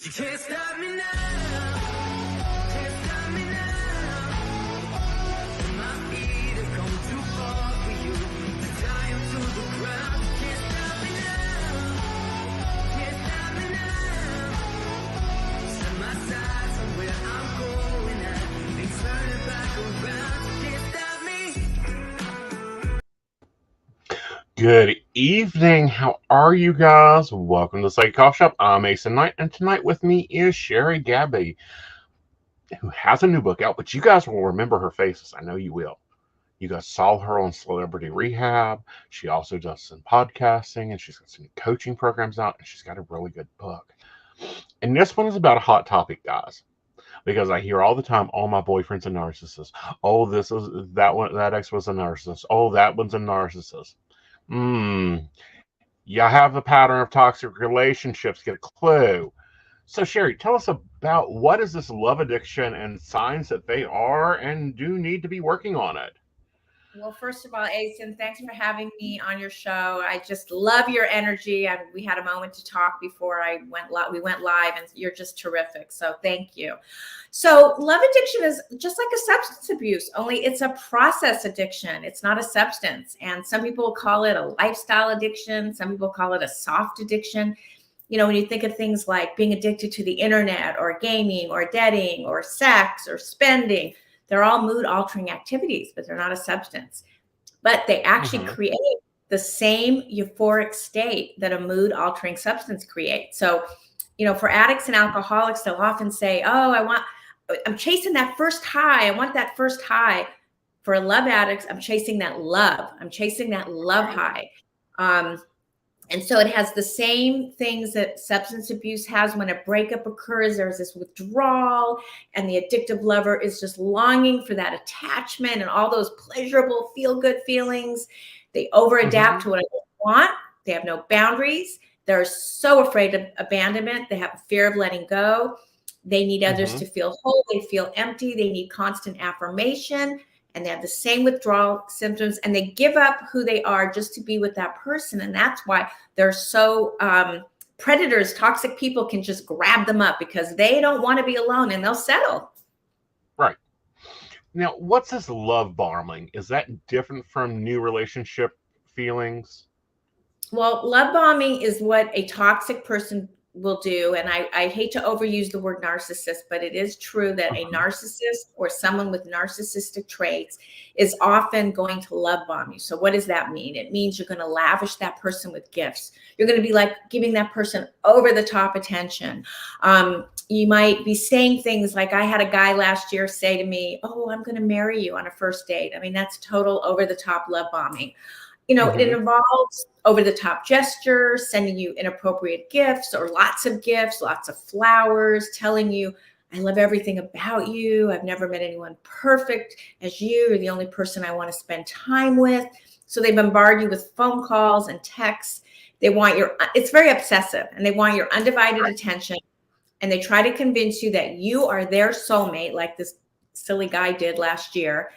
You can't stop me now. Can't stop me now. My feet have come too far for you to tie 'em to the ground. You can't stop me now. Can't stop me now. Set my sights on where I'm going at. They turn it back around. You can't stop me. Good evening. How are you guys? Welcome to Psychic Coffee Shop. I'm Aeson Knight, and tonight with me is Sherry Gaba, who has a new book out, but you guys will remember her faces. I know you will. You guys saw her on Celebrity Rehab. She also does some podcasting, and she's got some coaching programs out, and she's got a really good book. And this one is about a hot topic, guys. Because I hear all the time, oh, my boyfriend's a narcissist. Oh, this is that one, that ex was a narcissist. Oh, that one's a narcissist. You have a pattern of toxic relationships, get a clue. So, Sherry, tell us about what is this love addiction and signs that they are and do need to be working on it. Well, first of all, Aeson, thanks for having me on your show. I just love your energy. We had a moment to talk before we went live, and you're just terrific. So thank you. So love addiction is just like a substance abuse, only it's a process addiction. It's not a substance. And some people call it a lifestyle addiction. Some people call it a soft addiction. You know, when you think of things like being addicted to the internet or gaming or dating or sex or spending, they're all mood-altering activities, but they're not a substance. But they actually create the same euphoric state that a mood-altering substance creates. So, you know, for addicts and alcoholics, they'll often say, oh, I'm chasing that first high. I want that first high. For love addicts, I'm chasing that love. I'm chasing that love high. And so it has the same things that substance abuse has. When a breakup occurs, there's this withdrawal, and the addictive lover is just longing for that attachment and all those pleasurable feel-good feelings. They over-adapt to what they want. They have no boundaries. They're so afraid of abandonment. They have a fear of letting go. They need others to feel whole. They feel empty. They need constant affirmation. And they have the same withdrawal symptoms, and they give up who they are just to be with that person. And that's why they're so predators, toxic people can just grab them up because they don't want to be alone, and they'll settle. Right. Now, what's this love bombing? Is that different from new relationship feelings? Well, love bombing is what a toxic person will do. And I hate to overuse the word narcissist, but it is true that a narcissist or someone with narcissistic traits is often going to love bomb you. So what does that mean? It means you're going to lavish that person with gifts. You're going to be like giving that person over the top attention. You might be saying things like, I had a guy last year say to me, oh, I'm going to marry you on a first date. I mean, that's total over the top love bombing. You know, it involves over-the-top gestures, sending you inappropriate gifts or lots of gifts, lots of flowers, telling you, I love everything about you. I've never met anyone perfect as you. You're the only person I want to spend time with. So they bombard you with phone calls and texts. They want it's very obsessive, and they want your undivided attention. And they try to convince you that you are their soulmate, like this silly guy did last year.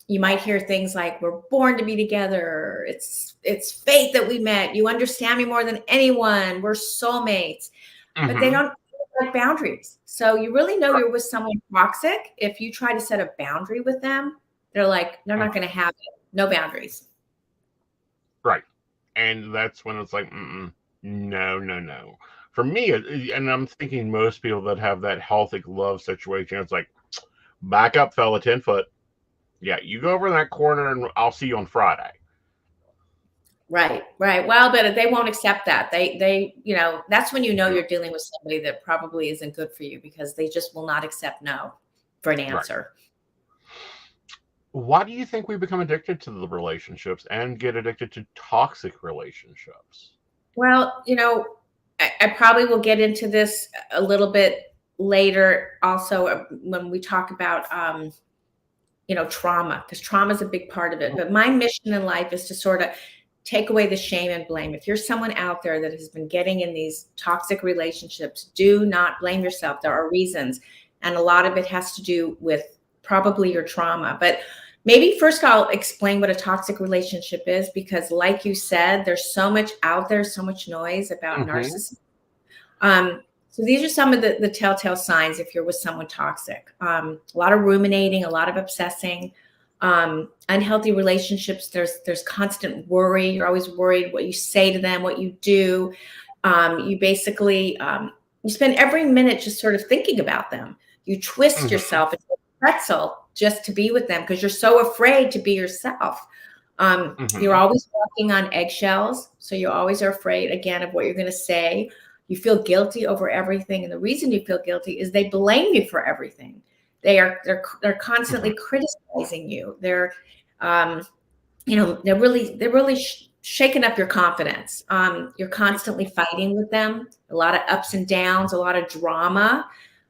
You might hear things like, we're born to be together. It's fate that we met. You understand me more than anyone. We're soulmates. But they don't like boundaries. So you really know you're with someone toxic if you try to set a boundary with them. They're not going to have it. No boundaries. Right. And that's when it's like, no. For me, and I'm thinking most people that have that healthy love situation, it's like, back up, fella, 10 foot. Yeah, you go over in that corner and I'll see you on Friday. Right. Well, but they won't accept that. They, you know, that's when you know you're dealing with somebody that probably isn't good for you, because they just will not accept no for an answer. Right. Why do you think we become addicted to the relationships and get addicted to toxic relationships? Well, you know, I probably will get into this a little bit later also when we talk about you know, trauma, because trauma is a big part of it. But my mission in life is to sort of take away the shame and blame. If you're someone out there that has been getting in these toxic relationships, do not blame yourself. There are reasons. And a lot of it has to do with probably your trauma. But maybe first I'll explain what a toxic relationship is, because like you said, there's so much out there, so much noise about narcissism. So these are some of the telltale signs if you're with someone toxic. A lot of ruminating, a lot of obsessing, unhealthy relationships. There's constant worry. You're always worried what you say to them, what you do. You basically you spend every minute just sort of thinking about them. You twist yourself into a pretzel just to be with them because you're so afraid to be yourself. You're always walking on eggshells, so you always are afraid again of what you're going to say. You feel guilty over everything, and the reason you feel guilty is they blame you for everything. They're constantly criticizing you. They're they're really shaking up your confidence. You're constantly fighting with them. A lot of ups and downs, a lot of drama.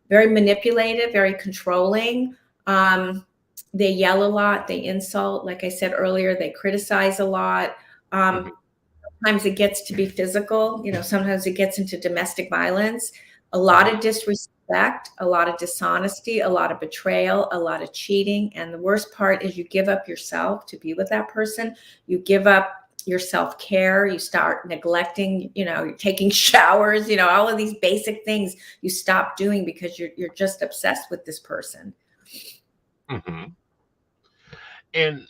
Very manipulative, very controlling. They yell a lot. They insult. Like I said earlier, they criticize a lot. Sometimes it gets to be physical. Sometimes it gets into domestic violence. A lot of disrespect, a lot of dishonesty, a lot of betrayal, a lot of cheating. And the worst part is you give up yourself to be with that person. You give up your self-care. You start neglecting, you're taking showers, all of these basic things you stop doing because you're just obsessed with this person. And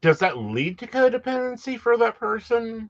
does that lead to codependency for that person?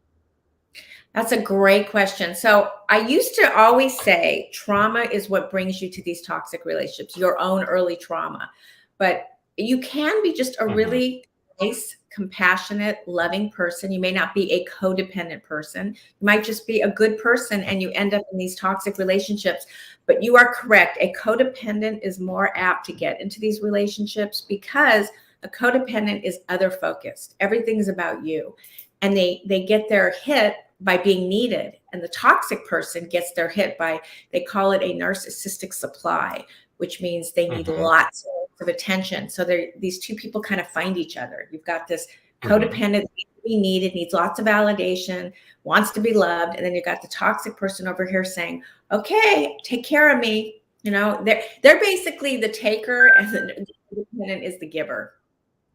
That's a great question. So I used to always say trauma is what brings you to these toxic relationships, your own early trauma. But you can be just a really nice, compassionate, loving person. You may not be a codependent person. You might just be a good person and you end up in these toxic relationships. But you are correct. A codependent is more apt to get into these relationships because a codependent is other focused. Everything's about you. And they get their hit by being needed. And the toxic person gets their hit by, they call it a narcissistic supply, which means they need lots of attention. So these two people kind of find each other. You've got this codependent, needs to be needed, needs lots of validation, wants to be loved. And then you've got the toxic person over here saying, okay, take care of me. They're basically the taker and the codependent is the giver.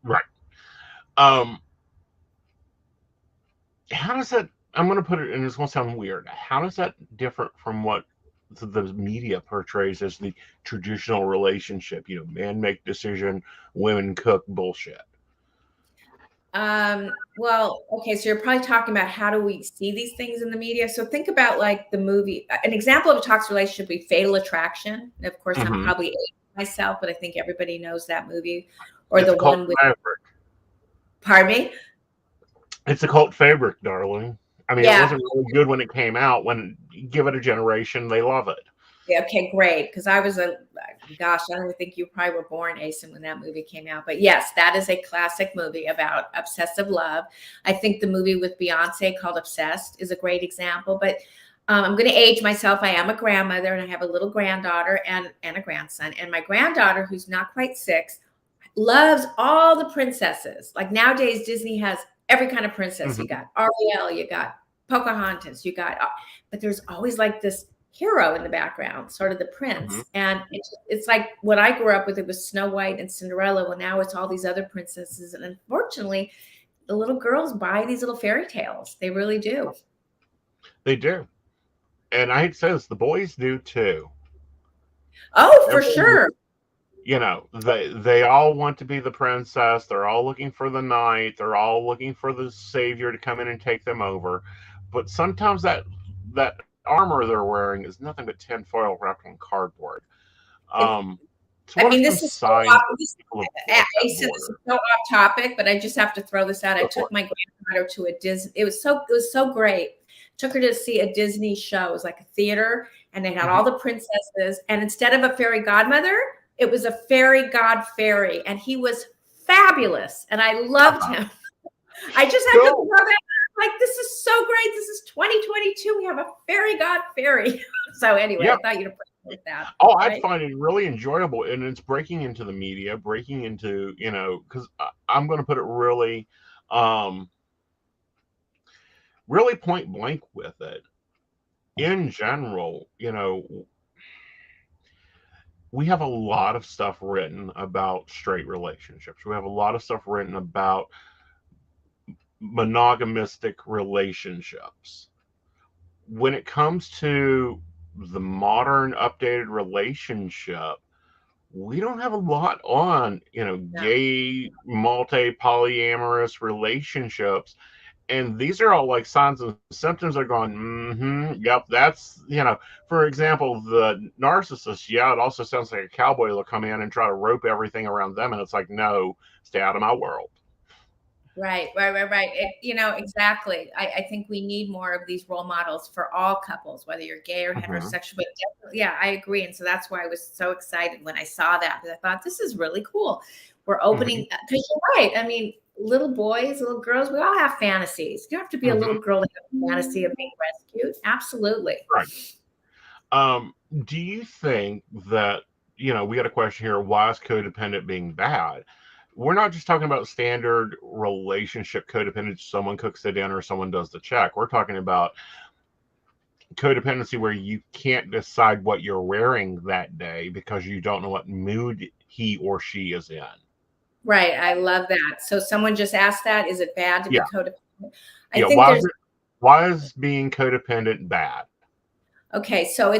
Right. How does that, I'm going to put it, and it's going to sound weird. How does that differ from what the media portrays as the traditional relationship? Men make decision, women cook bullshit. Well, okay, so you're probably talking about how do we see these things in the media? So think about like the movie, an example of a toxic relationship would be Fatal Attraction. And of course, I'm probably aging myself, but I think everybody knows that movie. Or it's the one with, pardon me? It's a cult favorite, darling. I mean, it wasn't really good when it came out. When you give it a generation, they love it. Yeah, okay, great. Because I was I don't even think you probably were born, Aeson, when that movie came out. But yes, that is a classic movie about obsessive love. I think the movie with Beyonce called Obsessed is a great example. But I'm going to age myself. I am a grandmother and I have a little granddaughter and a grandson. And my granddaughter, who's not quite 6, loves all the princesses. Like nowadays, Disney has every kind of princess. You got Ariel, you got Pocahontas, but there's always like this hero in the background, sort of the prince. And it's like what I grew up with, it was Snow White and Cinderella. Well, now it's all these other princesses. And unfortunately, the little girls buy these little fairy tales. They really do. They do. And I hate to say this, the boys do too. Oh, for sure. They all want to be the princess. They're all looking for the knight. They're all looking for the savior to come in and take them over. But sometimes that armor they're wearing is nothing but tinfoil wrapped on cardboard. This is so off topic, but I just have to throw this out. I took my granddaughter to a Disney. It was so great. Took her to see a Disney show. It was like a theater, and they had all the princesses. And instead of a fairy godmother, it was a fairy god fairy, and he was fabulous, and I loved him. I just had to throw that out. Like, this is so great. This is 2022. We have a fairy god fairy. So anyway, I thought you'd appreciate that. Oh, right? I find it really enjoyable, and it's breaking into the media, breaking into, because I'm going to put it really, really point blank with it. In general, we have a lot of stuff written about straight relationships. We have a lot of stuff written about monogamistic relationships. When it comes to the modern updated relationship, we don't have a lot on, No. gay, multi polyamorous relationships. And these are all like signs and symptoms that are going, yep, that's, for example, the narcissist, yeah, it also sounds like a cowboy will come in and try to rope everything around them. And it's like, no, stay out of my world. Right. Exactly. I think we need more of these role models for all couples, whether you're gay or heterosexual. But definitely, yeah, I agree. And so that's why I was so excited when I saw that, because I thought this is really cool. We're opening, because you're right. I mean, little boys, little girls, we all have fantasies. You don't have to be a little girl to have a fantasy of being rescued. Absolutely. Right. Do you think that, we got a question here, why is codependent being bad? We're not just talking about standard relationship codependency, someone cooks the dinner, someone does the check. We're talking about codependency where you can't decide what you're wearing that day because you don't know what mood he or she is in. Right. I love that. So someone just asked that, is it bad to be codependent? I think why is being codependent bad? Okay, so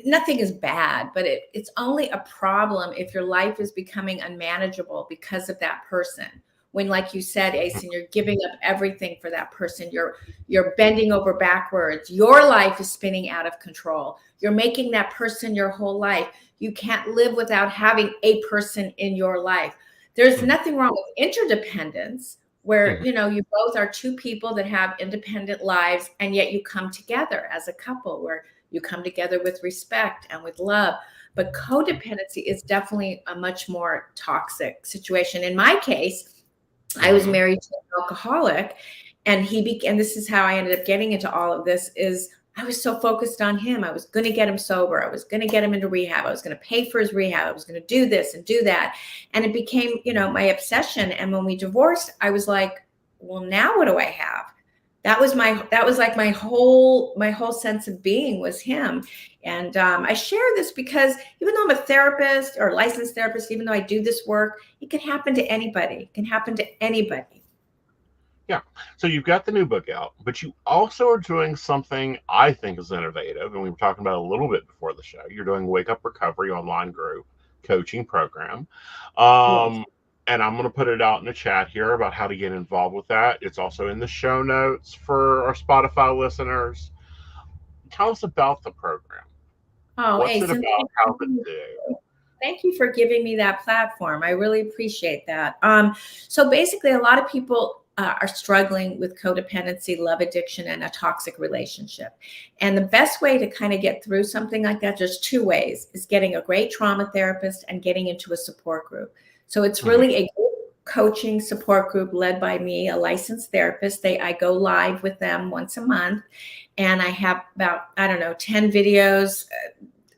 nothing is bad, but it's only a problem if your life is becoming unmanageable because of that person. When, like you said, Aeson, you're giving up everything for that person. You're bending over backwards. Your life is spinning out of control. You're making that person your whole life. You can't live without having a person in your life. There's nothing wrong with interdependence, where you both are two people that have independent lives, and yet you come together as a couple, where you come together with respect and with love. But codependency is definitely a much more toxic situation. In my case, I was married to an alcoholic, and and this is how I ended up getting into all of this, is I was so focused on him. I was going to get him sober. I was going to get him into rehab. I was going to pay for his rehab. I was going to do this and do that. And it became, my obsession. And when we divorced, I was like, well, now what do I have? That was like my whole sense of being was him. And I share this because even though I'm a therapist or a licensed therapist, even though I do this work, it can happen to anybody. It can happen to anybody. Yeah. So you've got the new book out, but you also are doing something I think is innovative, and we were talking about it a little bit before the show. You're doing Wake Up Recovery online group coaching program. Yes. And I'm going to put it out in the chat here about how to get involved with that. It's also in the show notes for our Spotify listeners. Tell us about the program. Oh, What's it Aeson, about? How's it do? thank you for giving me that platform. I really appreciate that. So basically, a lot of people are struggling with codependency, love addiction, and a toxic relationship. And the best way to kind of get through something like that, there's two ways, is getting a great trauma therapist and getting into a support group. So it's really a coaching support group led by me, a licensed therapist. I go live with them once a month, and I have about, 10 videos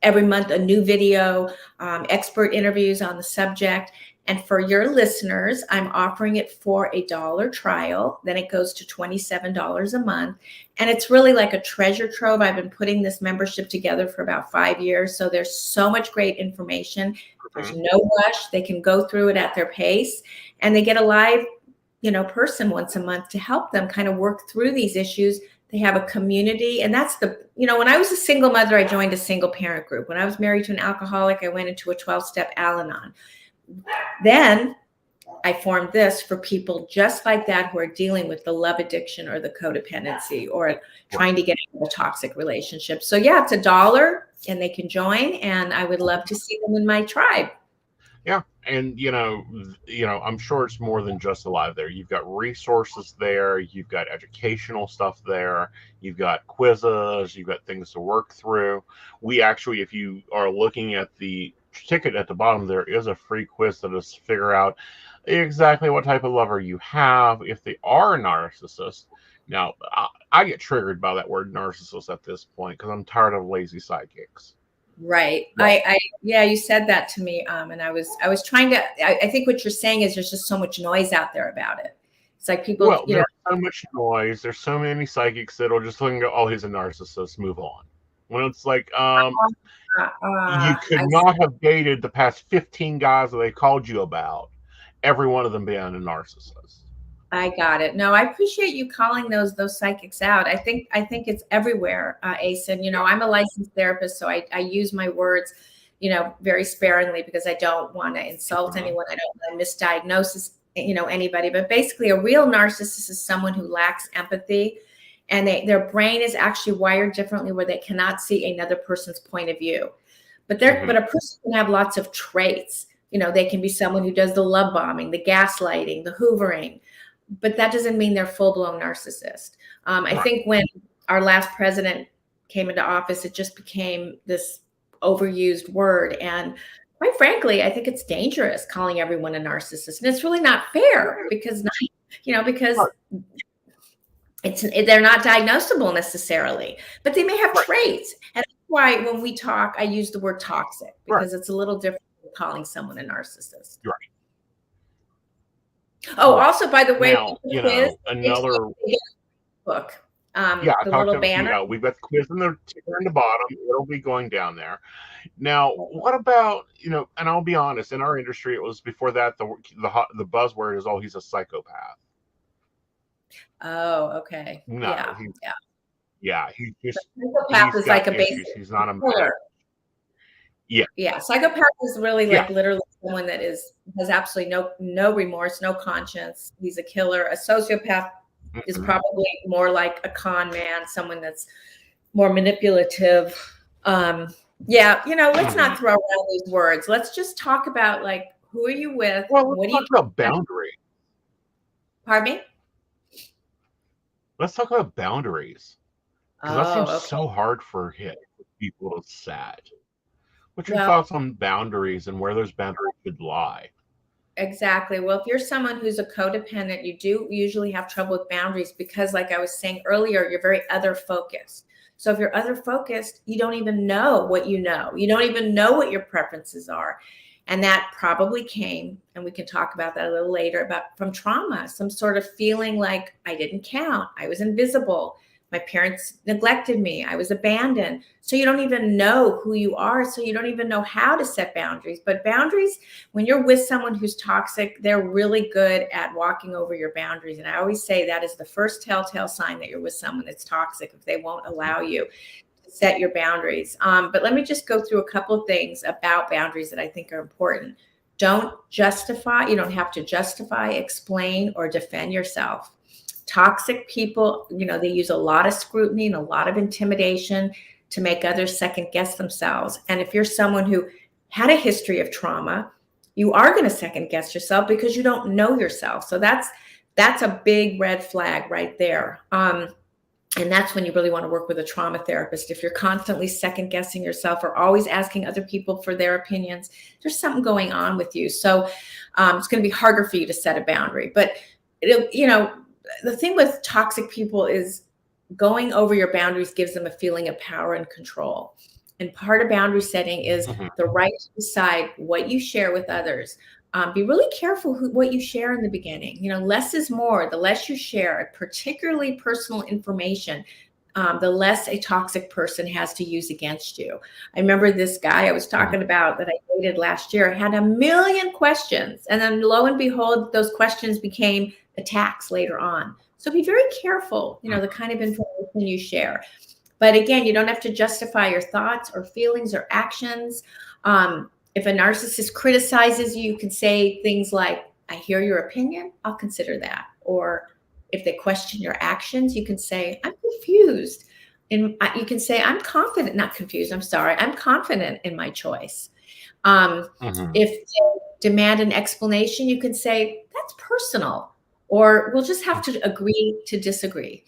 every month, a new video, expert interviews on the subject. And for your listeners, I'm offering it for $1 trial. Then it goes to $27 a month. And it's really like a treasure trove. I've been putting this membership together for about 5 years. So there's so much great information. There's no rush. They can go through it at their pace. And they get a live, person once a month to help them kind of work through these issues. They have a community. And that's when I was a single mother, I joined a single parent group. When I was married to an alcoholic, I went into a 12-step Al-Anon. Then I formed this for people just like that who are dealing with the love addiction or the codependency or trying to get into a toxic relationship. So yeah, it's $1 and they can join, and I would love to see them in my tribe. Yeah. And, I'm sure it's more than just alive there. You've got resources there. You've got educational stuff there. You've got quizzes. You've got things to work through. We actually, if you are looking at the ticket at the bottom, there is a free quiz that is to figure out exactly what type of lover you have, if they are a narcissist. Now, I get triggered by that word narcissist at this point because I'm tired of lazy sidekicks. Right. Yeah, you said that to me. And I was trying to, I think what you're saying is there's just so much noise out there about it. It's like people, there's so much noise. There's so many psychics that'll just look and go, oh, he's a narcissist, move on. When it's like, you could not have dated the past 15 guys that they called you about, every one of them being a narcissist. I got it. No, I appreciate you calling those psychics out. I think it's everywhere, Aeson. I'm a licensed therapist, so I use my words, very sparingly because I don't want to insult anyone. I don't want to misdiagnose, anybody. But basically, a real narcissist is someone who lacks empathy, and their brain is actually wired differently, where they cannot see another person's point of view. But a person can have lots of traits. They can be someone who does the love bombing, the gaslighting, the hoovering, but that doesn't mean they're full-blown narcissist. I think when our last president came into office, it just became this overused word. And quite frankly, I think it's dangerous calling everyone a narcissist. And it's really not fair because they're not diagnosable necessarily, but they may have traits. And that's why when we talk, I use the word toxic because it's a little different than calling someone a narcissist. Right. Oh, also, by the way, now, another book. The little banner. We've got the quiz in the ticker in the bottom. It'll be going down there. Now, what about and I'll be honest, in our industry, it was before that the buzzword is, oh, he's a psychopath. Oh, okay. No, he's just psychopath is like a basic. He's not a killer. Yeah. Psychopath is really literally someone that has absolutely no remorse, no conscience. He's a killer. A sociopath is probably more like a con man, someone that's more manipulative. Let's not throw around these words. Let's just talk about who are you with? Well, let's talk about boundaries. Pardon me? Let's talk about boundaries. Because that seems so hard for people to set. What's your thoughts on boundaries and where those boundaries should lie? Exactly. Well, if you're someone who's a codependent, you do usually have trouble with boundaries because, like I was saying earlier, you're very other focused. So if you're other focused, you don't even know what you know. You don't even know what your preferences are. And that probably came, and we can talk about that a little later, from trauma, some sort of feeling like I didn't count, I was invisible. My parents neglected me. I was abandoned. So you don't even know who you are. So you don't even know how to set boundaries. But boundaries, when you're with someone who's toxic, they're really good at walking over your boundaries. And I always say that is the first telltale sign that you're with someone that's toxic, if they won't allow you to set your boundaries. But let me just go through a couple of things about boundaries that I think are important. Don't justify. You don't have to justify, explain, or defend yourself. Toxic people, they use a lot of scrutiny and a lot of intimidation to make others second guess themselves. And if you're someone who had a history of trauma, you are going to second guess yourself because you don't know yourself. So that's a big red flag right there. And that's when you really want to work with a trauma therapist. If you're constantly second guessing yourself or always asking other people for their opinions, there's something going on with you. So it's going to be harder for you to set a boundary. But the thing with toxic people is going over your boundaries gives them a feeling of power and control. And part of boundary setting is the right to decide what you share with others. Be really careful what you share in the beginning. Less is more. The less you share, particularly personal information, the less a toxic person has to use against you. I remember this guy I was talking about that I dated last year had 1 million questions. And then lo and behold, those questions became attacks later on. So be very careful, the kind of information you share. But again, you don't have to justify your thoughts or feelings or actions. If a narcissist criticizes you, you can say things like, I hear your opinion, I'll consider that. Or if they question your actions, you can say, I'm confused. And you can say, I'm confident, not confused, I'm sorry, I'm confident in my choice. If they demand an explanation, you can say, that's personal. Or we'll just have to agree to disagree.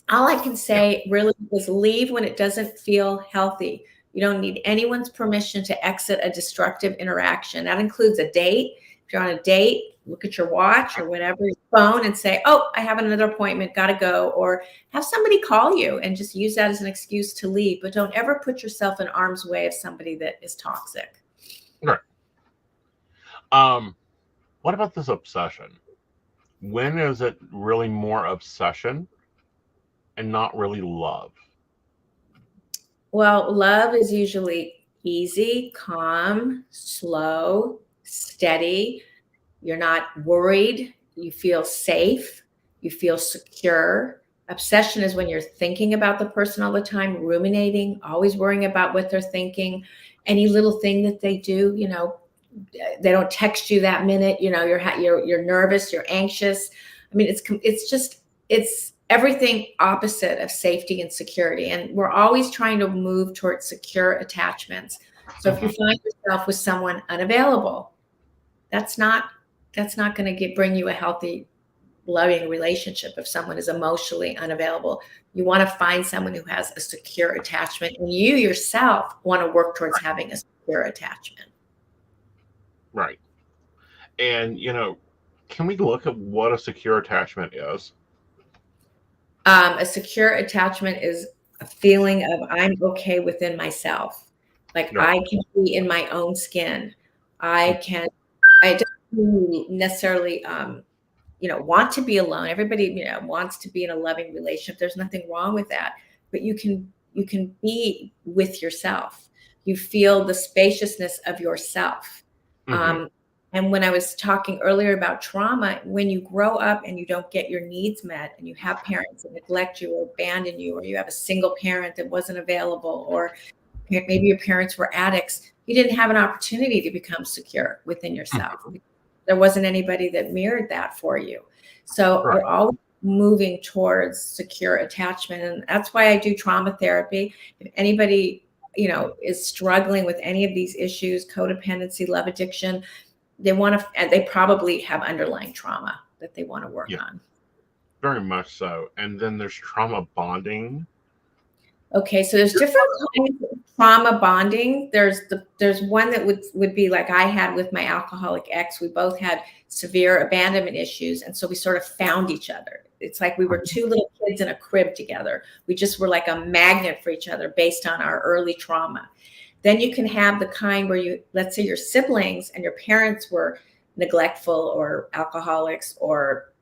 All I can say really is leave when it doesn't feel healthy. You don't need anyone's permission to exit a destructive interaction. That includes a date. If you're on a date, look at your watch or whatever, your phone, and say, oh, I have another appointment, got to go. Or have somebody call you and just use that as an excuse to leave. But don't ever put yourself in harm's way of somebody that is toxic. Right. What about this obsession? When is it really more obsession and not really love? Well, love is usually easy, calm, slow, steady. You're not worried. you feel safe, you feel secure. Obsession is when you're thinking about the person all the time, ruminating, always worrying about what they're thinking. Any little thing that they do, they don't text you that minute, you're nervous, you're anxious. I mean, it's everything opposite of safety and security. And we're always trying to move towards secure attachments. So if you find yourself with someone unavailable, that's not going to bring you a healthy, loving relationship. If someone is emotionally unavailable, you want to find someone who has a secure attachment, and you yourself want to work towards having a secure attachment. Right. And, can we look at what a secure attachment is? A secure attachment is a feeling of I'm okay within myself. Like Right. I can be in my own skin. I don't necessarily, want to be alone. Everybody, wants to be in a loving relationship. There's nothing wrong with that, but you can be with yourself. You feel the spaciousness of yourself. And when I was talking earlier about trauma, when you grow up and you don't get your needs met, and you have parents that neglect you or abandon you, or you have a single parent that wasn't available, or maybe your parents were addicts, you didn't have an opportunity to become secure within yourself. There wasn't anybody that mirrored that for you. So we're always moving towards secure attachment. And that's why I do trauma therapy. If anybody, is struggling with any of these issues, codependency, love addiction, they probably have underlying trauma that they want to work on. Very much so. And then there's trauma bonding. Okay, so there's different kinds of trauma bonding. There's one that would be like I had with my alcoholic ex. We both had severe abandonment issues, and so we sort of found each other. It's like we were two little kids in a crib together. We just were like a magnet for each other based on our early trauma. Then you can have the kind where let's say your siblings and your parents were neglectful or alcoholics, or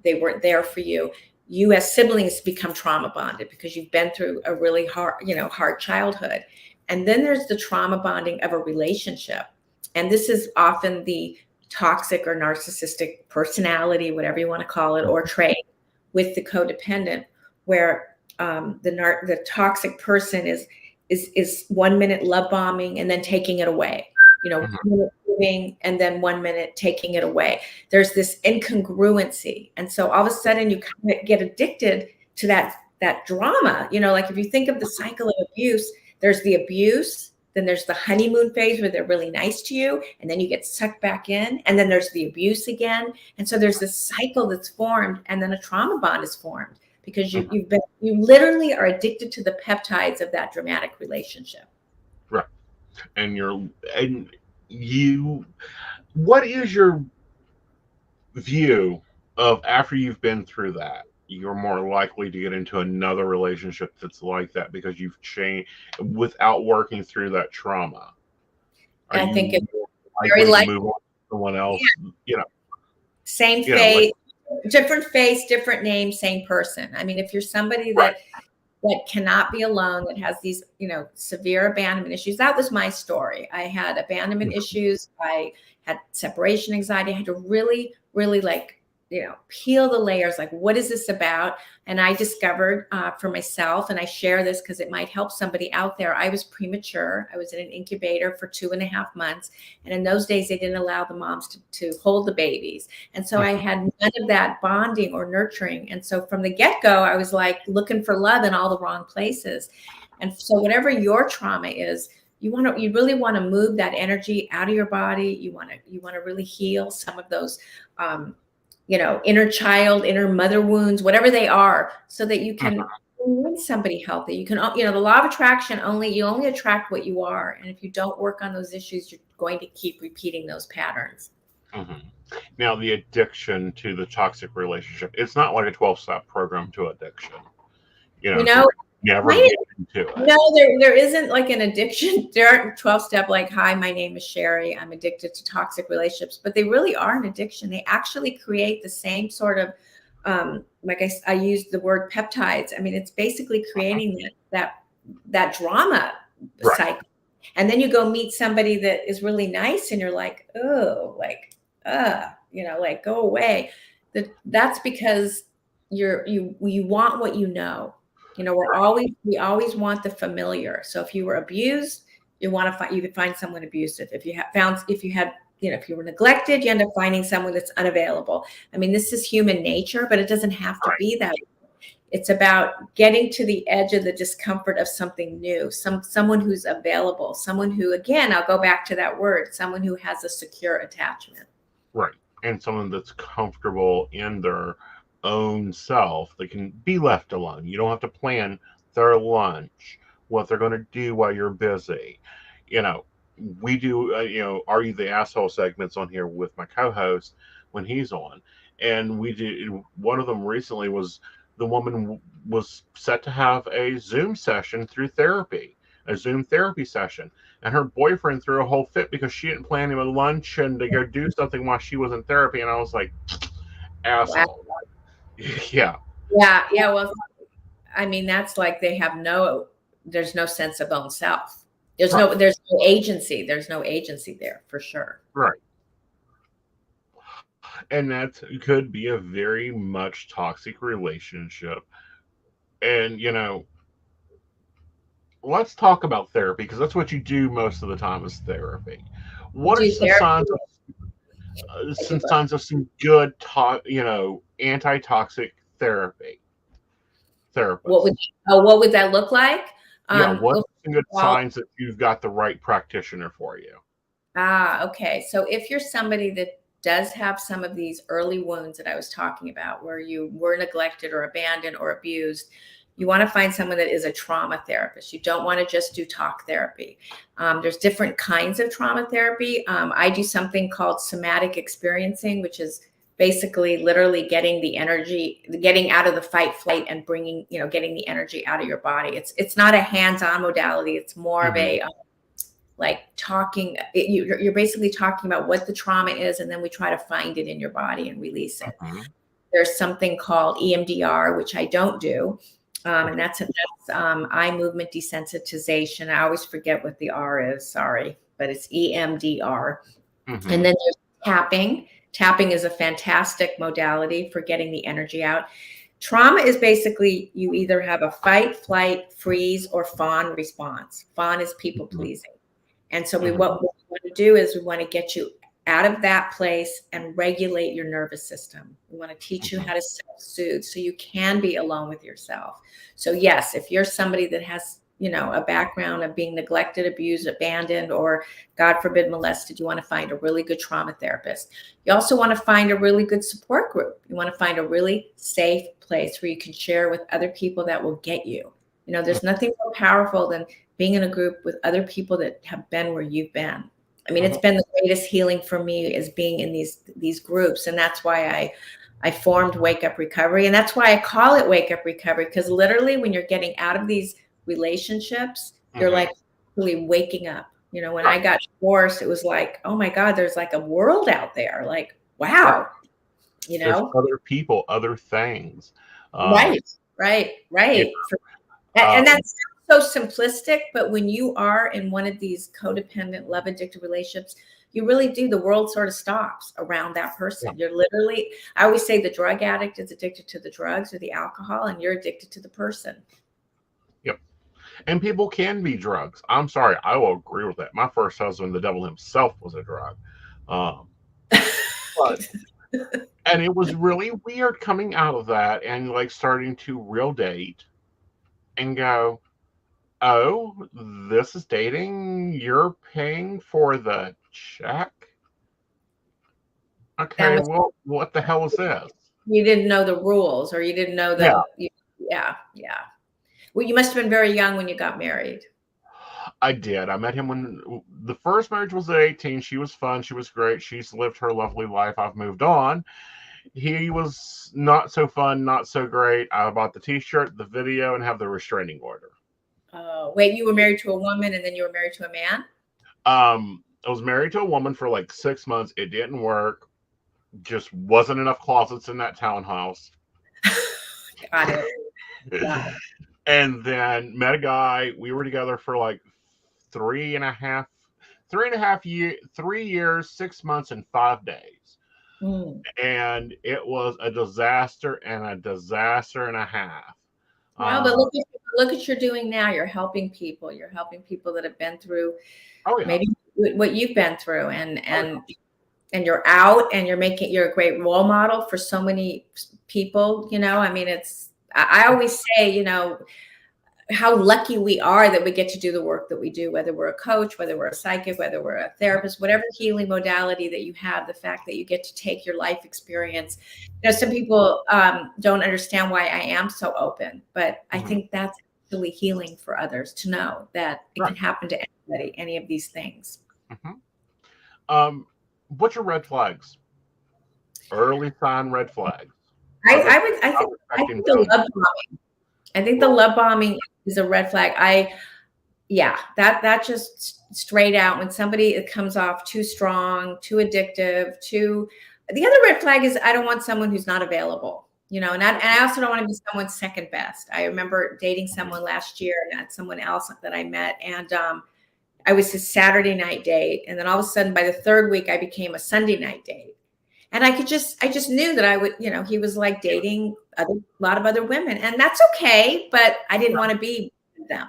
they weren't there for you. You as siblings become trauma bonded because you've been through a really hard childhood. And then there's the trauma bonding of a relationship. And this is often the toxic or narcissistic personality, whatever you want to call it, or trait with the codependent, where the toxic person is 1 minute love bombing and then taking it away, 1 minute giving and then 1 minute taking it away. There's this incongruency. And so all of a sudden you kind of get addicted to that drama, like if you think of the cycle of abuse, there's the abuse, then there's the honeymoon phase where they're really nice to you, and then you get sucked back in, and then there's the abuse again. And so there's this cycle that's formed, and then a trauma bond is formed. Because you literally are addicted to the peptides of that dramatic relationship. Right. What is your view of after you've been through that? You're more likely to get into another relationship that's like that because you've changed without working through that trauma. I think it's very likely to move on to someone else. Same face. Different face, different name, same person. I mean, if you're somebody that cannot be alone, that has these, severe abandonment issues, that was my story. I had abandonment issues. I had separation anxiety. I had to really, really peel the layers. Like, what is this about? And I discovered for myself, and I share this because it might help somebody out there. I was premature. I was in an incubator for 2.5 months. And in those days, they didn't allow the moms to hold the babies. And so I had none of that bonding or nurturing. And so from the get-go, I was like looking for love in all the wrong places. And so whatever your trauma is, you really want to move that energy out of your body. You want to really heal some of those inner child, inner mother wounds, whatever they are, so that you can make somebody healthy. You can, the law of attraction, you only attract what you are. And if you don't work on those issues, you're going to keep repeating those patterns. Now, the addiction to the toxic relationship, it's not like a 12-step program to addiction. Never get into it. No, there isn't like an addiction. There aren't 12-step like, hi, my name is Sherry. I'm addicted to toxic relationships, but they really are an addiction. They actually create the same sort of, I used the word peptides. I mean, it's basically creating that drama cycle. And then you go meet somebody that is really nice and you're like, oh, go away. That's because you want what you know. You know, we always want the familiar. So if you were abused, you could find someone abusive. If you had if you were neglected, you end up finding someone that's unavailable. I mean, this is human nature, but it doesn't have to be that. It's about getting to the edge of the discomfort of something new, someone who's available, someone who, again, I'll go back to that word, someone who has a secure attachment. Right. And someone that's comfortable in their own self. They can be left alone. You don't have to plan their lunch, what they're going to do while you're busy. You know, we do, Are You the Asshole segments on here with my co host when he's on. And we did one of them recently was the woman was set to have a Zoom session through therapy, a Zoom therapy session. And her boyfriend threw a whole fit because she didn't plan him a lunch and to go do something while she was in therapy. And I was like, asshole. Wow. Yeah. Yeah. Well, I mean, that's like there's no sense of own self. There's no agency. There's no agency there for sure. Right. And that could be a very much toxic relationship. And, let's talk about therapy because that's what you do most of the time is therapy. What are some signs of some good, anti-toxic therapy? Therapist. What would that look like? What are some good signs that you've got the right practitioner for you? Okay. So if you're somebody that does have some of these early wounds that I was talking about, where you were neglected or abandoned or abused, you want to find someone that is a trauma therapist. You don't want to just do talk therapy. There's different kinds of trauma therapy. I do something called somatic experiencing, which is basically literally getting out of the fight flight and getting the energy out of your body. It's not a hands-on modality. It's more of a like talking. You're basically talking about what the trauma is, and then we try to find it in your body and release it. There's something called EMDR, which I don't do. And that's eye movement desensitization. I always forget what the R is. Sorry, but it's EMDR. And then there's tapping. Tapping is a fantastic modality for getting the energy out. Trauma is basically you either have a fight, flight, freeze, or fawn response. Fawn is people pleasing. And so what we want to do is we want to get you out of that place and regulate your nervous system. We want to teach you how to self-soothe so you can be alone with yourself. So yes, if you're somebody that has, a background of being neglected, abused, abandoned, or God forbid, molested, you want to find a really good trauma therapist. You also want to find a really good support group. You want to find a really safe place where you can share with other people that will get you. There's nothing more powerful than being in a group with other people that have been where you've been. I mean, it's been the greatest healing for me is being in these groups. And that's why I formed Wake Up Recovery. And that's why I call it Wake Up Recovery, because literally when you're getting out of these relationships, you're like really waking up. When I got divorced, it was like, oh my God, there's like a world out there. Like, wow, There's other people, other things. Right. And that's so simplistic, but when you are in one of these codependent, love addicted relationships, you really do. The world sort of stops around that person. You're literally, I always say the drug addict is addicted to the drugs or the alcohol, and you're addicted to the person. Yep. And people can be drugs. I'm sorry, I will agree with that. My first husband, the devil himself, was a drug. And it was really weird coming out of that and like starting to real date and go, oh, this is dating. You're paying for the check. Okay, well, what the hell is this? You didn't know the rules, or you didn't know the. Yeah. Well, you must have been very young when you got married. I did. I met him when the first marriage was at 18. She was fun. She was great. She's lived her lovely life. I've moved on. He was not so fun, not so great. I bought the t-shirt, the video, and have the restraining order. Wait, you were married to a woman and then you were married to a man? I was married to a woman for like 6 months. It didn't work. Just wasn't enough closets in that townhouse. Got it. And then met a guy. We were together for like 3 years, 6 months, and 5 days. Mm. And it was a disaster and a half. Well, but look at what you're doing now. You're helping people. You're helping people that have been through Oh yeah. maybe what you've been through, and Oh, yeah. and you're out, and you're a great role model for so many people. I mean, I always say, how lucky we are that we get to do the work that we do, whether we're a coach, whether we're a psychic, whether we're a therapist, whatever healing modality that you have, the fact that you get to take your life experience. Some people don't understand why I am so open, but I think that's really healing for others to know that it can happen to anybody, any of these things. What's your red flags? Early sign red flags. I think the love bombing. I think the love bombing is a red flag. That just straight out, when somebody comes off too strong, too addictive, the other red flag is I don't want someone who's not available, and I also don't want to be someone's second best. I remember dating someone last year, and that's someone else that I met, and I was his Saturday night date, and then all of a sudden by the third week I became a Sunday night date. And I just knew that I would, he was like dating a lot of other women, and that's okay, but I didn't want to be with them.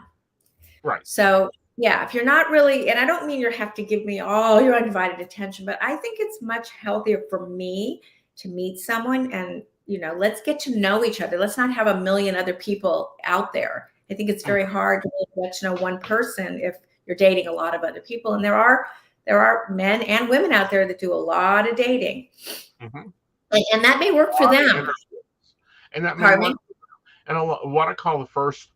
Right. So yeah, if you're not really, and I don't mean you have to give me all your undivided attention, but I think it's much healthier for me to meet someone and, let's get to know each other. Let's not have a million other people out there. I think it's very hard to really get to know one person if you're dating a lot of other people. And there are men and women out there that do a lot of dating, and that may work for them. And that may work. And what I call the first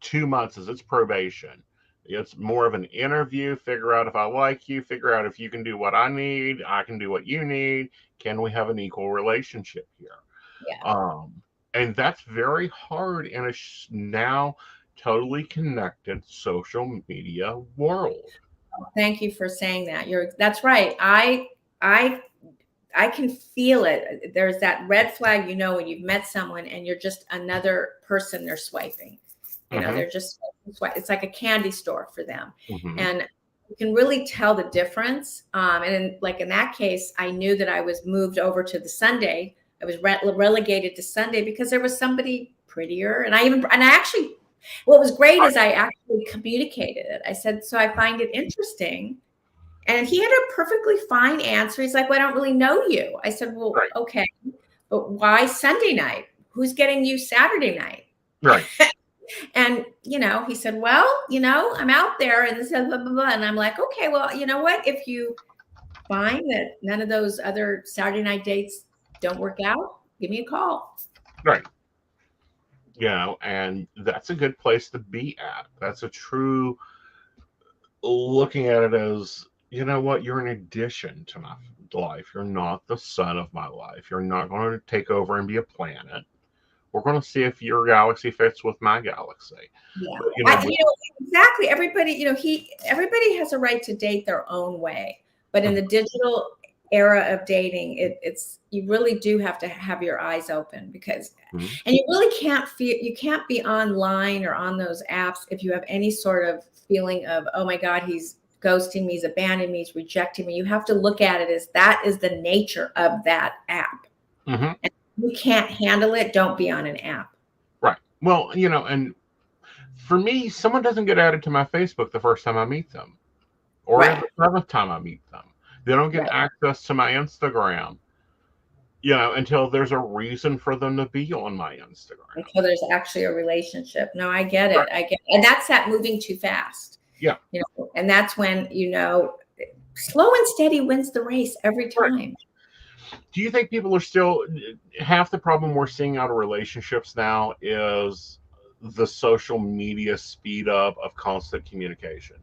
2 months is it's probation. It's more of an interview. Figure out if I like you. Figure out if you can do what I need. I can do what you need. Can we have an equal relationship here? Yeah. And that's very hard in a now totally connected social media world. Thank you for saying that. That's right. I can feel it. There's that red flag, when you've met someone and you're just another person they're swiping. They're just, it's like a candy store for them. And you can really tell the difference. And in that case, I knew that I was moved over to the Sunday. I was relegated to Sunday because there was somebody prettier. And what was great is I actually communicated it. I said, so I find it interesting. And he had a perfectly fine answer. He's like, well, I don't really know you. I said, well, okay, but why Sunday night? Who's getting you Saturday night? Right. And, he said, well, I'm out there and this blah, blah, blah. And I'm like, okay, well, you know what? If you find that none of those other Saturday night dates don't work out, give me a call. Right. And that's a good place to be at. That's a true looking at it as, you know what, you're an addition to my life. You're not the sun of my life. You're not going to take over and be a planet. We're going to see if your galaxy fits with my galaxy. Yeah, exactly. Everybody, everybody has a right to date their own way. But in the digital era of dating, it's you really do have to have your eyes open because, and you really can't be online or on those apps if you have any sort of feeling of, oh my God, he's ghosting me, he's abandoned me, he's rejecting me. You have to look at it as that is the nature of that app. And if you can't handle it, don't be on an app. Right. Well, and for me, someone doesn't get added to my Facebook the first time I meet them, or the seventh time I meet them. They don't get access to my Instagram, until there's a reason for them to be on my Instagram. Until there's actually a relationship. No, I get it. And that's that moving too fast. Yeah. And that's when, slow and steady wins the race every time. Right. Do you think people are still, half the problem we're seeing out of relationships now is the social media speed up of constant communication?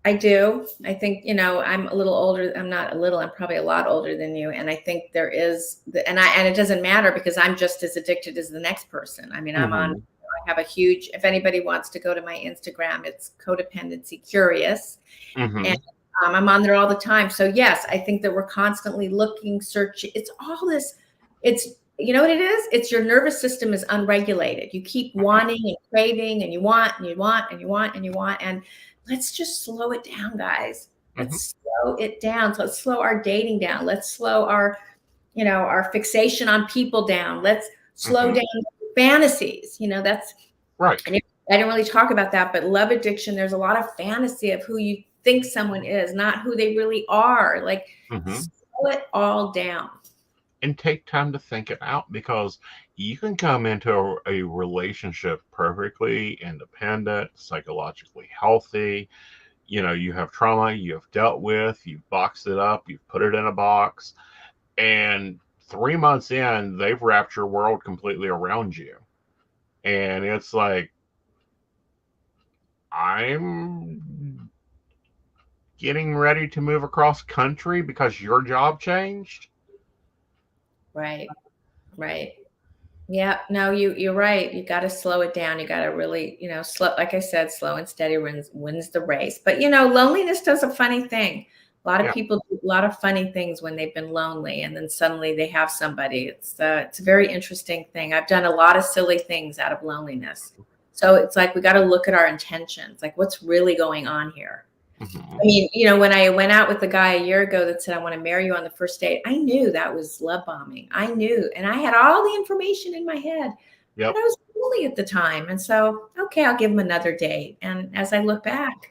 I do. I think, I'm a little older. I'm not a little, I'm probably a lot older than you. And I think there is, and it doesn't matter because I'm just as addicted as the next person. I mean, I have a huge, if anybody wants to go to my Instagram, it's Codependency Curious. And I'm on there all the time. So yes, I think that we're constantly looking, searching. It's all this, you know what it is? It's your nervous system is unregulated. You keep wanting and craving and you want and you want and you want and you want. And let's just slow it down, guys. Let's slow it down. So let's slow our dating down. Let's slow our, our fixation on people down. Let's slow down fantasies. That's right. I didn't really talk about that, but love addiction, there's a lot of fantasy of who you think someone is, not who they really are. Like, slow it all down. And take time to think it out, because you can come into a relationship perfectly independent, psychologically healthy. You have trauma you have dealt with, you've boxed it up, you've put it in a box, and 3 months in, they've wrapped your world completely around you. And it's like, I'm getting ready to move across country because your job changed. Right. Yeah, no, you're right. You got to slow it down. You got to really, slow, like I said, slow and steady wins the race. But, loneliness does a funny thing. A lot of people do a lot of funny things when they've been lonely, and then suddenly they have somebody. It's a very interesting thing. I've done a lot of silly things out of loneliness. So it's like, we got to look at our intentions. Like, what's really going on here? I mean, when I went out with the guy a year ago that said, I want to marry you on the first date, I knew that was love bombing. I knew, and I had all the information in my head, but I was lonely at the time. And so, okay, I'll give him another date. And as I look back,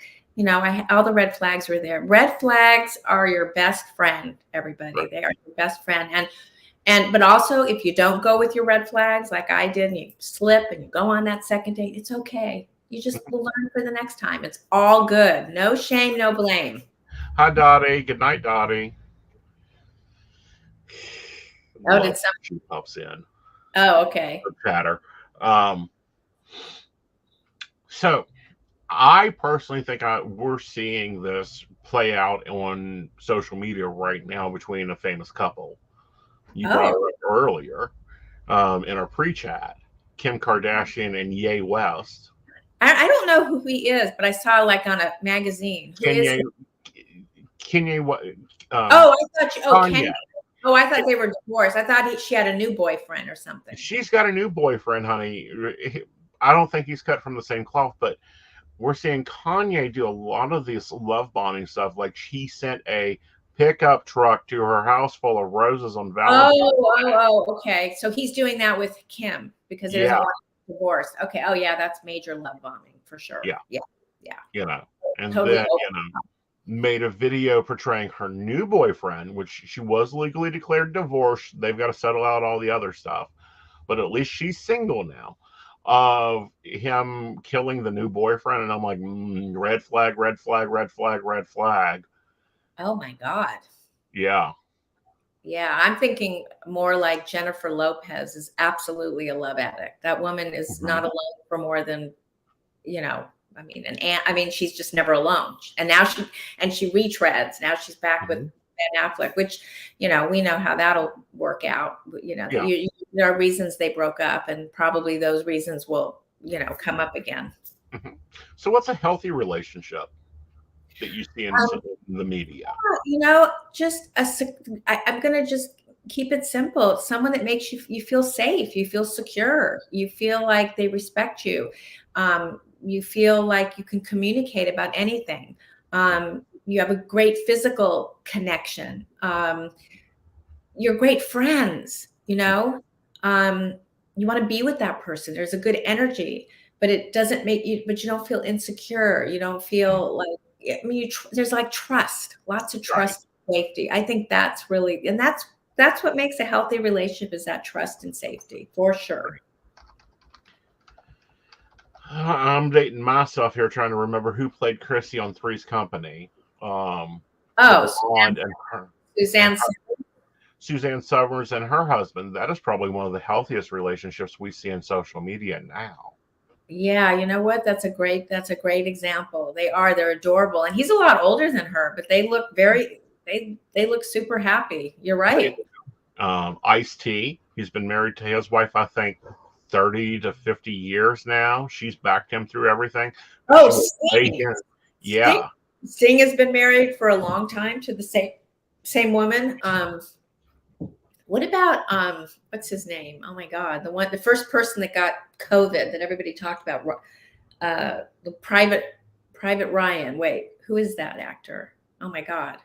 all the red flags were there. Red flags are your best friend, everybody. They are your best friend. But also, if you don't go with your red flags like I did, and you slip and you go on that second date, it's okay. You just will learn for the next time. It's all good. No shame, no blame. Hi, Dottie. Good night, Dottie. Oh, did she pops in? Oh, okay. Chatter. So I personally think we're seeing this play out on social media right now between a famous couple. You brought her up earlier in our pre-chat, Kim Kardashian and Ye West. I don't know who he is, but I saw like on a magazine. Kanye. I thought Kanye. Oh, I thought they were divorced. I thought she had a new boyfriend or something. She's got a new boyfriend, honey. I don't think he's cut from the same cloth, but we're seeing Kanye do a lot of this love bombing stuff. Like, she sent a pickup truck to her house full of roses on Valentine's Day. Okay. So he's doing that with Kim because he doesn't want divorce. Okay. Oh yeah, that's major love bombing for sure. Yeah. And totally then made a video portraying her new boyfriend, which she was legally declared divorced. They've got to settle out all the other stuff, but at least she's single now. Of him killing the new boyfriend, and I'm like, red flag, red flag, red flag, red flag. Oh my God. Yeah. Yeah, I'm thinking more like Jennifer Lopez is absolutely a love addict. That woman is not alone for more than, she's just never alone. And now she retreads. Now she's back with Ben Affleck, which, we know how that'll work out. There are reasons they broke up, and probably those reasons will, come up again. So what's a healthy relationship that you see in the media? I'm going to just keep it simple. Something that makes you feel safe. You feel secure. You feel like they respect you. You feel like you can communicate about anything. You have a great physical connection. You're great friends, you want to be with that person. There's a good energy, but it doesn't but you don't feel insecure. You don't feel like, there's like trust, lots of trust, safety. I think that's really, and that's what makes a healthy relationship, is that trust and safety, for sure. I'm dating myself here, trying to remember who played Chrissy on Three's Company. Suzanne Summers and her husband. That is probably one of the healthiest relationships we see in social media now. Yeah, you know what? That's a great example. They're adorable. And he's a lot older than her, but they look they look super happy. You're right. Ice-T, he's been married to his wife, I think, 30 to 50 years now. She's backed him through everything. Sting. Yeah. Sting has been married for a long time to the same woman. What about what's his name? Oh my God, the first person that got COVID that everybody talked about, the Private Ryan. Wait, who is that actor? Oh my God.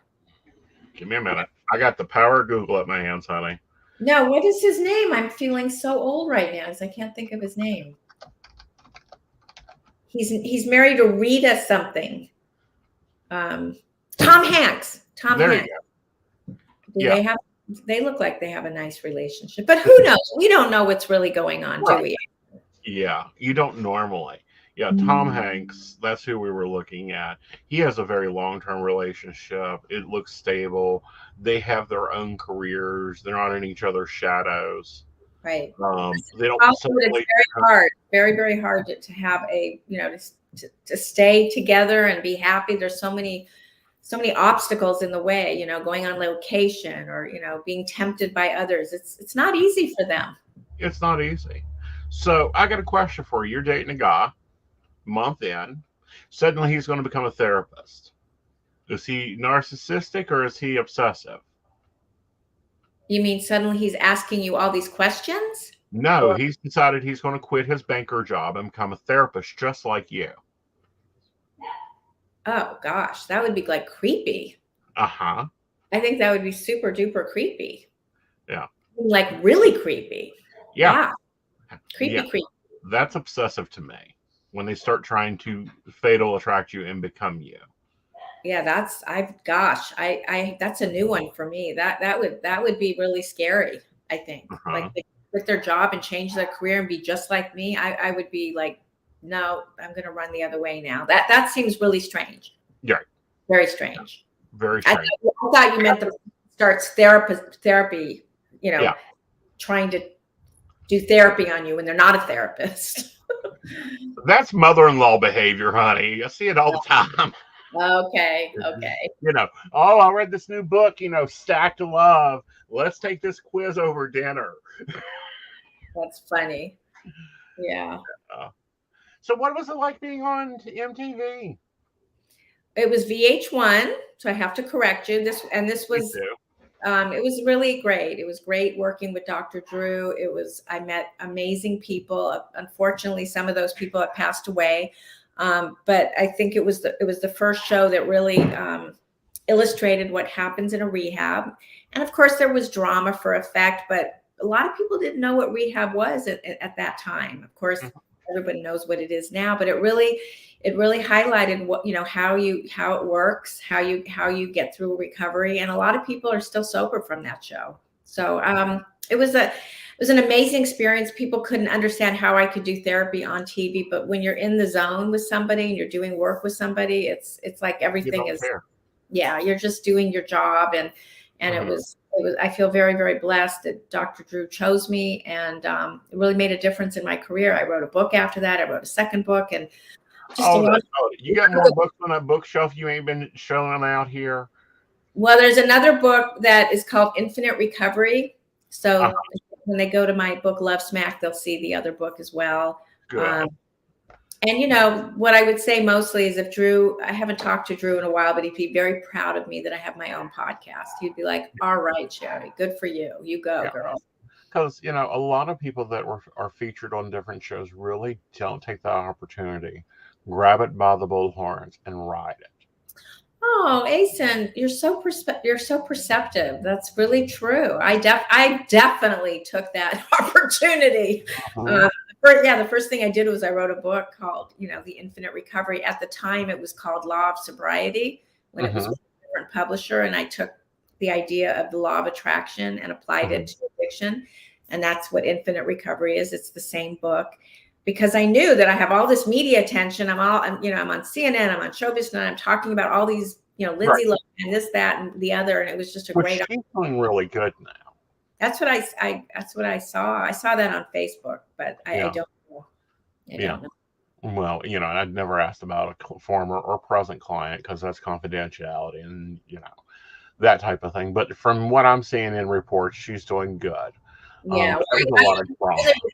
Give me a minute. I got the power of Google at my hands, honey. No, what is his name? I'm feeling so old right now because I can't think of his name. He's married to Rita something. Tom Hanks. Tom There Hanks. you go. Do Yeah. they have? They look like they have a nice relationship, but who knows? We don't know what's really going on, do we? Yeah, you don't normally. Yeah, Tom Hanks, that's who we were looking at. He has a very long-term relationship. It looks stable. They have their own careers. They're not in each other's shadows. Right. They don't Also, simply. it's very hard, very, very hard to have a, to stay together and be happy. There's so many obstacles in the way, going on location or, being tempted by others. It's not easy for them. It's not easy. So I got a question for you. You're dating a guy, month in. Suddenly he's going to become a therapist. Is he narcissistic or is he obsessive? You mean suddenly he's asking you all these questions? No, he's decided he's going to quit his banker job and become a therapist just like you. Oh gosh, that would be like creepy. Uh-huh. I think that would be super duper creepy. Yeah. Like really creepy. Yeah. Creepy. That's obsessive to me when they start trying to fatal attract you and become you. Yeah, that's that's a new one for me. That would be really scary, I think. Like they quit their job and change their career and be just like me. I would be like, no, I'm gonna run the other way now. That seems really strange. Yeah. Very strange. Very strange. I thought you meant the starts therapy, trying to do therapy on you when they're not a therapist. That's mother-in-law behavior, honey. I see it all the time. Okay. I read this new book, Stacked to Love. Let's take this quiz over dinner. That's funny. Yeah. So what was it like being on MTV? It was VH1, so I have to correct you. This was it was really great. It was great working with Dr. Drew. I met amazing people. Unfortunately, some of those people have passed away. But I think it was the first show that really illustrated what happens in a rehab. And of course, there was drama for effect, but a lot of people didn't know what rehab was at that time. Of course, everybody knows what it is now, but it really highlighted what, how it works, how you get through recovery. And a lot of people are still sober from that show. So it was an amazing experience. People couldn't understand how I could do therapy on TV, but when you're in the zone with somebody and you're doing work with somebody, it's like everything is fair. Yeah, you're just doing your job. And it was, I feel very, very blessed that Dr. Drew chose me, and it really made a difference in my career. I wrote a book after that. I wrote a second book, and you got more books on that bookshelf you ain't been showing them out here? Well, there's another book that is called Infinite Recovery. So when they go to my book, Love Smack, they'll see the other book as well. Good. And what I would say mostly is I haven't talked to Drew in a while, but he'd be very proud of me that I have my own podcast. He'd be like, all right, Sherry, good for you. You go, girl. Because, a lot of people that are featured on different shows really don't take that opportunity. Grab it by the bull horns and ride it. Oh, Aeson, you're so perceptive. That's really true. I definitely took that opportunity. The first thing I did was I wrote a book called, The Infinite Recovery. At the time, it was called Law of Sobriety when it was with a different publisher. And I took the idea of the law of attraction and applied it to addiction. And that's what Infinite Recovery is. It's the same book. Because I knew that I have all this media attention. I'm on CNN, I'm on Showbiz, and I'm talking about all these, Lindsay Lohan, this, that, and the other. And it was just a great. She's doing really good now. That's what I saw. I saw that on Facebook, but I don't know. I don't know. Well, I'd never asked about a former or present client because that's confidentiality and, that type of thing. But from what I'm seeing in reports, she's doing good. Yeah, I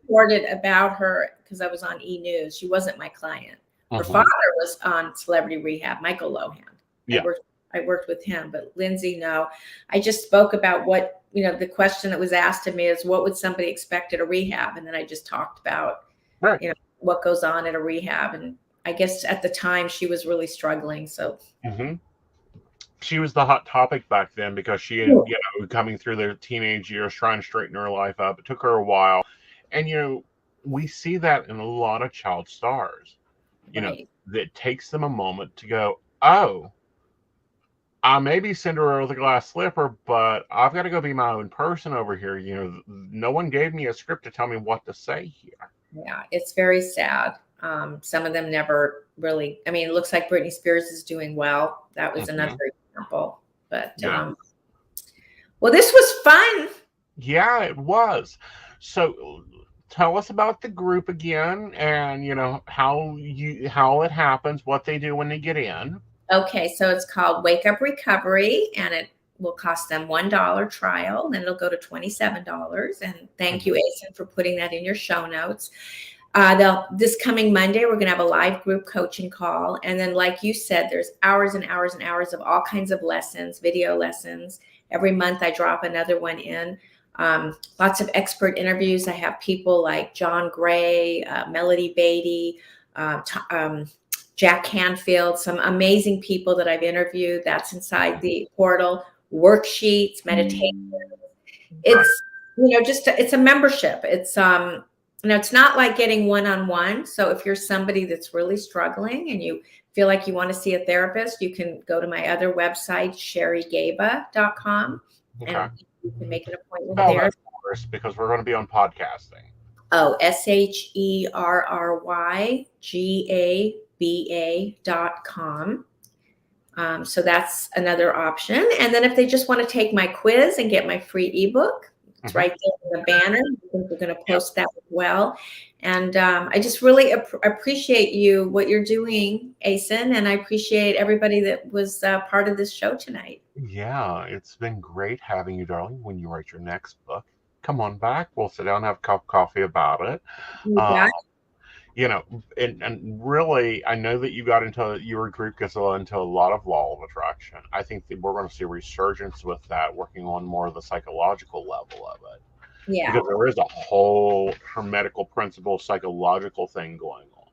reported about her because I was on E! News. She wasn't my client. Her father was on Celebrity Rehab, Michael Lohan. Yeah. I worked with him, but Lindsay, no. I just spoke about what, the question that was asked of me is, what would somebody expect at a rehab? And then I just talked about, what goes on at a rehab. And I guess at the time she was really struggling. So. she was the hot topic back then because she had, coming through their teenage years, trying to straighten her life up. It took her a while. And, we see that in a lot of child stars, Right. that takes them a moment to go, oh, I may be Cinderella with a glass slipper, but I've got to go be my own person over here. No one gave me a script to tell me what to say here. Yeah, it's very sad. Some of them never really, I mean, it looks like Britney Spears is doing well. That was another example. But Yeah. well, this was fun. Yeah, it was. So tell us about the group again and how it happens, what they do when they get in. Okay, so it's called Wake Up Recovery, and it will cost them $1 trial, then it'll go to $27. And thank you, Aeson, for putting that in your show notes. This coming Monday, we're going to have a live group coaching call. And then, like you said, there's hours and hours and hours of all kinds of lessons, video lessons. Every month I drop another one in. Lots of expert interviews. I have people like John Gray, Melody Beatty, Jack Canfield, some amazing people that I've interviewed. That's inside the portal. Worksheets, meditation. It's it's a membership. It's it's not like getting one-on-one. So if you're somebody that's really struggling and you feel like you want to see a therapist, you can go to my other website, sherrygaba.com, and you can make an appointment there. First, because we're going to be on podcasting. Oh, SherryGaba.com. So that's another option. And then if they just want to take my quiz and get my free ebook, it's right there in the banner. I think we're going to post that as well. And I just really appreciate what you're doing, Aeson, and I appreciate everybody that was part of this show tonight. Yeah, it's been great having you, darling. When you write your next book, come on back. We'll sit down and have a cup of coffee about it. And really, I know that your group gets into a lot of law of attraction. I think that we're going to see a resurgence with that, working on more of the psychological level of it. Yeah. Because there is a whole hermetical principle, psychological thing going on.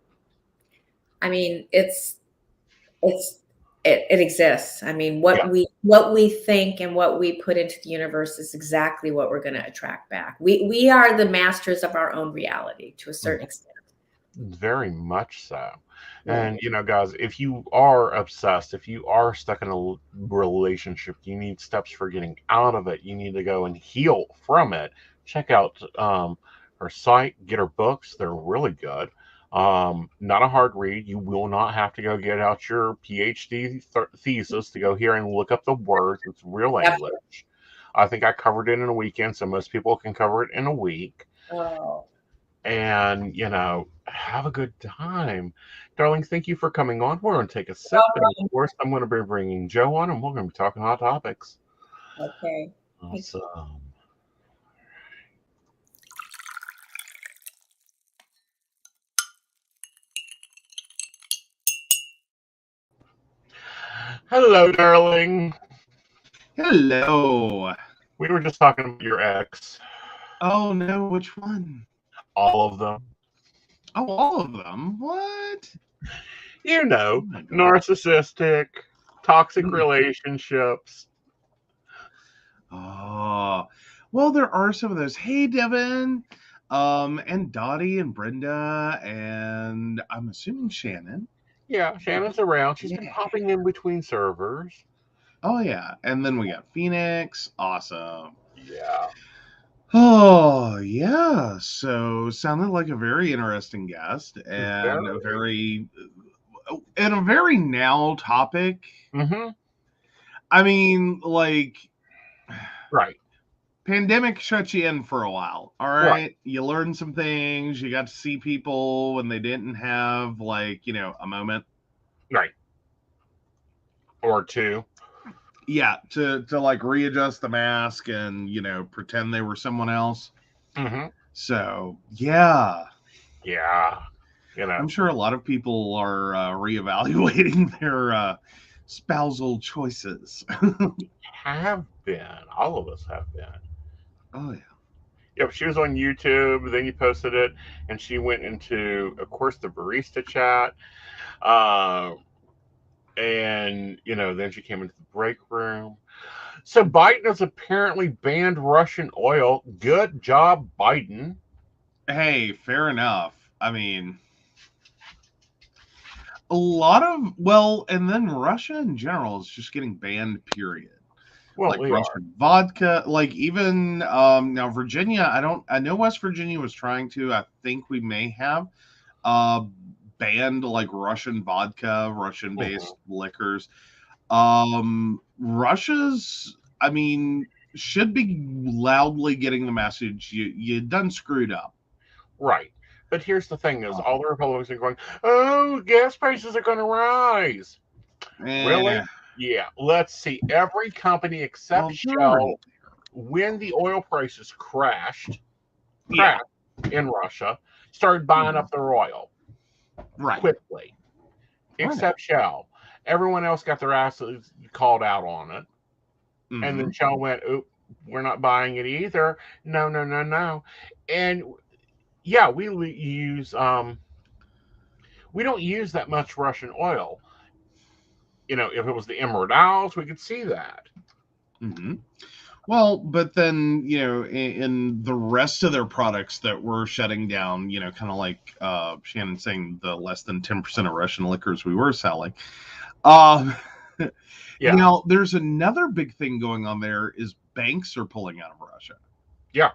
I mean, it exists. I mean, what we think and what we put into the universe is exactly what we're going to attract back. We are the masters of our own reality to a certain extent. Very much so. And guys, if you are obsessed, if you are stuck in a relationship, you need steps for getting out of it. You need to go and heal from it. Check out her site, get her books. They're really good. Not a hard read. You will not have to go get out your PhD thesis to go here and look up the words. It's real English. I think I covered it in a weekend, so most people can cover it in a week. Oh. And, have a good time. Darling, thank you for coming on. We're going to take a sip. And of course, I'm going to be bringing Joe on, and we're going to be talking hot topics. Okay. Awesome. Hello, darling. Hello. We were just talking about your ex. Oh, no. Which one? All of them. Oh, all of them? What? Narcissistic, toxic relationships. Oh, well, there are some of those. Hey, Devin, and Dottie and Brenda, and I'm assuming Shannon. Yeah, Shannon's around. She's been popping in between servers. Oh, yeah. And then we got Phoenix. Awesome. Yeah. Oh, yeah. So sounded like a very interesting guest and a very now topic. Mm-hmm. I mean, like, right. Pandemic shut you in for a while. All right. You learned some things. You got to see people when they didn't have, like, a moment. Right. Or two. Yeah, to like readjust the mask and pretend they were someone else. Mm-hmm. So yeah, I'm sure a lot of people are reevaluating their spousal choices. Have been. All of us have been. Oh yeah. Yep, she was on YouTube. Then you posted it, and she went into, of course, the barista chat. And, then she came into the break room. So Biden has apparently banned Russian oil. Good job, Biden. Hey, fair enough. I mean, a lot of, well, and then Russia in general is just getting banned, period. Well, Like we are. Russian vodka, like even now Virginia, I know West Virginia was trying to, I think we may have uh banned like Russian vodka, Russian based liquors. Russia's, I mean, should be loudly getting the message you done screwed up. Right. But here's the thing is all the Republicans are going, oh, gas prices are going to rise. Really? Yeah. Let's see. Every company except Shell, when the oil prices crashed in Russia, started buying up their oil quickly. Except Shell. Everyone else got their asses called out on it. And then Shell went, oop, we're not buying it either. No. And yeah, we use we don't use that much Russian oil. If it was the Emerald Isles, we could see that. Well, but then, in the rest of their products that were shutting down, kind of like Shannon saying the less than 10% of Russian liquors we were selling. Now, there's another big thing going on there is banks are pulling out of Russia. Yeah.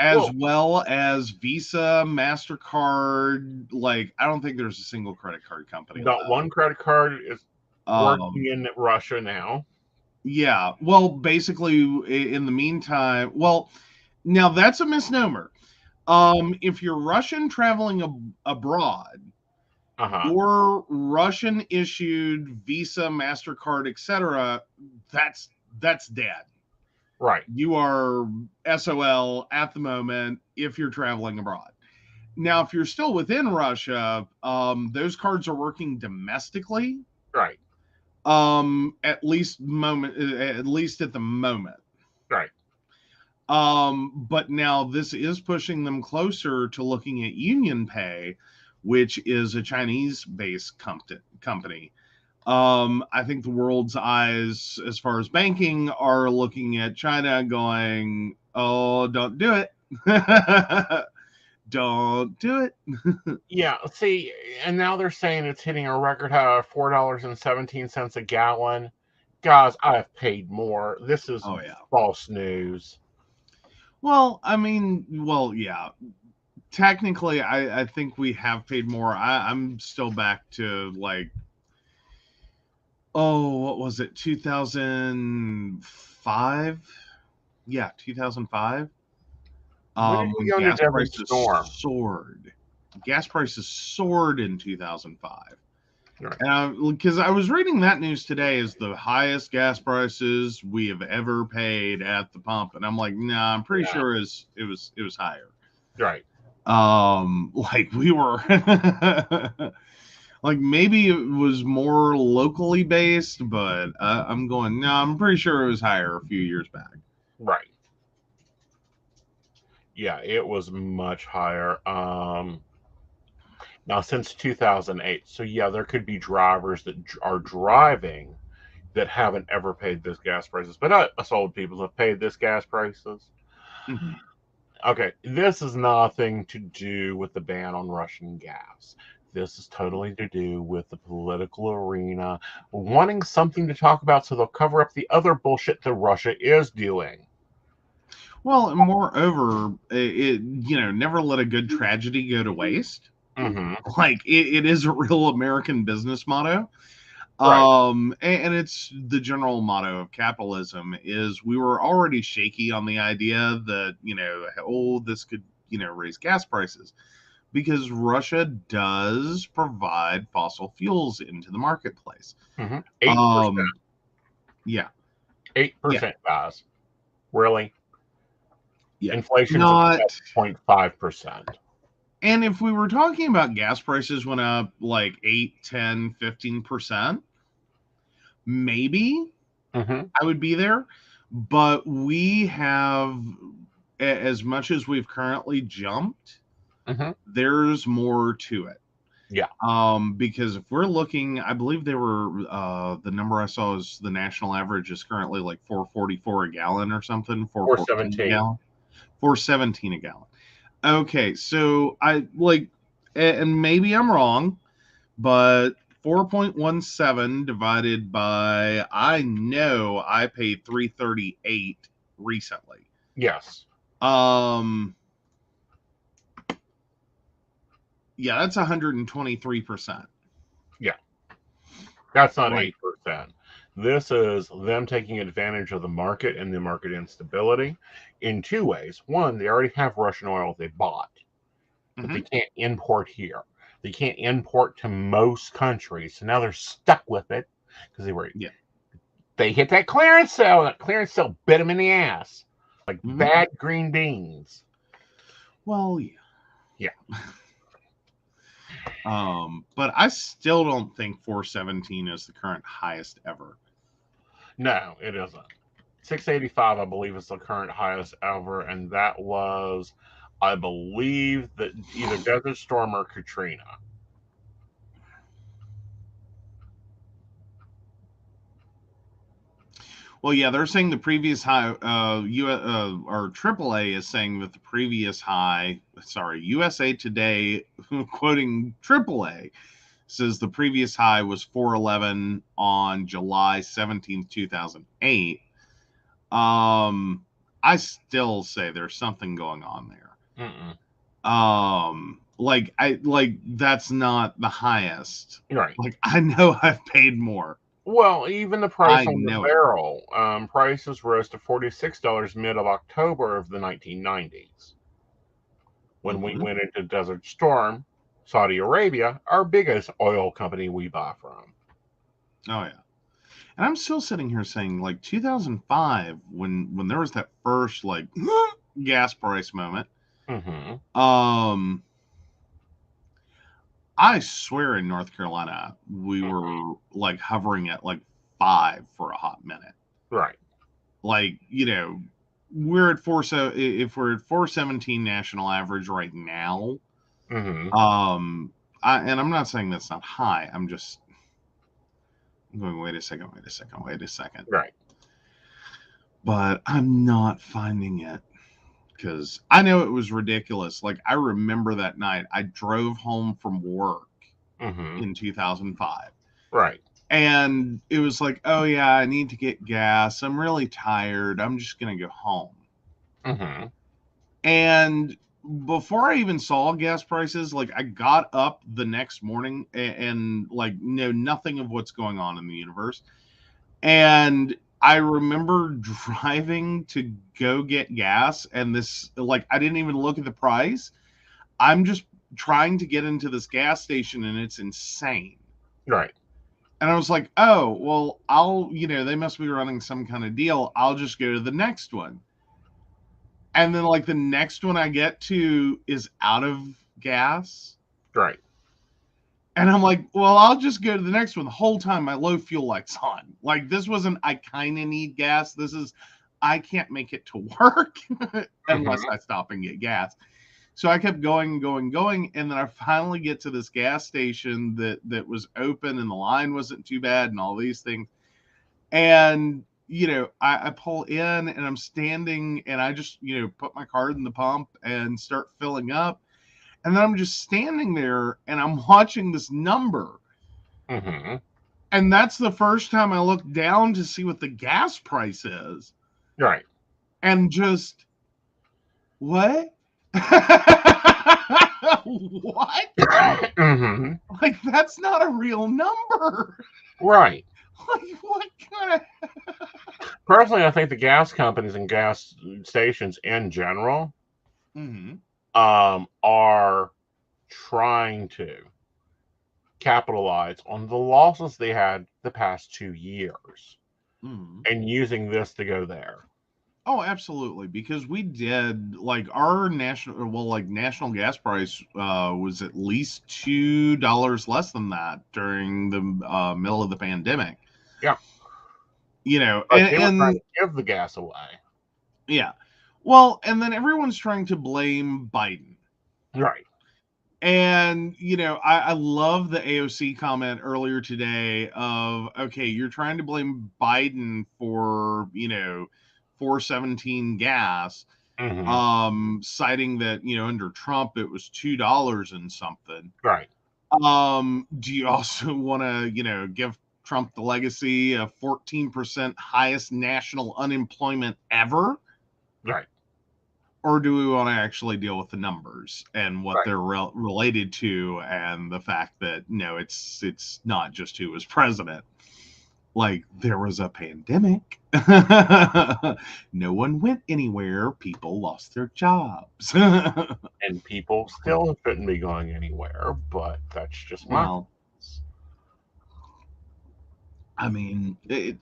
As well as Visa, MasterCard. Like, I don't think there's a single credit card company. Not one credit card is working in Russia now. Yeah. Well, basically, in the meantime, well, now that's a misnomer. If you're Russian traveling abroad, or Russian issued Visa, MasterCard, etc., that's dead. Right. You are SOL at the moment if you're traveling abroad. Now, if you're still within Russia, those cards are working domestically. Right. At least at the moment. Right. But now this is pushing them closer to looking at Union Pay, which is a Chinese-based company. I think the world's eyes, as far as banking, are looking at China going, oh, don't do it. Don't do it. Yeah, see, and now they're saying it's hitting a record high of $4.17 a gallon. Guys, I've paid more. This is false news. Well, I mean, yeah. Technically, I think we have paid more. I'm still back to like, what was it? 2005? Yeah, 2005. Gas prices soared. Gas prices soared in 2005. Right. And because I was reading that news today as the highest gas prices we have ever paid at the pump, and I'm like, nah, I'm pretty sure it was higher. Right. Like we were like maybe it was more locally based, but I'm going, no, I'm pretty sure it was higher a few years back. Right. Yeah, it was much higher. Now since 2008, so yeah, there could be drivers that are driving that haven't ever paid this gas prices, but us old people have paid this gas prices. Mm-hmm. Okay, this is nothing to do with the ban on Russian gas. This is totally to do with the political arena wanting something to talk about, so they'll cover up the other bullshit that Russia is doing. Well, and moreover, it never let a good tragedy go to waste. Mm-hmm. Like it is a real American business motto. Right. And it's the general motto of capitalism is we were already shaky on the idea that, this could, raise gas prices because Russia does provide fossil fuels into the marketplace. 8%. Yeah. 8%, guys. Really? Yeah. Inflation is 0.5%. And if we were talking about gas prices went up like 8, 10, 15%, maybe I would be there. But we have, as much as we've currently jumped, there's more to it. Yeah. Because if we're looking, I believe they were the number I saw is the national average is currently like 4.44 a gallon or something. 4.14 a gallon. 4.17 a gallon. Okay, so I like, and maybe I'm wrong, but 4.17 divided by, I know I paid 3.38 recently. Yes. Yeah, that's 123%. Yeah. That's not 8%. This is them taking advantage of the market and the market instability in two ways. One, they already have Russian oil they bought, but they can't import here. They can't import to most countries. So now they're stuck with it because they hit that clearance sale. That clearance sale bit them in the ass like bad green beans. Well, yeah. But I still don't think 417 is the current highest ever. No, it isn't. 685, I believe, is the current highest ever, and that was, I believe, that either Desert Storm or Katrina. Well, yeah, they're saying the previous high, or AAA is saying that the previous high, USA Today, quoting AAA, says the previous high was 411 on July 17th, 2008. I still say there's something going on there. That's not the highest. Right. Like, I know I've paid more. Well, even the price on the barrel, prices rose to $46 mid of October of the 1990s. When we went into Desert Storm, Saudi Arabia, our biggest oil company we buy from. Oh, yeah. And I'm still sitting here saying, like, 2005, when there was that first, like, gas price moment, I swear in North Carolina, we were, like, hovering at, like, 5 for a hot minute. Right. Like, you know, we're at if we're at 417 national average right now, and I'm not saying that's not high. I'm going, wait a second. Right. But I'm not finding it because I know it was ridiculous. Like, I remember that night I drove home from work in 2005. Right. And it was like, oh, yeah, I need to get gas. I'm really tired. I'm just going to go home. And before I even saw gas prices, like, I got up the next morning and like, know nothing of what's going on in the universe. And I remember driving to go get gas, and this, like, I didn't even look at the price. I'm just trying to get into this gas station, and it's insane. Right. And I was like, oh, well, they must be running some kind of deal. I'll just go to the next one. And then, like, the next one I get to is out of gas. Right. And I'm like, well, I'll just go to the next one. The whole time my low fuel light's on. Like, this wasn't, I kind of need gas. This is, I can't make it to work unless I stop and get gas. So I kept going. And then I finally get to this gas station that was open and the line wasn't too bad and all these things. And, I pull in and I'm standing and I just, put my card in the pump and start filling up. And then I'm just standing there and I'm watching this number. And that's the first time I looked down to see what the gas price is. Right. And just, what? What? Like, that's not a real number. Right. Like, what kind of... Personally, I think the gas companies and gas stations in general are trying to capitalize on the losses they had the past 2 years and using this to go there. Oh, absolutely. Because we did, like, our national gas price was at least $2 less than that during the middle of the pandemic. Yeah. And they were trying to give the gas away. Yeah. Well, and then everyone's trying to blame Biden. Right. And, I love the AOC comment earlier today of, okay, you're trying to blame Biden for, 417 gas, citing that, under Trump, it was $2 and something. Right. Do you also want to, give Trump the legacy of 14% highest national unemployment ever? Right. Or do we want to actually deal with the numbers and what they're related to, and the fact that it's not just who was president. Like, there was a pandemic. No one went anywhere. People lost their jobs. And people still shouldn't be going anywhere, but that's just my... I mean, I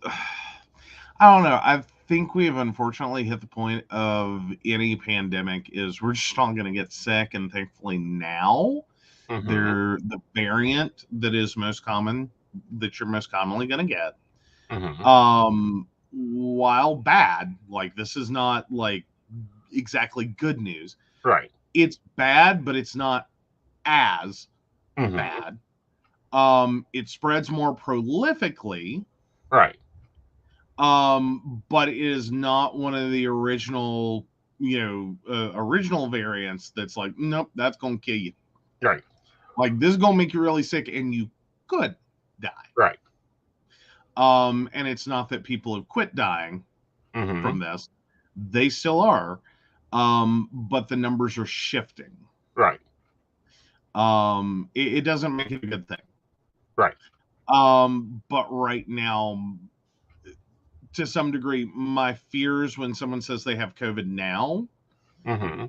don't know. I think we've unfortunately hit the point of any pandemic is we're just all going to get sick, and thankfully now they're the variant that is most common, that you're most commonly going to get. While bad, like, this is not like exactly good news. Right. It's bad, but it's not as bad. It spreads more prolifically. Right. But it is not one of the original, original variants that's like, nope, that's gonna kill you. Right. Like, this is gonna make you really sick and you could die. Right. And it's not that people have quit dying from this. They still are. But the numbers are shifting. Right. It doesn't make it a good thing. Right. But right now, to some degree, my fears when someone says they have COVID now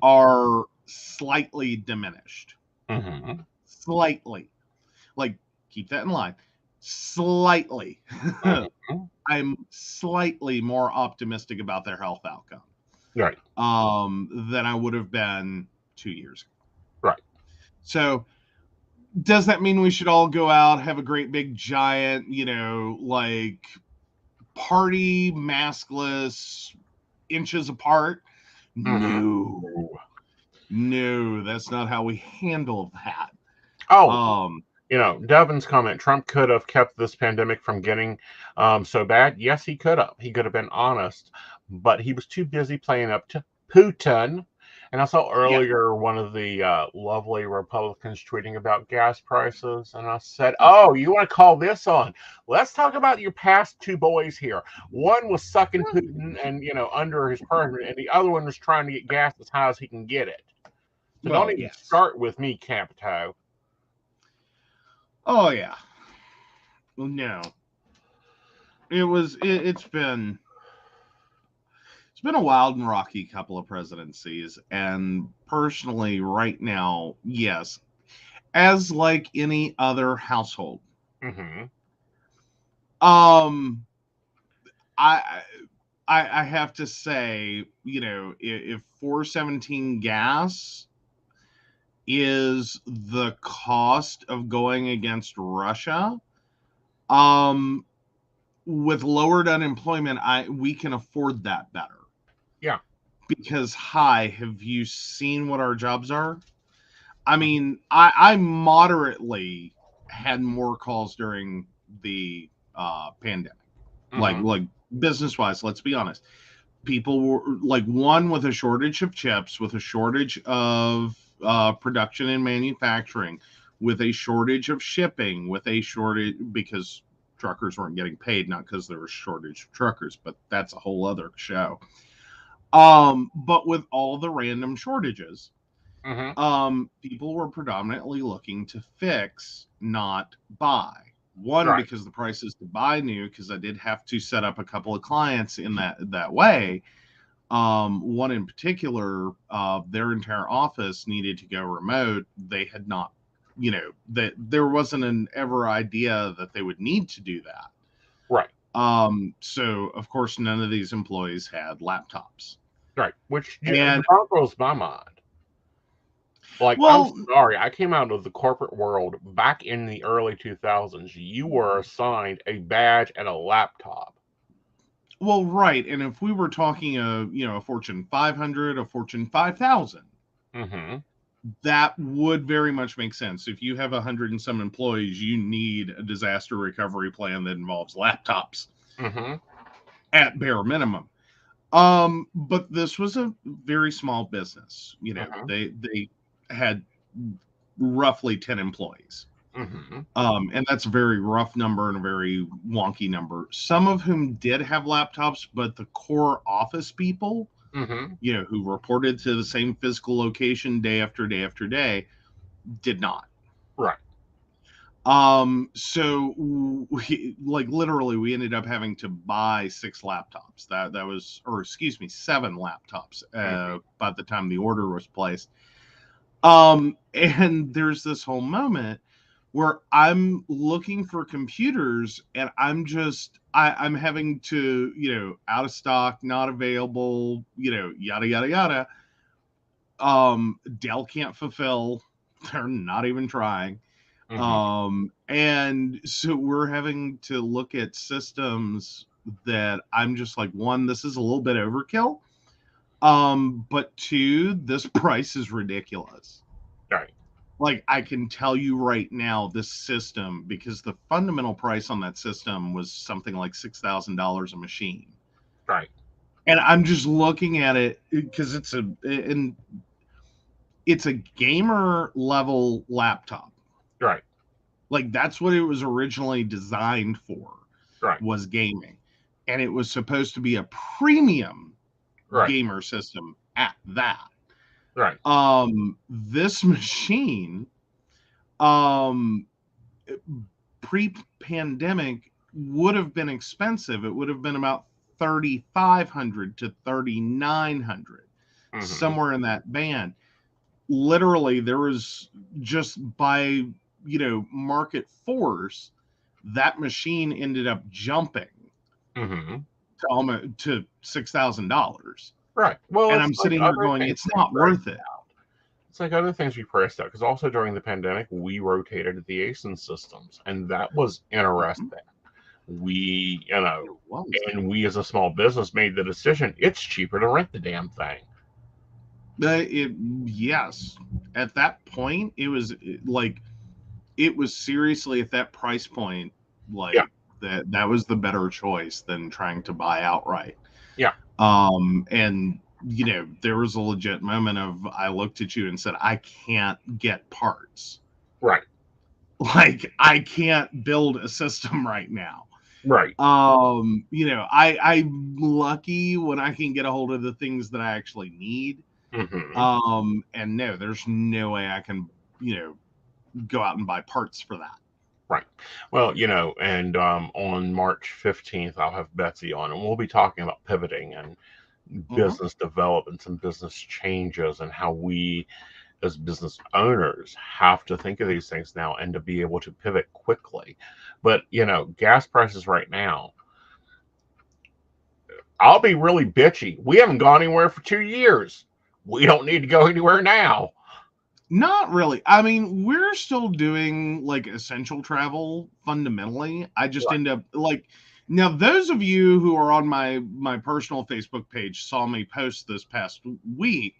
are slightly diminished. Slightly. Like, keep that in mind. Slightly. I'm slightly more optimistic about their health outcome. Right. Than I would have been 2 years ago. Right. So, does that mean we should all go out, have a great big giant, like, party, maskless, inches apart? No, that's not how we handle that. Devin's comment, Trump could have kept this pandemic from getting so bad. Yes, he could have. He could have been honest, but he was too busy playing up to Putin. And I saw earlier one of the lovely Republicans tweeting about gas prices, and I said, "Oh, you want to call this on? Let's talk about your past two boys here. One was sucking Putin and under his permit, and the other one was trying to get gas as high as he can get it. So don't even start with me, Capito." Oh yeah. Well, no. It's been a wild and rocky couple of presidencies, and personally, right now, yes, as like any other household, I have to say, if 417 gas is the cost of going against Russia, with lowered unemployment, we can afford that better. Yeah. Because have you seen what our jobs are? I mean, I moderately had more calls during the pandemic. Like business-wise, let's be honest. People were like, one, with a shortage of chips, with a shortage of production and manufacturing, with a shortage of shipping, with a shortage because truckers weren't getting paid, not because there was a shortage of truckers, but that's a whole other show. But with all the random shortages, people were predominantly looking to fix, not buy. One, because the prices to buy new, because I did have to set up a couple of clients in that way. One in particular, their entire office needed to go remote. They had not, that there wasn't an ever idea that they would need to do that. Right. So of course none of these employees had laptops. Right. Which boggles my mind. Like, well, I'm sorry, I came out of the corporate world back in the early 2000s. You were assigned a badge and a laptop. Well, right. And if we were talking a Fortune 500, a Fortune 5,000, that would very much make sense. If you have 100 and some employees, you need a disaster recovery plan that involves laptops at bare minimum. But this was a very small business. You know, they had roughly 10 employees. And that's a very rough number and a very wonky number. Some of whom did have laptops, but the core office people, you know, who reported to the same physical location day after day after day, did not. Right. So we, like, literally, we ended up having to buy 6 laptops. That was, or excuse me, 7 laptops by the time the order was placed. And there's this whole moment where I'm looking for computers and I'm having to, you know, out of stock, not available, you know, yada, yada, yada. Dell can't fulfill. They're not even trying. And so we're having to look at systems that I'm just like, 1, this is a little bit overkill. But 2, this price is ridiculous. Right. Like, I can tell you right now, this system, because the fundamental price on that system was something like $6,000 a machine. Right. And I'm just looking at it because it's a gamer level laptop. Right. Like, that's what it was originally designed for. Right. Was gaming. And it was supposed to be a premium gamer system at that. Right. This machine, pre-pandemic would have been expensive. It would have been about $3,500 to $3,900, somewhere in that band. Literally, there was just by, you know, market force, that machine ended up jumping to almost to $6,000. Right. Well, and I'm sitting here going, it's not worth it. It's like other things we priced out, because also during the pandemic, we rotated to the Aeson systems, and that was interesting. We, you know, and we as a small business made the decision, it's cheaper to rent the damn thing. Yes. At that point, it was like, it was seriously at that price point, like that was the better choice than trying to buy outright. Yeah. And you know, there was a legit moment of, I looked at you and said, I can't get parts. Right. Like, I can't build a system right now. Right. You know, I'm lucky when I can get a hold of the things that I actually need. And no, there's no way I can, you know, go out and buy parts for that. Right. Well, you know, and on March 15th, I'll have Betsy on, and we'll be talking about pivoting and business developments and business changes, and how we as business owners have to think of these things now and to be able to pivot quickly. But, you know, gas prices right now, I'll be really bitchy. We haven't gone anywhere for 2 years. We don't need to go anywhere now. Not really. I mean, we're still doing like essential travel fundamentally. I just end up like, now those of you who are on my personal Facebook page saw me post this past week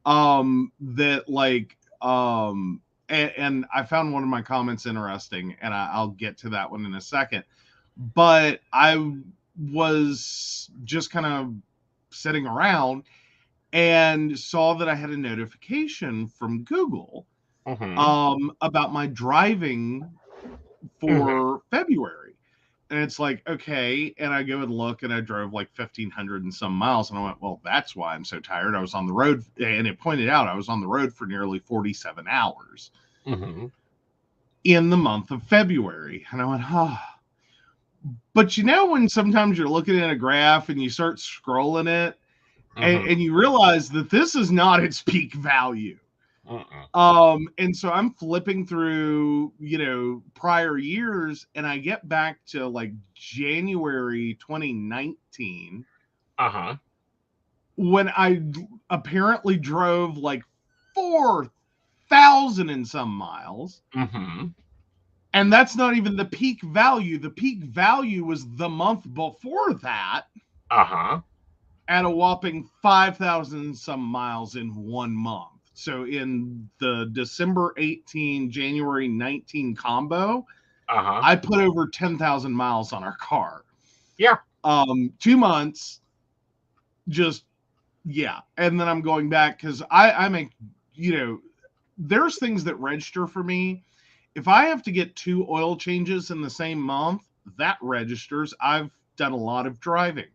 that like and I found one of my comments interesting, and I'll get to that one in a second. But I was just kind of sitting around and saw that I had a notification from Google about my driving for February. And it's like, okay. And I go and look, and I drove like 1,500 and some miles. And I went, well, that's why I'm so tired. I was on the road. And it pointed out I was on the road for nearly 47 hours in the month of February. And I went, oh. But you know, when sometimes you're looking at a graph and you start scrolling it, and you realize that this is not its peak value. And so I'm flipping through, you know, prior years, and I get back to like January 2019, when I apparently drove like 4,000 and some miles. And that's not even the peak value. The peak value was the month before that. At a whopping 5,000 some miles in 1 month. So in the December 18, January 19 combo, I put over 10,000 miles on our car. Yeah. 2 months, just, yeah. And then I'm going back because I make, you know, there's things that register for me. If I have to get 2 oil changes in the same month, that registers. I've done a lot of driving.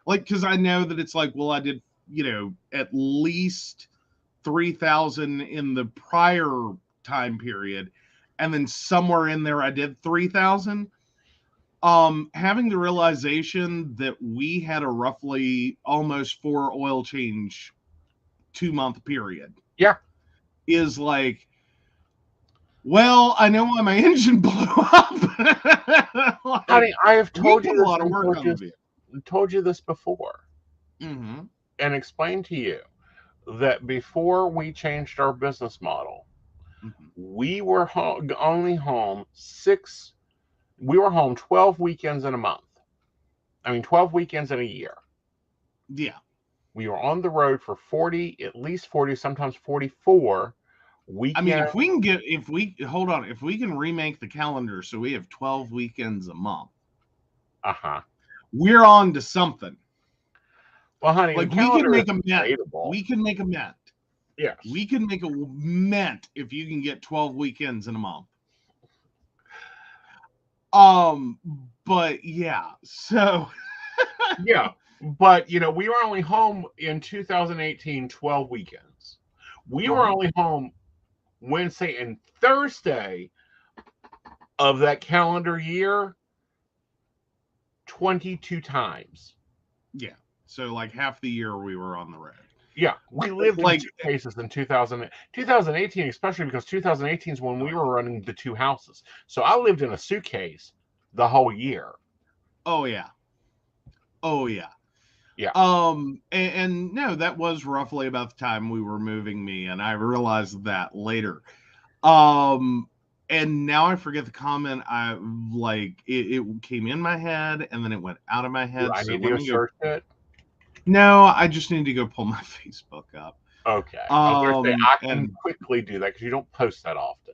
Like, because I know that it's like, well, I did, you know, at least 3,000 in the prior time period. And then somewhere in there, I did 3,000. Having the realization that we had a roughly almost 4 oil change 2-month period. Yeah. Is like, well, I know why my engine blew up. Like, honey, I have told you a lot of work on it. Told you this before, and explained to you that before we changed our business model, we were only home 12 weekends in a month. I mean, 12 weekends in a year. Yeah. We were on the road for 40, at least 40, sometimes 44 weekends. I mean, if we can remake the calendar so we have 12 weekends a month. We're on to something. Well, honey, like we can make a mint. We can make a mint. Yes. We can make a mint if you can get 12 weekends in a month. But yeah, so yeah, but you know, we were only home in 2018 12 weekends. We were only home Wednesday and Thursday of that calendar year 22 times. Yeah. So like half the year we were on the road. Yeah, we lived in 2 cases in 2018, especially because 2018 is when we were running the 2 houses. So I lived in a suitcase the whole year. Oh yeah. Yeah. And no, that was roughly about the time we were moving me, and I realized that later. And now I forget the comment. I like it came in my head and then it went out of my head. I need to search it. No, I just need to go pull my Facebook up. Okay. I can quickly do that because you don't post that often.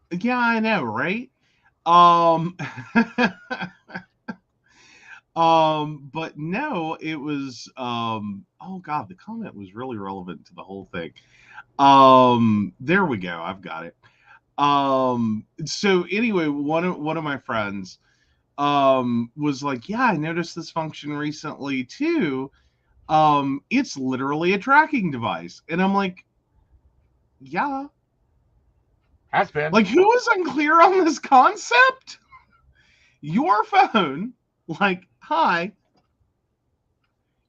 Yeah, I know, right? But no, it was oh god, the comment was really relevant to the whole thing. There we go, I've got it. So anyway, one of my friends was like, yeah, I noticed this function recently too. It's literally a tracking device. And I'm like, yeah. Has been. Like, who is unclear on this concept? Your phone, like, hi.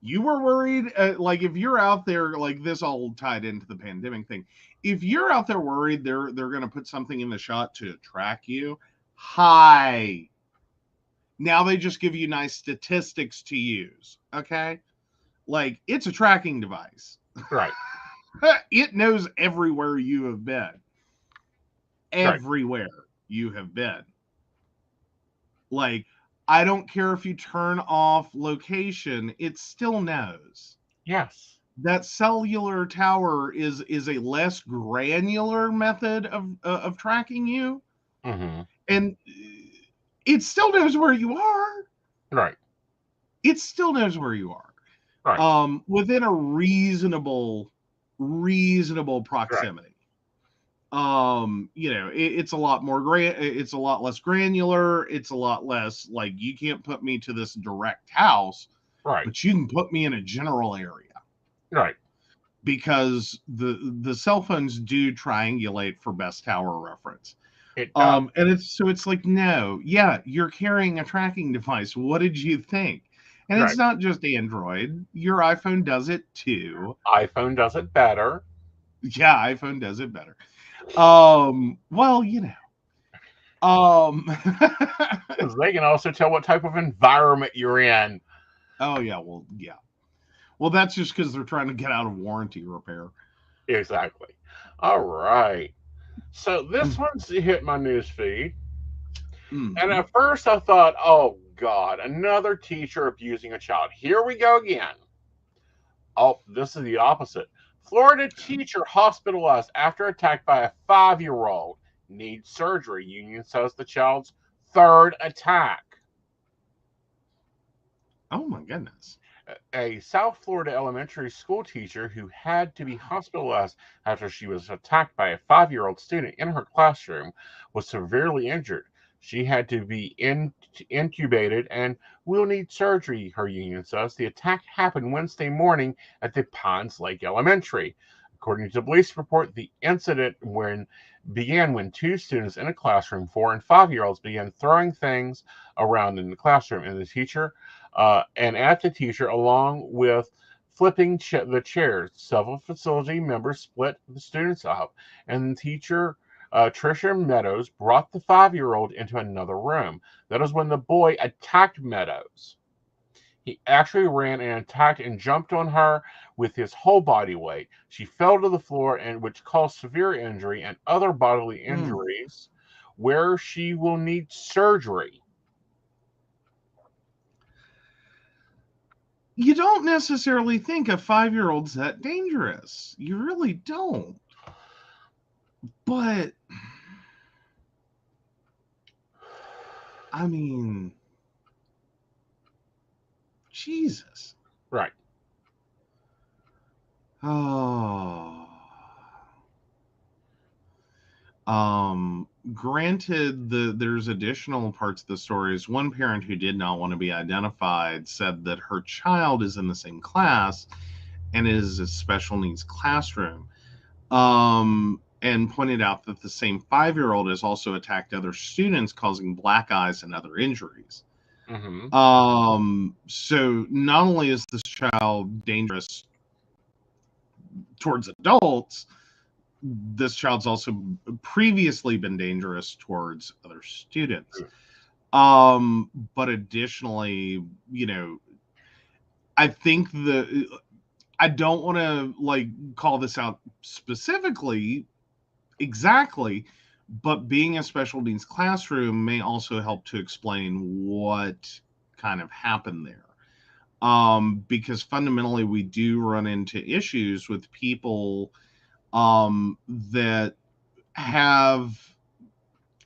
You were worried, like, if you're out there, like, this all tied into the pandemic thing. If you're out there worried they're going to put something in the shot to track you, hi. Now they just give you nice statistics to use, okay? Like, it's a tracking device. Right. It knows everywhere you have been. Everywhere you have been. Like, I don't care if you turn off location, it still knows. Yes. That cellular tower is a less granular method of tracking you. And it still knows where you are. Right. It still knows where you are. Right. Within a reasonable proximity. Right. You know, it's a lot more it's a lot less granular. It's a lot less like, you can't put me to this direct house, right? But you can put me in a general area, right? Because the cell phones do triangulate for best tower reference. And it's like, no, yeah, you're carrying a tracking device. What did you think? And it's not just Android. Your iPhone does it too. iPhone does it better. Yeah, iPhone does it better. Well, you know. Because they can also tell what type of environment you're in. Oh, yeah. Well, yeah. Well, that's just because they're trying to get out of warranty repair. Exactly. All right. So this one's hit my news feed. And at first I thought, oh, God, another teacher abusing a child. Here we go again. Oh, this is the opposite. Florida teacher hospitalized after attack by a 5-year-old. Needs surgery. Union says the child's third attack. Oh my goodness. A South Florida elementary school teacher who had to be hospitalized after she was attacked by a 5-year-old student in her classroom was severely injured. She had to be intubated and will need surgery, her union says. The attack happened Wednesday morning at the Pines Lake Elementary. According to the police report, the incident began when two students in a classroom, 4 and 5-year-olds, began throwing things around in the classroom, and the teacher and at the teacher, along with flipping the chairs. Several facility members split the students up, and the teacher, Tricia Meadows, brought the 5-year-old into another room. That is when the boy attacked Meadows. He actually ran and attacked and jumped on her with his whole body weight. She fell to the floor, and which caused severe injury and other bodily injuries, where she will need surgery. You don't necessarily think a 5-year-old's that dangerous. You really don't. But, I mean, Jesus. Right. Oh. Granted, there's additional parts of the stories. One parent who did not want to be identified said that her child is in the same class and is a special needs classroom. And pointed out that the same 5-year-old has also attacked other students, causing black eyes and other injuries. So not only is this child dangerous towards adults, this child's also previously been dangerous towards other students. But additionally, I think I don't want to call this out specifically exactly, but being a special needs classroom may also help to explain what kind of happened there. Because fundamentally we do run into issues with people that have,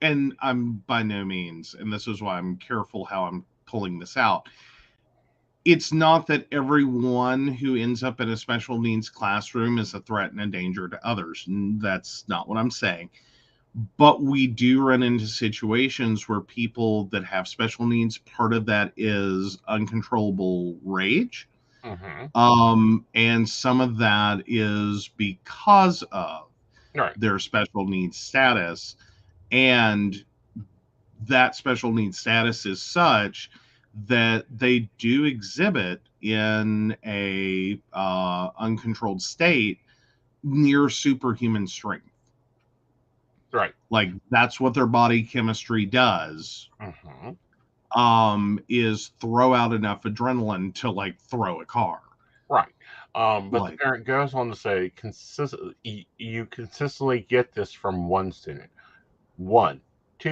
and I'm by no means, and this is why I'm careful how I'm pulling this out, it's not that everyone who ends up in a special needs classroom is a threat and a danger to others. That's not what I'm saying. But we do run into situations where people that have special needs, part of that is uncontrollable rage. And some of that is because of their special needs status. And that special needs status is such that they do exhibit in a uncontrolled state near superhuman strength. Right. Like that's what their body chemistry does. Is throw out enough adrenaline to throw a car. Right. But the parent goes on to say, you consistently get this from one student. 2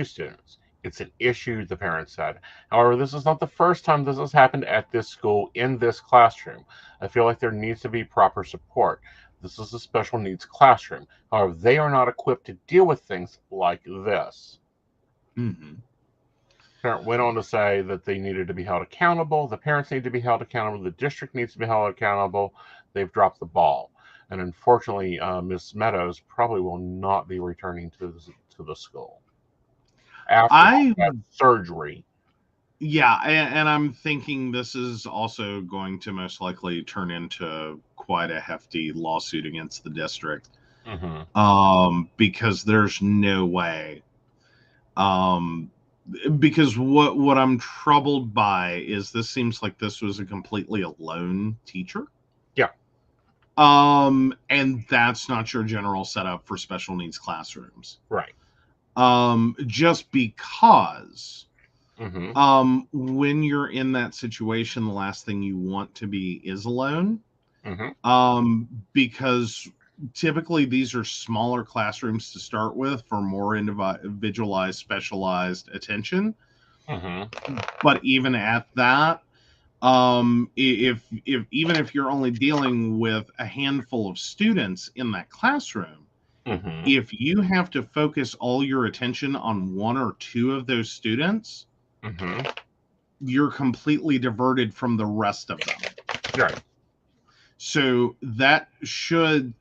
students. It's an issue, the parent said. However, this is not the first time this has happened at this school in this classroom. I feel like there needs to be proper support. This is a special needs classroom. However, they are not equipped to deal with things like this. Parent went on to say that they needed to be held accountable. The parents need to be held accountable. The district needs to be held accountable. They've dropped the ball. And unfortunately, Ms. Meadows probably will not be returning to the school after surgery. Yeah, and I'm thinking this is also going to most likely turn into quite a hefty lawsuit against the district. Because there's no way. Because what I'm troubled by is this seems like this was a completely alone teacher. Yeah. And that's not your general setup for special needs classrooms. Right. Just because when you're in that situation, the last thing you want to be is alone. Because typically these are smaller classrooms to start with for more individualized, specialized attention. But even at that, If even if you're only dealing with a handful of students in that classroom, if you have to focus all your attention on one or two of those students, you're completely diverted from the rest of them. Right. So that should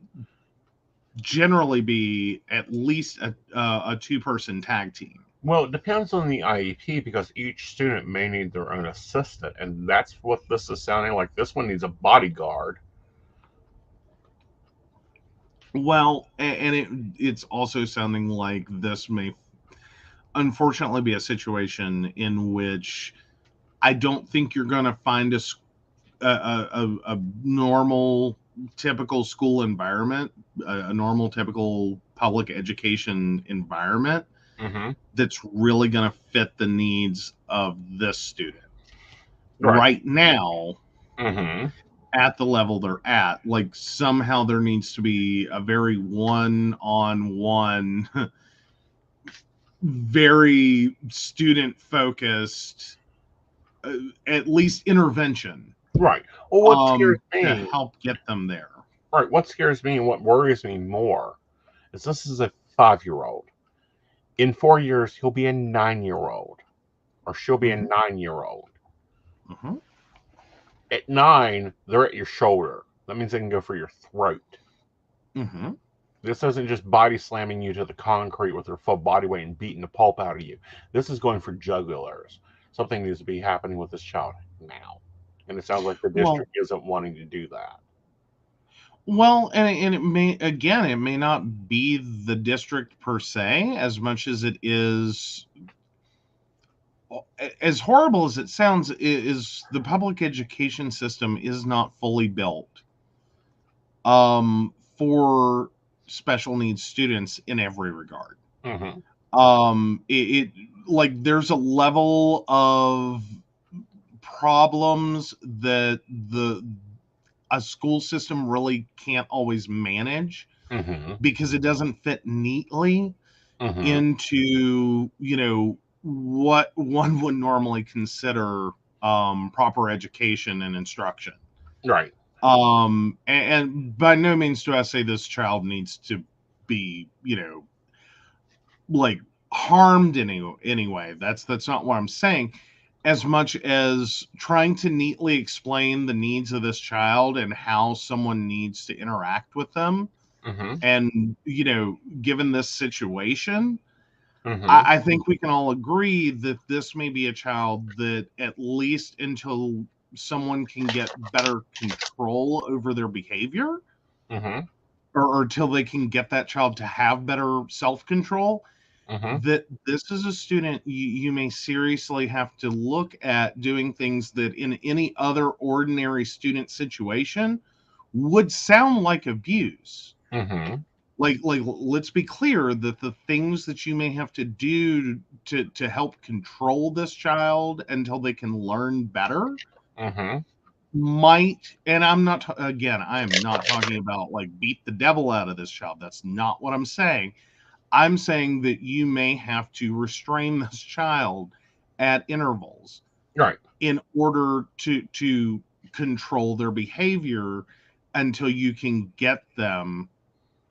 generally be at least a two-person tag team. Well, it depends on the IEP because each student may need their own assistant, and that's what this is sounding like. This one needs a bodyguard. Well, and it's also sounding like this may unfortunately be a situation in which I don't think you're going to find a normal, typical school environment, a normal, typical public education environment that's really going to fit the needs of this student right now at the level they're at. Like somehow there needs to be a very one-on-one, very student-focused, at least intervention. Right. Well, what scares me to help get them there. Right. What scares me and what worries me more is this is a 5-year-old. In 4 years, he'll be a 9-year-old, or she'll be a 9-year-old. At 9, they're at your shoulder. That means they can go for your throat. This isn't just body slamming you to the concrete with their full body weight and beating the pulp out of you. This is going for jugulars. Something needs to be happening with this child now. And it sounds like the district isn't wanting to do that. Well, and it may not be the district per se as much as it is, as horrible as it sounds, is the public education system is not fully built for special needs students in every regard. It like there's a level of problems that a school system really can't always manage because it doesn't fit neatly into, what one would normally consider proper education and instruction. Right. And by no means do I say this child needs to be, like harmed anyway. That's not what I'm saying. As much as trying to neatly explain the needs of this child and how someone needs to interact with them. And, given this situation, I think we can all agree that this may be a child that at least until someone can get better control over their behavior or until they can get that child to have better self-control, that this is a student you may seriously have to look at doing things that in any other ordinary student situation would sound like abuse. Like let's be clear that the things that you may have to do to help control this child until they can learn better might, and I am not talking about like beat the devil out of this child. That's not what I'm saying. I'm saying that you may have to restrain this child at intervals, right, in order to control their behavior until you can get them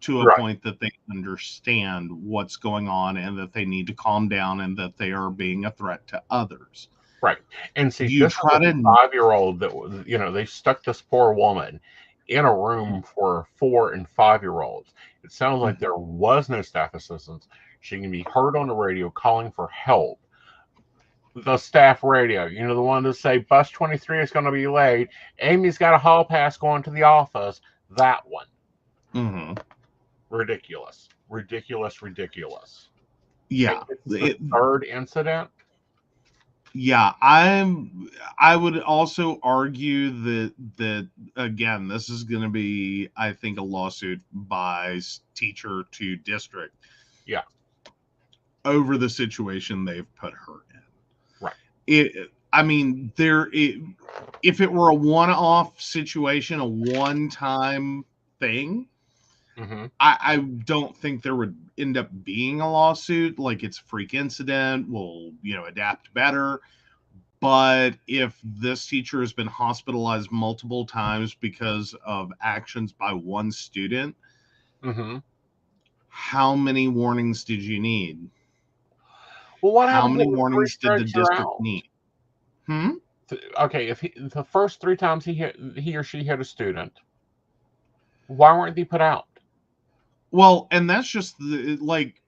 to a point that they understand what's going on and that they need to calm down and that they are being a threat to others. Right. And see, this is a 5-year-old that, they stuck this poor woman in a room for 4 and 5-year-olds. It sounds like there was no staff assistance. She can be heard on the radio calling for help. The staff radio, the one to say bus 23 is going to be late. Amy's got a hall pass going to the office. That one. Ridiculous. Yeah. The third incident. Yeah, I would also argue that again, this is going to be, I think, a lawsuit by teacher to district. Yeah. Over the situation they've put her in. Right. If it were a one-off situation, a one-time thing, I don't think there would end up being a lawsuit. Like, it's a freak incident. We'll, adapt better. But if this teacher has been hospitalized multiple times because of actions by one student, how many warnings did you need? Well, how many warnings did the district need? Okay, if the first 3 times he or she hit a student, why weren't they put out? Well, and that's just like,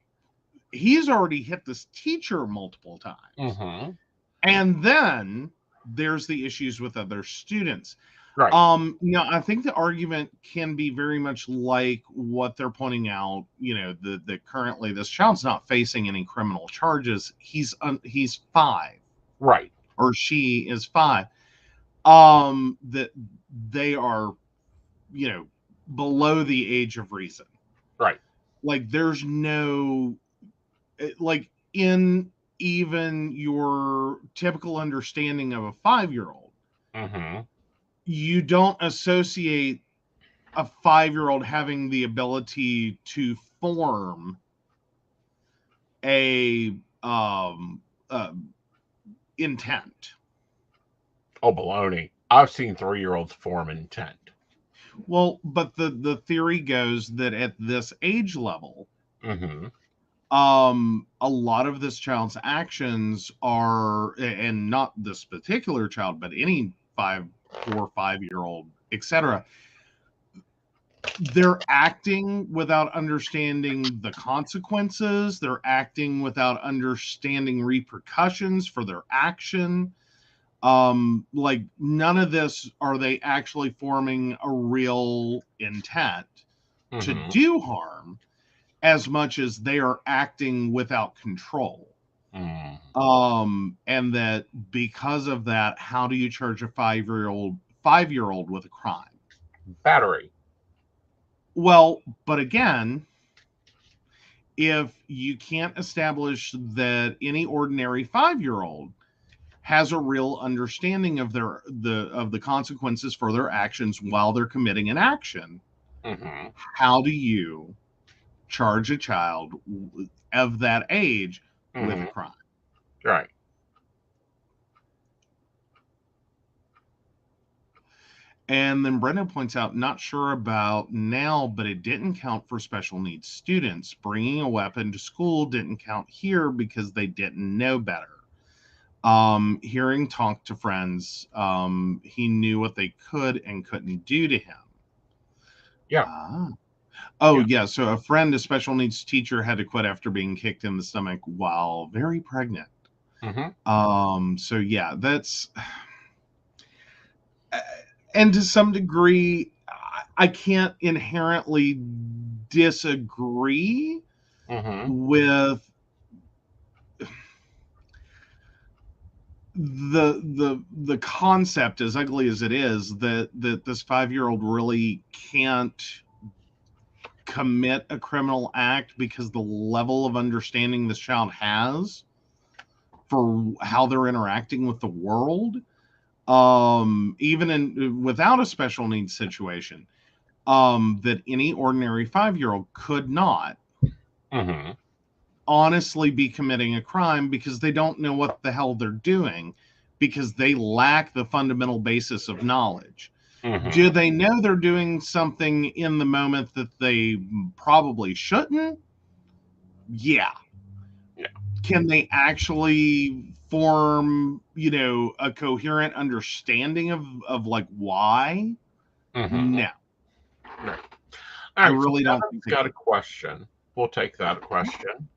he's already hit this teacher multiple times. And then there's the issues with other students. Right. Now, I think the argument can be very much like what they're pointing out, that currently this child's not facing any criminal charges. He's 5. Right. Or she is 5. That they are, below the age of reason. Right. Like, there's no, like, in even your typical understanding of a 5-year-old, you don't associate a 5-year-old having the ability to form a intent. Oh, baloney. I've seen 3-year-olds form intent. Well, but the theory goes that at this age level, a lot of this child's actions are, and not this particular child, but any 4 or 5-year-old, etc., they're acting without understanding the consequences. They're acting without understanding repercussions for their action. Like, none of this are they actually forming a real intent to do harm, as much as they are acting without control. And that because of that, how do you charge a 5-year-old with a crime? Battery. Well, but again, if you can't establish that any ordinary 5-year-old has a real understanding of the consequences for their actions while they're committing an action, how do you charge a child of that age with a crime? Right. And then Brenda points out, not sure about now, but it didn't count for special needs students. Bringing a weapon to school didn't count here because they didn't know better. Hearing talk to friends, he knew what they could and couldn't do to him. Yeah. Yeah. So a friend, a special needs teacher, had to quit after being kicked in the stomach while very pregnant. So yeah, that's, and to some degree, I can't inherently disagree with the concept, as ugly as it is, that this 5-year-old really can't commit a criminal act because the level of understanding this child has for how they're interacting with the world, even without a special needs situation, that any ordinary 5-year-old could not honestly be committing a crime, because they don't know what the hell they're doing, because they lack the fundamental basis of knowledge. Do they know they're doing something in the moment that they probably shouldn't? Yeah. Can they actually form, a coherent understanding of like why? No. Right. I really don't think got a question. We'll take that question.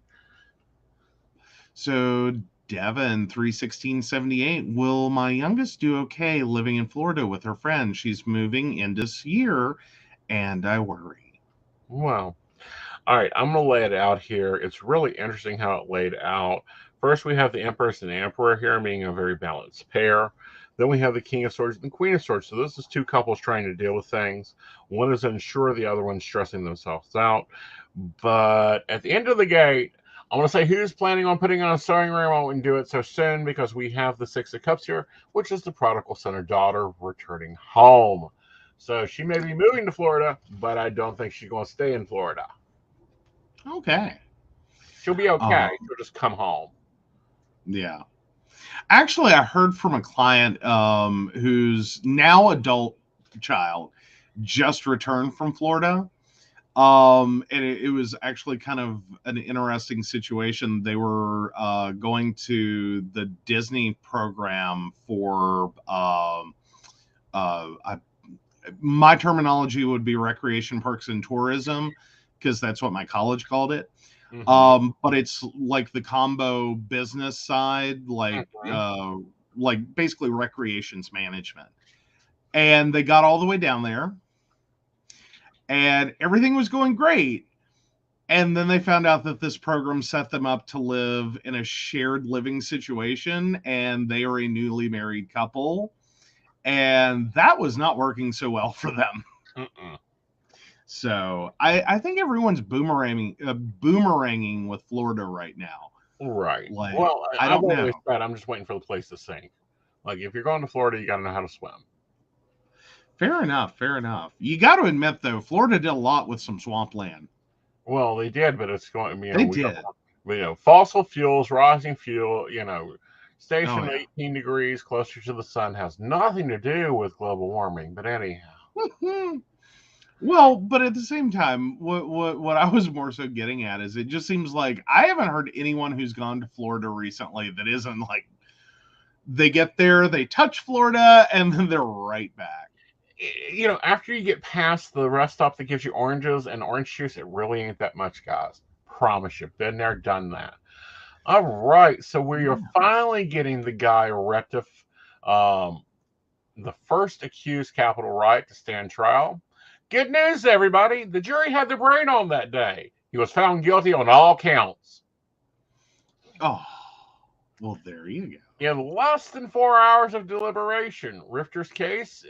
So Devin 31678, will my youngest do okay living in Florida with her friend? She's moving in this year and I worry. Well, all right, I'm going to lay it out here. It's really interesting how it laid out. First, we have the Empress and Emperor here being a very balanced pair. Then we have the King of Swords and the Queen of Swords. So this is 2 couples trying to deal with things. One is unsure, the other one's stressing themselves out. But at the end of the gate, I want to say who's planning on putting on a sewing room. I wouldn't do it so soon, because we have the 6 of Cups here, which is the prodigal son or daughter returning home. So she may be moving to Florida, but I don't think she's going to stay in Florida. Okay. She'll be okay. She'll just come home. Yeah. Actually, I heard from a client whose now adult child just returned from Florida. And it was actually kind of an interesting situation. They were going to the Disney program for my terminology would be recreation, parks, and tourism, because that's what my college called it. Mm-hmm. But it's like the combo business side, like basically recreations management. And they got all the way down there, and everything was going great. And then they found out that this program set them up to live in a shared living situation, and they are a newly married couple. And that was not working so well for them. So I think everyone's boomeranging with Florida right now. Right. Like, well, I don't know. I'm just waiting for the place to sink. Like, if you're going to Florida, you got to know how to swim. Fair enough. You got to admit, though, Florida did a lot with some swampland. Well, they did, but it's going. They did. Fossil fuels, rising fuel. Station 18 degrees closer to the sun has nothing to do with global warming. But anyhow. Well, but at the same time, what I was more so getting at is it just seems like I haven't heard anyone who's gone to Florida recently that isn't like they get there, they touch Florida, and then they're right back. After you get past the rest stop that gives you oranges and orange juice, it really ain't that much, guys. Promise you. Been there, done that. All right. So we are finally getting the guy the first accused capital riot to stand trial. Good news, everybody. The jury had their brain on that day. He was found guilty on all counts. Oh, well, there you go. In less than 4 hours of deliberation, Rifter's case,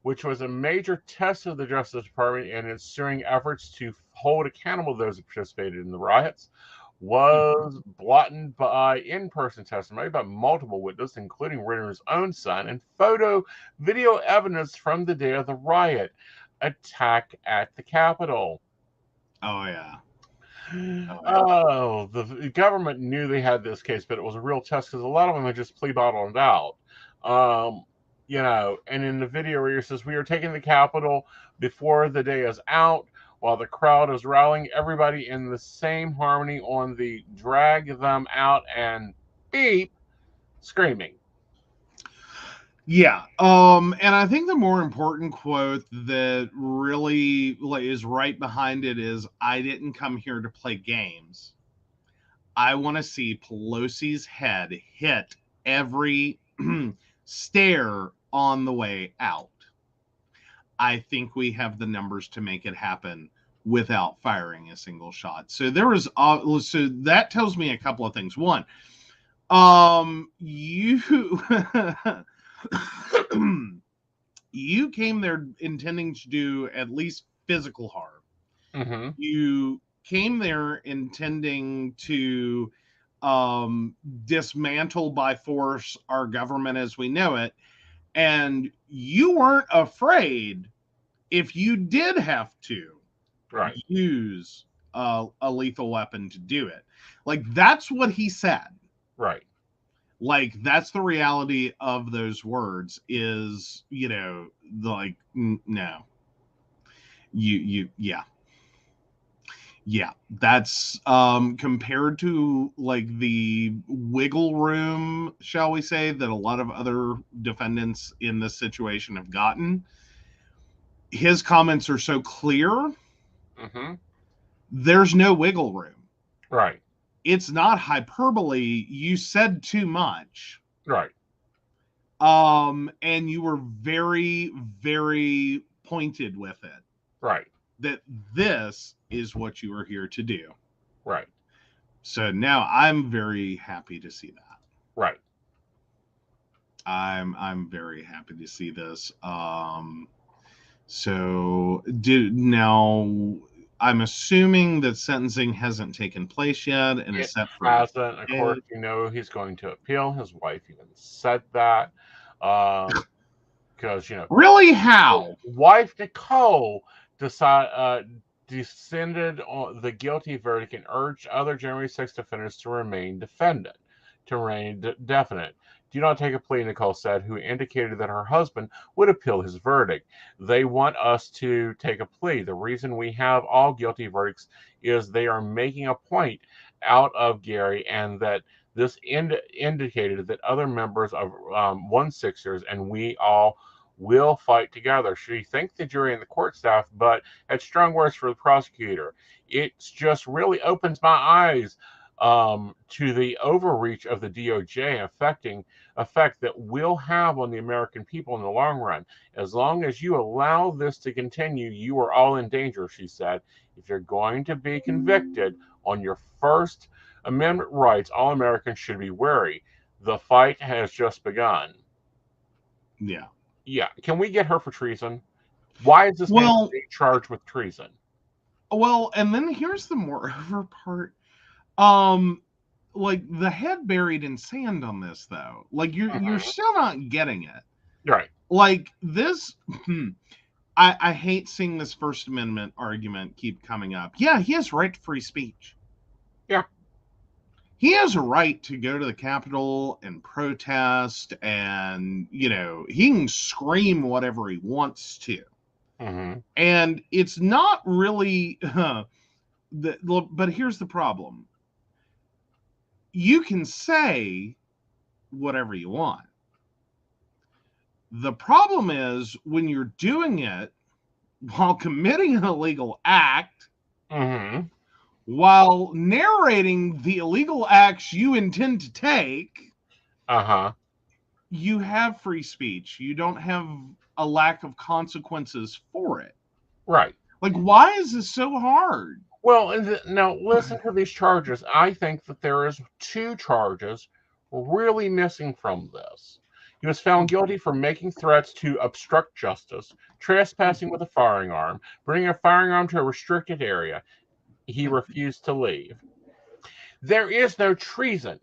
which was a major test of the Justice Department and ensuing efforts to hold accountable those who participated in the riots, was blotted by in-person testimony by multiple witnesses, including Ritter's own son, and video evidence from the day of the riot attack at the Capitol. Oh, yeah. The government knew they had this case, but it was a real test because a lot of them had just plea bottled out. And in the video where he says, we are taking the Capitol before the day is out, while the crowd is rallying everybody in the same harmony on the drag them out and beep, screaming. Yeah. And I think the more important quote that really is right behind it is, I didn't come here to play games. I want to see Pelosi's head hit every stair on the way out. I think we have the numbers to make it happen without firing a single shot. So there was, so that tells me a couple of things. One, you came there intending to do at least physical harm. Mm-hmm. You came there intending to dismantle by force our government as we know it. And you weren't afraid, if you did have to use a lethal weapon to do it. Like, that's what he said. Right. Like, that's the reality of those words is, no, yeah, that's compared to like the wiggle room, shall we say, that a lot of other defendants in this situation have gotten. His comments are so clear. Mm-hmm. There's no wiggle room. Right. It's not hyperbole. You said too much. Right. And you were very, very pointed with it. Right. That this is what you were here to do. Right. So now I'm very happy to see that. Right. I'm very happy to see this. So now I'm assuming that sentencing hasn't taken place yet, and it hasn't. Of course, he's going to appeal. His wife even said that. Because really, how wife Nicole descended on the guilty verdict and urged other January 6th offenders to remain defendant. to remain definite. Do not take a plea, Nicole said, who indicated that her husband would appeal his verdict. They want us to take a plea. The reason we have all guilty verdicts is they are making a point out of Gary, and that this indicated that other members of 1/6ers and we all will fight together. She thanked the jury and the court staff, but had strong words for the prosecutor. It just really opens my eyes to the overreach of the DOJ effect that will have on the American people in the long run. As long as you allow this to continue, you are all in danger, she said. If you're going to be convicted on your First Amendment rights, all Americans should be wary. The fight has just begun. Yeah. Yeah. Can we get her for treason? Why is this man being charged with treason? Well, and then here's the moreover part. Like the head buried in sand on this, though. Like you're still not getting it. Right. Like this, I hate seeing this First Amendment argument keep coming up. Yeah, he has right to free speech. Yeah. He has a right to go to the Capitol and protest, and, you know, he can scream whatever he wants to. Mm-hmm. And it's not really, but here's the problem. You can say whatever you want. The problem is when you're doing it while committing an illegal act, while narrating the illegal acts you intend to take, you have free speech. You don't have a lack of consequences for it. Right. Like, why is this so hard? Well, now listen to these charges. I think that there is 2 charges really missing from this. He was found guilty for making threats to obstruct justice, trespassing with a firearm, bringing a firearm to a restricted area. He refused to leave. There is no treason.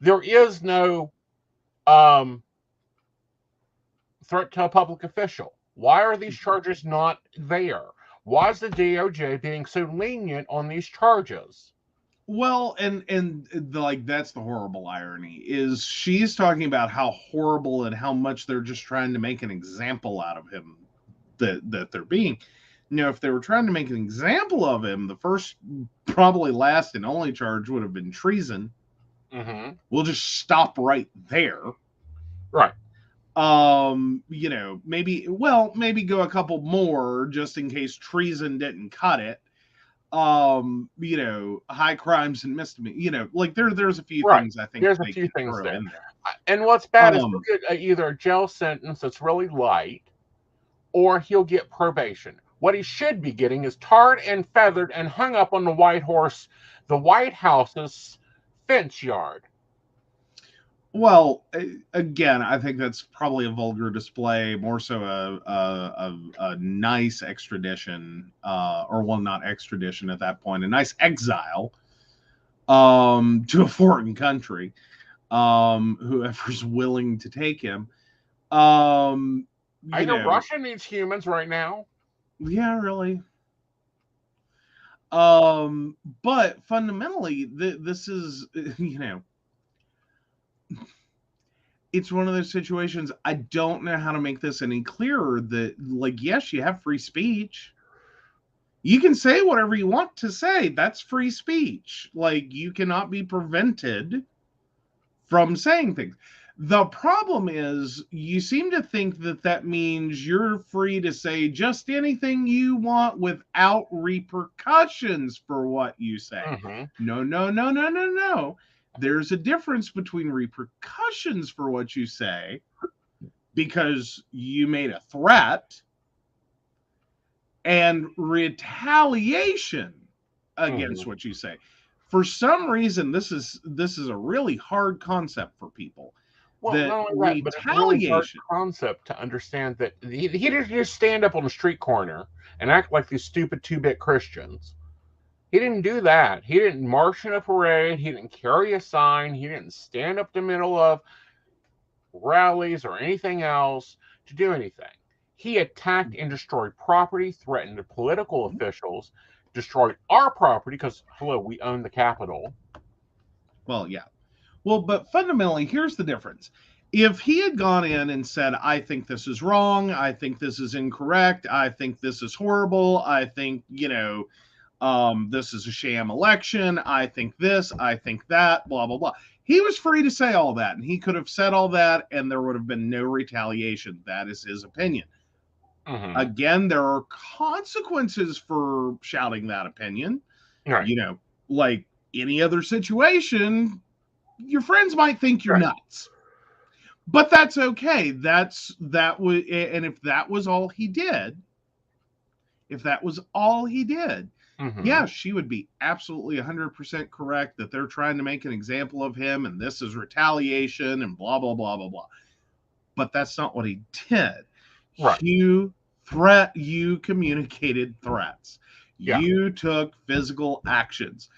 There is no threat to a public official. Why are these charges not there? Why is the DOJ being so lenient on these charges? Well, and like that's the horrible irony, is she's talking about how horrible and how much they're just trying to make an example out of him that they're being. You know, if they were trying to make an example of him, the first, probably last and only charge would have been treason. We'll just stop right there. Right. You know, maybe go a couple more just in case treason didn't cut it. You know, high crimes and misdemeanor, you know, like there's a few things I think there's a few things there. And what's bad is he'll get either a jail sentence that's really light, or he'll get probation. What he should be getting is tarred and feathered and hung up on the White House's fence yard. Well, again, I think that's probably a vulgar display, more so a nice extradition, or well, not extradition at that point, a nice exile to a foreign country, whoever's willing to take him. I know Russia needs humans right now. Yeah, really. But fundamentally, this is, you know, it's one of those situations. I don't know how to make this any clearer that, like, yes, you have free speech. You can say whatever you want to say. That's free speech. Like, you cannot be prevented from saying things. The problem is you seem to think that means you're free to say just anything you want without repercussions for what you say. No. There's a difference between repercussions for what you say because you made a threat and retaliation against what you say. For some reason, this is a really hard concept for people. Well, not only that, but it's a really hard concept to understand that he didn't just stand up on the street corner and act like these stupid 2-bit Christians. He didn't do that. He didn't march in a parade. He didn't carry a sign. He didn't stand up in the middle of rallies or anything else to do anything. He attacked and destroyed property, threatened political officials, destroyed our property because, hello, we own the Capitol. Well, yeah. Well, but fundamentally, here's the difference. If he had gone in and said, I think this is wrong, I think this is incorrect, I think this is horrible, I think, this is a sham election, I think this, I think that, blah, blah, blah. He was free to say all that, and he could have said all that, and there would have been no retaliation. That is his opinion. Mm-hmm. Again, there are consequences for shouting that opinion. Right. Like any other situation, your friends might think you're nuts. But that's okay. And if that was all he did, mm-hmm. Yeah, she would be absolutely 100% correct that they're trying to make an example of him and this is retaliation and blah, blah, blah, blah, blah. But that's not what he did. Right. You communicated threats. Yeah. You took physical actions.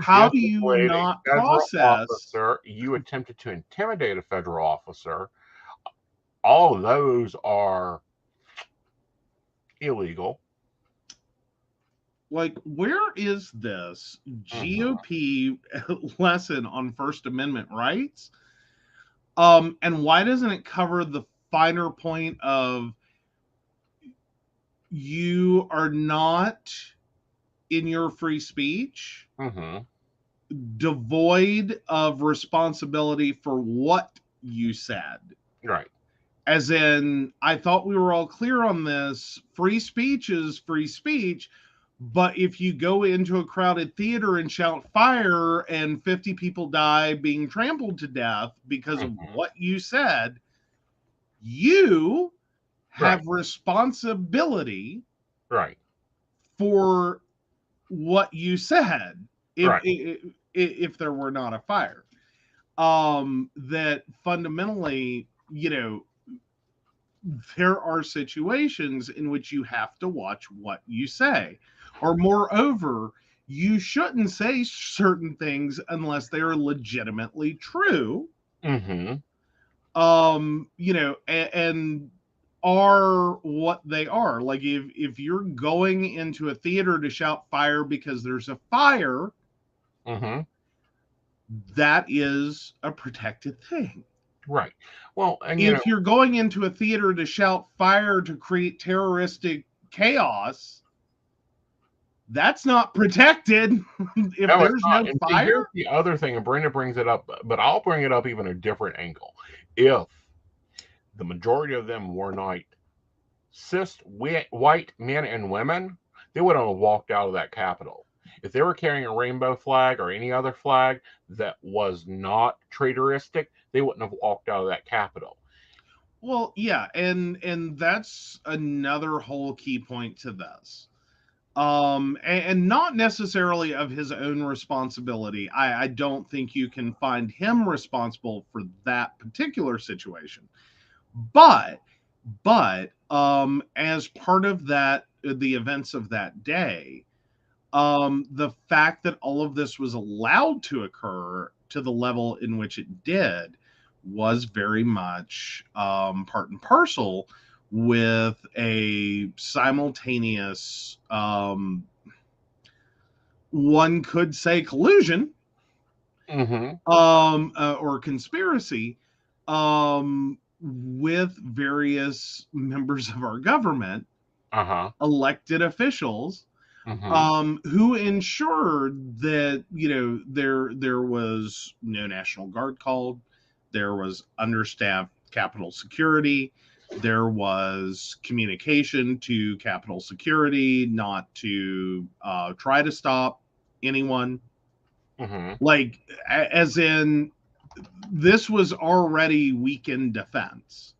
How do you not process? Officer, you attempted to intimidate a federal officer. All of those are illegal. Like, where is this GOP lesson on First Amendment rights? And why doesn't it cover the finer point of you are not in your free speech devoid of responsibility for what you said? Right. As in, I thought we were all clear on this. Free speech is free speech. But if you go into a crowded theater and shout fire and 50 people die being trampled to death because of what you said, you have responsibility for what you said if there were not a fire. That fundamentally, there are situations in which you have to watch what you say. Or moreover, you shouldn't say certain things unless they are legitimately true. Mm-hmm. And are what they are. Like if you're going into a theater to shout fire because there's a fire, that is a protected thing. Right. Well, and if you're going into a theater to shout fire to create terroristic chaos, that's not protected. If there's no fire. Here's the other thing, and Brenda brings it up, but I'll bring it up even a different angle. If the majority of them were not cis white men and women, they wouldn't have walked out of that Capitol. If they were carrying a rainbow flag or any other flag that was not traitoristic, they wouldn't have walked out of that Capitol. Well, yeah, and that's another whole key point to this. And not necessarily of his own responsibility. I don't think you can find him responsible for that particular situation. But as part of that, the events of that day, the fact that all of this was allowed to occur to the level in which it did was very much part and parcel with a simultaneous, one could say collusion, or conspiracy, with various members of our government, elected officials, who ensured that, there was no National Guard called, there was understaffed Capitol security, there was communication to Capitol security not to try to stop anyone. Like, as in, this was already weakened defense.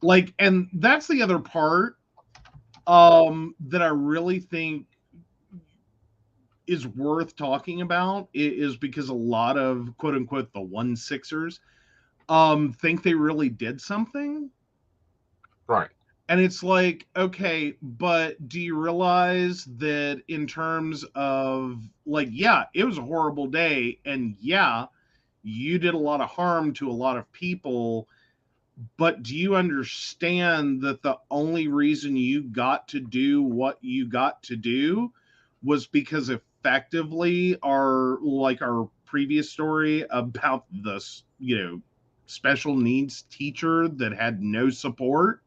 Like, and that's the other part that I really think is worth talking about, is because a lot of quote unquote the 1-6ers think they really did something. Right. And it's like, okay, but do you realize that in terms of, like, yeah, it was a horrible day, and yeah, you did a lot of harm to a lot of people, but do you understand that the only reason you got to do what you got to do was because effectively our previous story about the, special needs teacher that had no support,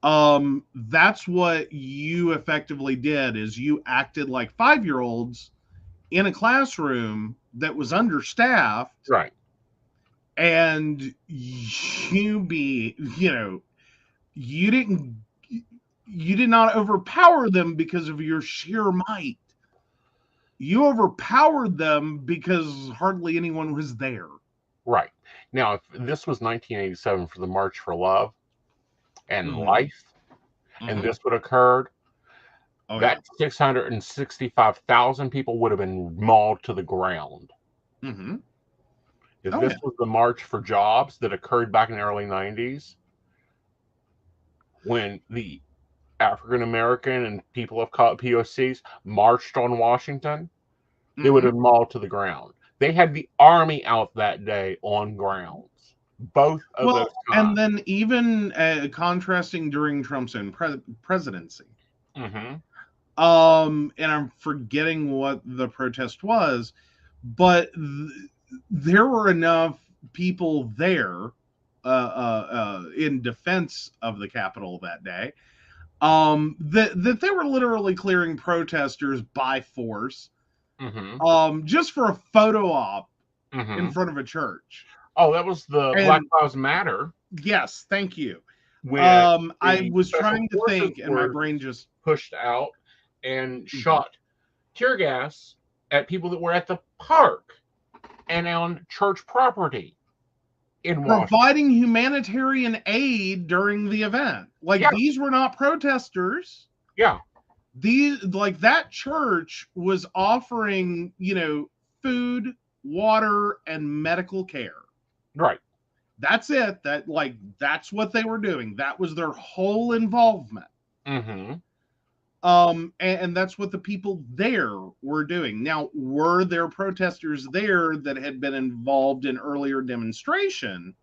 that's what you effectively did, is you acted like 5-year-olds in a classroom that was understaffed. Right. And you did not overpower them because of your sheer might. You overpowered them because hardly anyone was there. Right. Now, if this was 1987 for the March for Love and Life, and this would have occurred, that 665,000 people would have been mauled to the ground. If this was the March for Jobs that occurred back in the early 90s, when the African American and people of color, POCs, marched on Washington, they would have been mauled to the ground. They had the army out that day on grounds. Both of those times. And then even contrasting during Trump's own presidency. And I'm forgetting what the protest was, but there were enough people there in defense of the Capitol that day that they were literally clearing protesters by force, just for a photo op in front of a church. Oh, that was the Black Lives Matter. Yes, thank you. When I was trying to think, and my brain just pushed out and shot tear gas at people that were at the park and on church property in Washington. Providing humanitarian aid during the event. These were not protesters. Yeah. That church was offering, food, water, and medical care. Right. That's it. That's what they were doing. That was their whole involvement. And that's what the people there were doing. Now, were there protesters there that had been involved in earlier demonstration?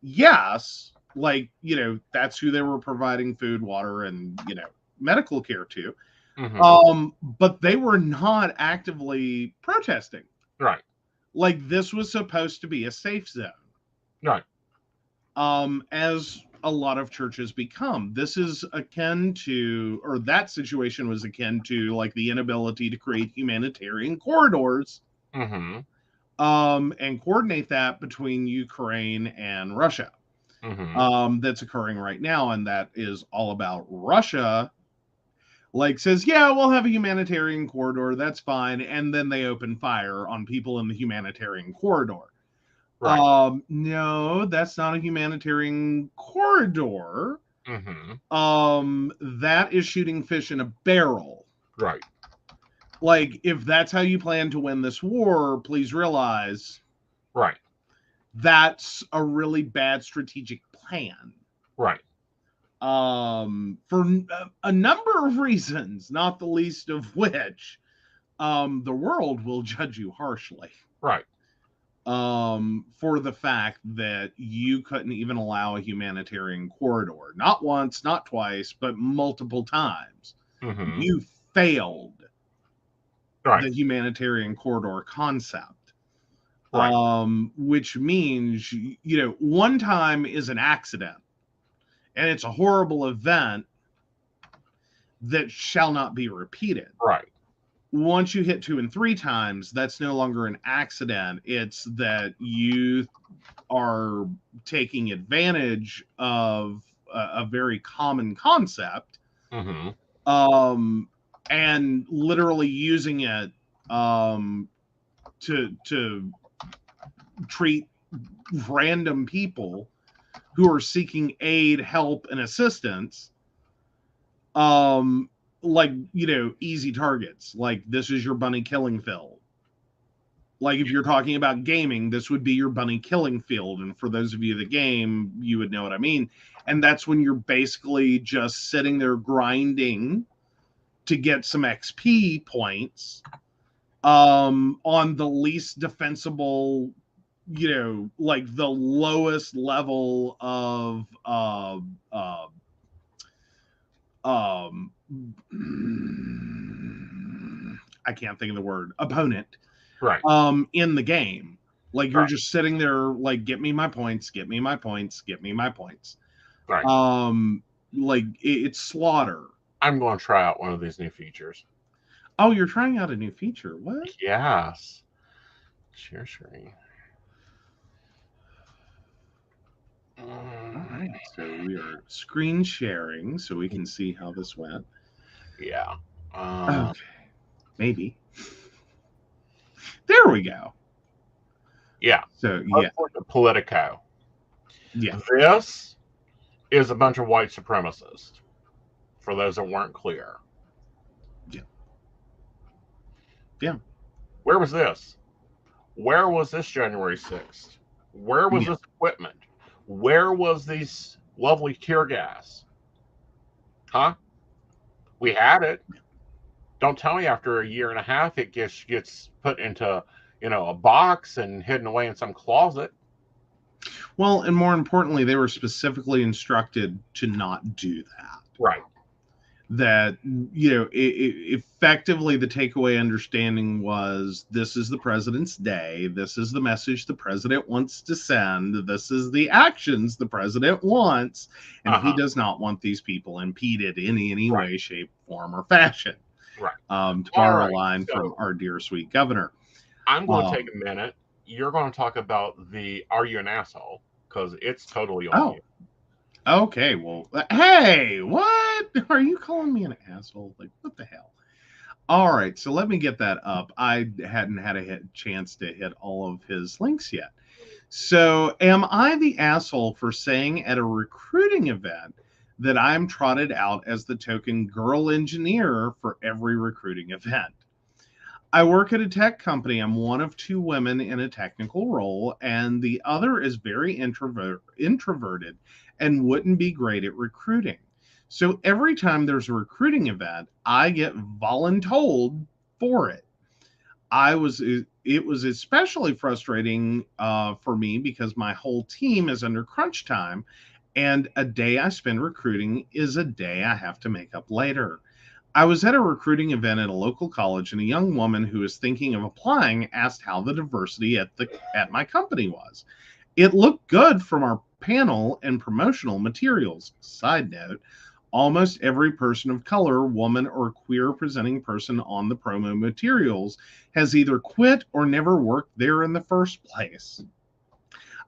Yes. That's who they were providing food, water, and, medical care to. But they were not actively protesting. Right. This was supposed to be a safe zone. Right. As a lot of churches become. This is akin to, or that situation was akin to, the inability to create humanitarian corridors and coordinate that between Ukraine and Russia. That's occurring right now, and that is all about Russia. Says, yeah, we'll have a humanitarian corridor, that's fine, and then they open fire on people in the humanitarian corridor. Right. No, that's not a humanitarian corridor. That is shooting fish in a barrel. Right. If that's how you plan to win this war, please realize. Right. That's a really bad strategic plan. Right. For a number of reasons, not the least of which, the world will judge you harshly. Right. For the fact that you couldn't even allow a humanitarian corridor. Not once, not twice, but multiple times. You failed the humanitarian corridor concept. Right. Which means, one time is an accident. And it's a horrible event that shall not be repeated. Right. Once you hit 2 and 3 times, that's no longer an accident. It's that you are taking advantage of a very common concept, and literally using it to treat random people who are seeking aid, help, and assistance easy targets. This is your bunny killing field. If you're talking about gaming, this would be your bunny killing field. And for those of you that game, you would know what I mean. And that's when you're basically just sitting there grinding to get some XP points on the least defensible, the lowest level of I can't think of the word, opponent, Right. In the game. Like you're just sitting there like, get me my points, get me my points, get me my points. Right. Like it's slaughter. I'm going to try out one of these new features. Oh, you're trying out a new feature. What? Yes. Share screen. All right. So we are screen sharing so we can see how this went. Yeah. Okay. Maybe. There we go. Yeah. So, yeah. Politico. Yeah. This is a bunch of white supremacists, for those that weren't clear. Yeah. Yeah. Where was this? Where was this January 6th? Where was this equipment? Where was these lovely tear gas? Huh? We had it. Don't tell me after a year and a half it gets put into, a box and hidden away in some closet. Well, and more importantly, they were specifically instructed to not do that. Right. That, effectively the takeaway understanding was, this is the president's day. This is the message the president wants to send. This is the actions the president wants. And he does not want these people impeded in any way, shape, form, or fashion. Right. To borrow a line from our dear sweet governor. I'm going to take a minute. You're going to talk about the "Are you an asshole?" because it's totally on you. Okay. Well, hey, what? Are you calling me an asshole? Like, what the hell? All right. So let me get that up. I hadn't had a chance to hit all of his links yet. So am I the asshole for saying at a recruiting event that I'm trotted out as the token girl engineer for every recruiting event? I work at a tech company. I'm one of two women in a technical role, and the other is very introverted and wouldn't be great at recruiting. So every time there's a recruiting event, I get voluntold for it. It was especially frustrating for me because my whole team is under crunch time, and a day I spend recruiting is a day I have to make up later. I was at a recruiting event at a local college, and a young woman who was thinking of applying asked how the diversity at my company was. It looked good from our panel and promotional materials. Side note, almost every person of color, woman, or queer presenting person on the promo materials has either quit or never worked there in the first place.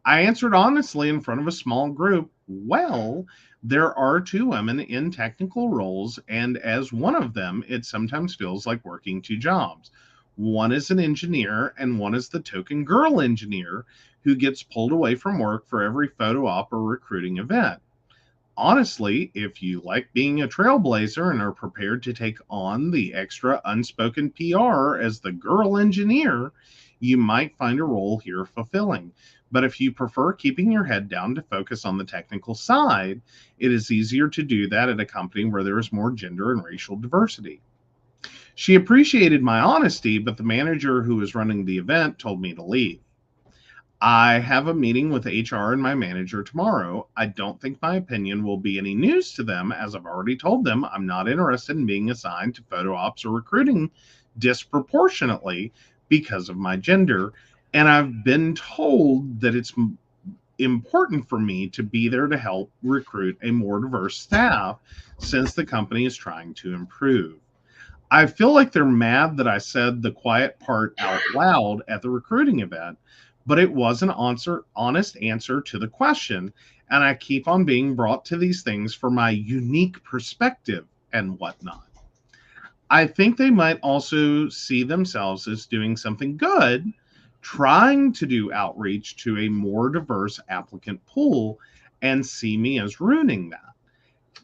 I answered honestly in front of a small group, well, there are two women in technical roles, and as one of them, it sometimes feels like working two jobs. One is an engineer, and one is the token girl engineer who gets pulled away from work for every photo op or recruiting event. Honestly, if you like being a trailblazer and are prepared to take on the extra unspoken PR as the girl engineer, you might find a role here fulfilling. But if you prefer keeping your head down to focus on the technical side, it is easier to do that at a company where there is more gender and racial diversity. She appreciated my honesty, but the manager who was running the event told me to leave. I have a meeting with HR and my manager tomorrow. I don't think my opinion will be any news to them, as I've already told them I'm not interested in being assigned to photo ops or recruiting disproportionately because of my gender. And I've been told that it's important for me to be there to help recruit a more diverse staff since the company is trying to improve. I feel like they're mad that I said the quiet part out loud at the recruiting event, but it was an honest answer to the question, and I keep on being brought to these things for my unique perspective and whatnot. I think they might also see themselves as doing something good, trying to do outreach to a more diverse applicant pool, and see me as ruining that.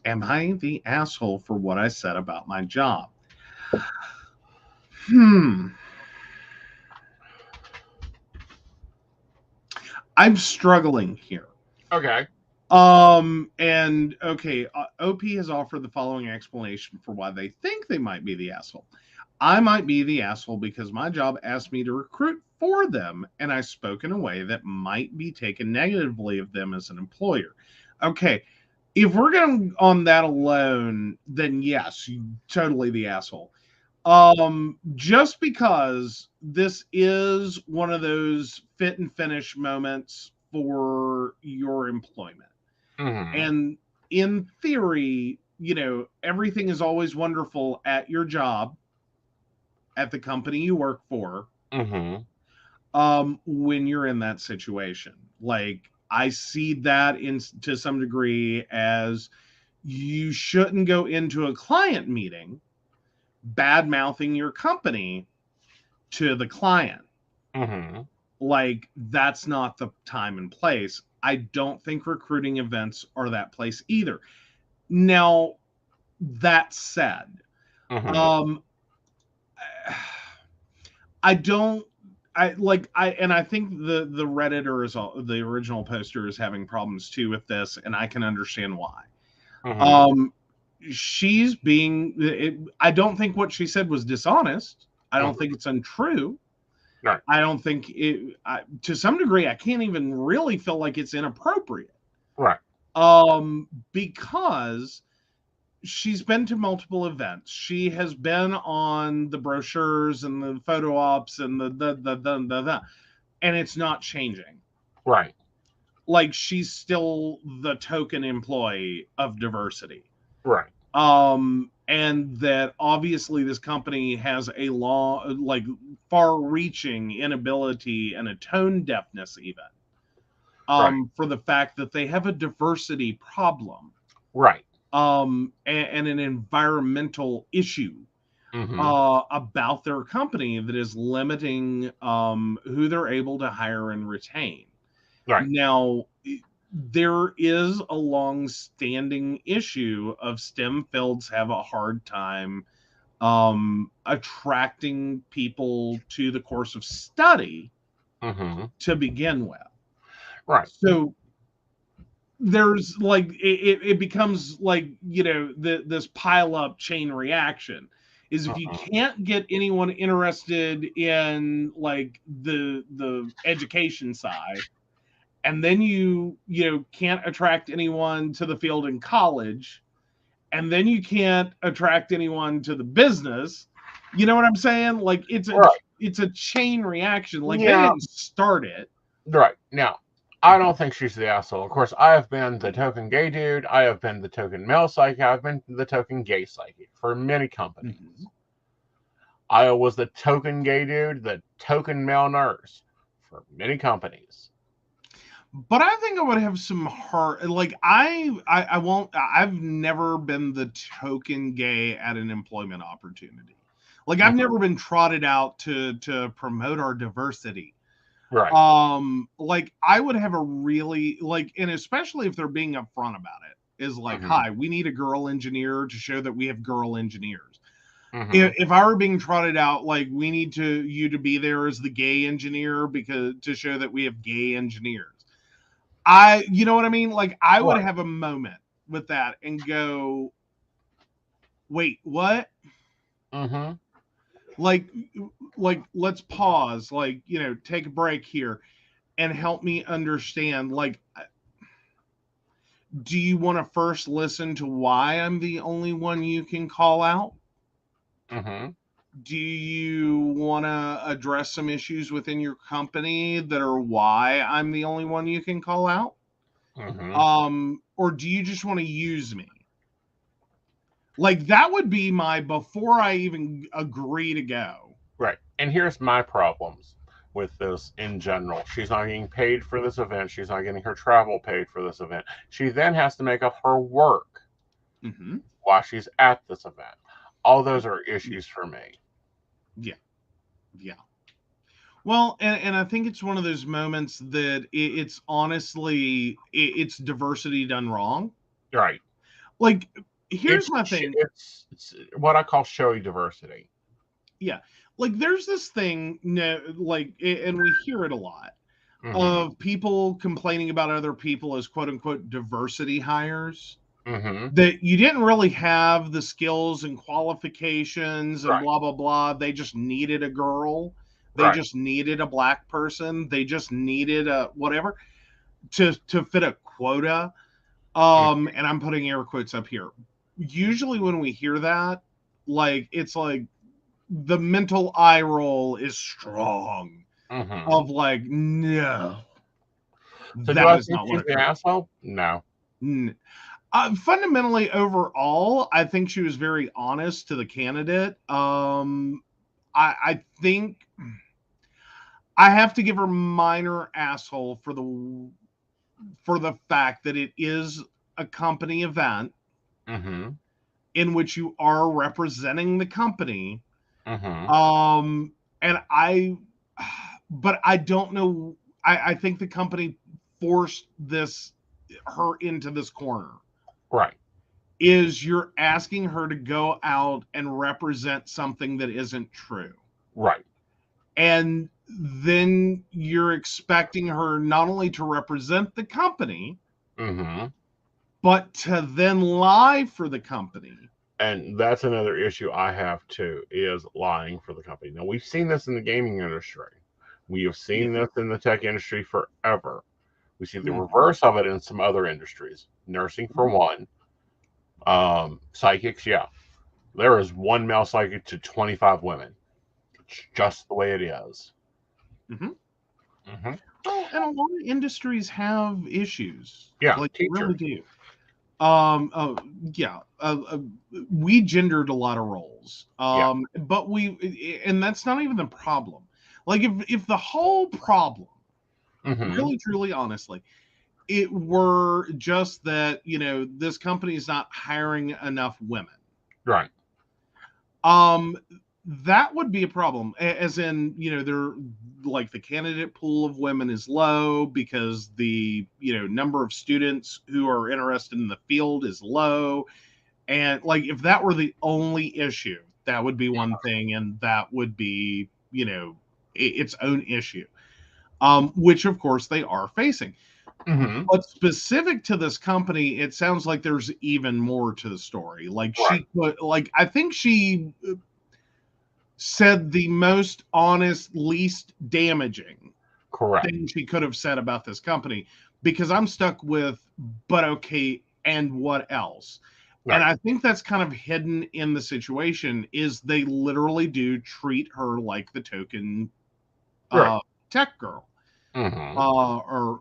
Am I the asshole for what I said about my job? I'm struggling here. Okay. OP has offered the following explanation for why they think they might be the asshole. I might be the asshole because my job asked me to recruit for them, and I spoke in a way that might be taken negatively of them as an employer. Okay, if we're going on that alone, then yes, you totally the asshole. Just because this is one of those fit and finish moments for your employment. And in theory, everything is always wonderful at your job, at the company you work for, when you're in that situation. Like, I see that to some degree as you shouldn't go into a client meeting bad-mouthing your company to the client. Like, that's not the time and place. I don't think recruiting events are that place either. Now, that said, I think the Redditor is the original poster is having problems too with this, and I can understand why. She's being, I don't think what she said was dishonest. I don't think it's untrue. Right. I don't think to some degree, I can't even really feel like it's inappropriate. Right. Because she's been to multiple events. She has been on the brochures and the photo ops and the and it's not changing. Right. Like, she's still the token employee of diversity. Right. And that obviously this company has a far-reaching inability and a tone deafness even. For the fact that they have a diversity problem. Right. And an environmental issue about their company that is limiting who they're able to hire and retain. Right. Now, there is a long-standing issue of STEM fields have a hard time attracting people to the course of study to begin with. Right. So there's it becomes this pile-up chain reaction. Is if you can't get anyone interested in the education side, and then you can't attract anyone to the field in college, and then you can't attract anyone to the business. You know what I'm saying? Like, it's a chain reaction. Like, they didn't start it. Right. Now, I don't think she's the asshole. Of course, I have been the token gay dude. I have been the token male psychic. I've been the token gay psychic for many companies. I was the token gay dude, the token male nurse for many companies. But I think I would have some hard, I've never been the token gay at an employment opportunity. Like, I've never been trotted out to promote our diversity. Right. I would have a really, and especially if they're being upfront about it, is hi, we need a girl engineer to show that we have girl engineers. If I were being trotted out, we need you to be there as the gay engineer because to show that we have gay engineers. You know what I mean? I would have a moment with that and go, wait, what? Let's pause, take a break here and help me understand. Do you want to first listen to why I'm the only one you can call out? Do you want to address some issues within your company that are why I'm the only one you can call out? Or do you just want to use me? That would be my, before I even agree to go. Right. And here's my problems with this in general. She's not getting paid for this event. She's not getting her travel paid for this event. She then has to make up her work while she's at this event. All those are issues for me. Yeah. Well, and I think it's one of those moments that it's honestly, it's diversity done wrong. Right. Here's my thing. It's what I call showy diversity. Yeah. There's this thing, and we hear it a lot, of people complaining about other people as quote unquote diversity hires. That you didn't really have the skills and qualifications and blah, blah, blah. They just needed a girl. They just needed a black person. They just needed a whatever to fit a quota. And I'm putting air quotes up here. Usually when we hear that, it's the mental eye roll is strong. Of like, no. So do I think she's the asshole? No. Fundamentally, overall, I think she was very honest to the candidate. I think I have to give her minor asshole for the fact that it is a company event in which you are representing the company. And but I don't know. I think the company forced her into this corner. Right. Is you're asking her to go out and represent something that isn't true. Right. And then you're expecting her not only to represent the company, but to then lie for the company. And that's another issue I have too, is lying for the company. Now, we've seen this in the gaming industry. We have seen this in the tech industry forever. We see the reverse of it in some other industries. Nursing, for one. Psychics, yeah. There is one male psychic to 25 women. It's just the way it is. Well, and a lot of industries have issues. Yeah, like they really do. We gendered a lot of roles. But and that's not even the problem. Like if the whole problem, really, truly, honestly, it were just that, this company is not hiring enough women. Right. That would be a problem. As in, they're like the candidate pool of women is low because the, number of students who are interested in the field is low. And like, if that were the only issue, that would be one thing. And that would be, its own issue, which of course they are facing. But specific to this company, it sounds like there's even more to the story. Like I think she said the most honest, least damaging thing she could have said about this company, because I'm stuck with, but okay, and what else? Right. And I think that's kind of hidden in the situation, is they literally do treat her like the token tech girl. Or,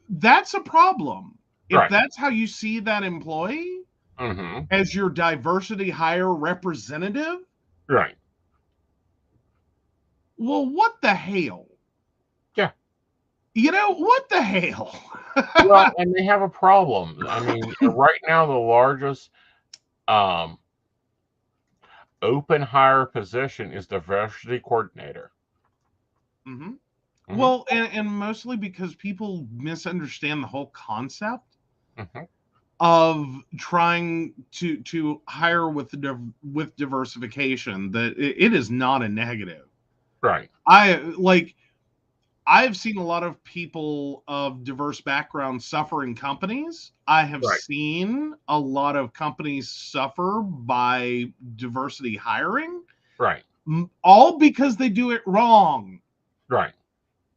that's a problem. If that's how you see that employee as your diversity hire representative. Right. Well, what the hell? Yeah. What the hell? Well, and they have a problem. I mean, right now, the largest open hire position is diversity coordinator. Well, and mostly because people misunderstand the whole concept of trying to hire with diversification. That it is not a negative. Right. I've seen a lot of people of diverse backgrounds suffer in companies. I have seen a lot of companies suffer by diversity hiring. Right. All because they do it wrong. Right.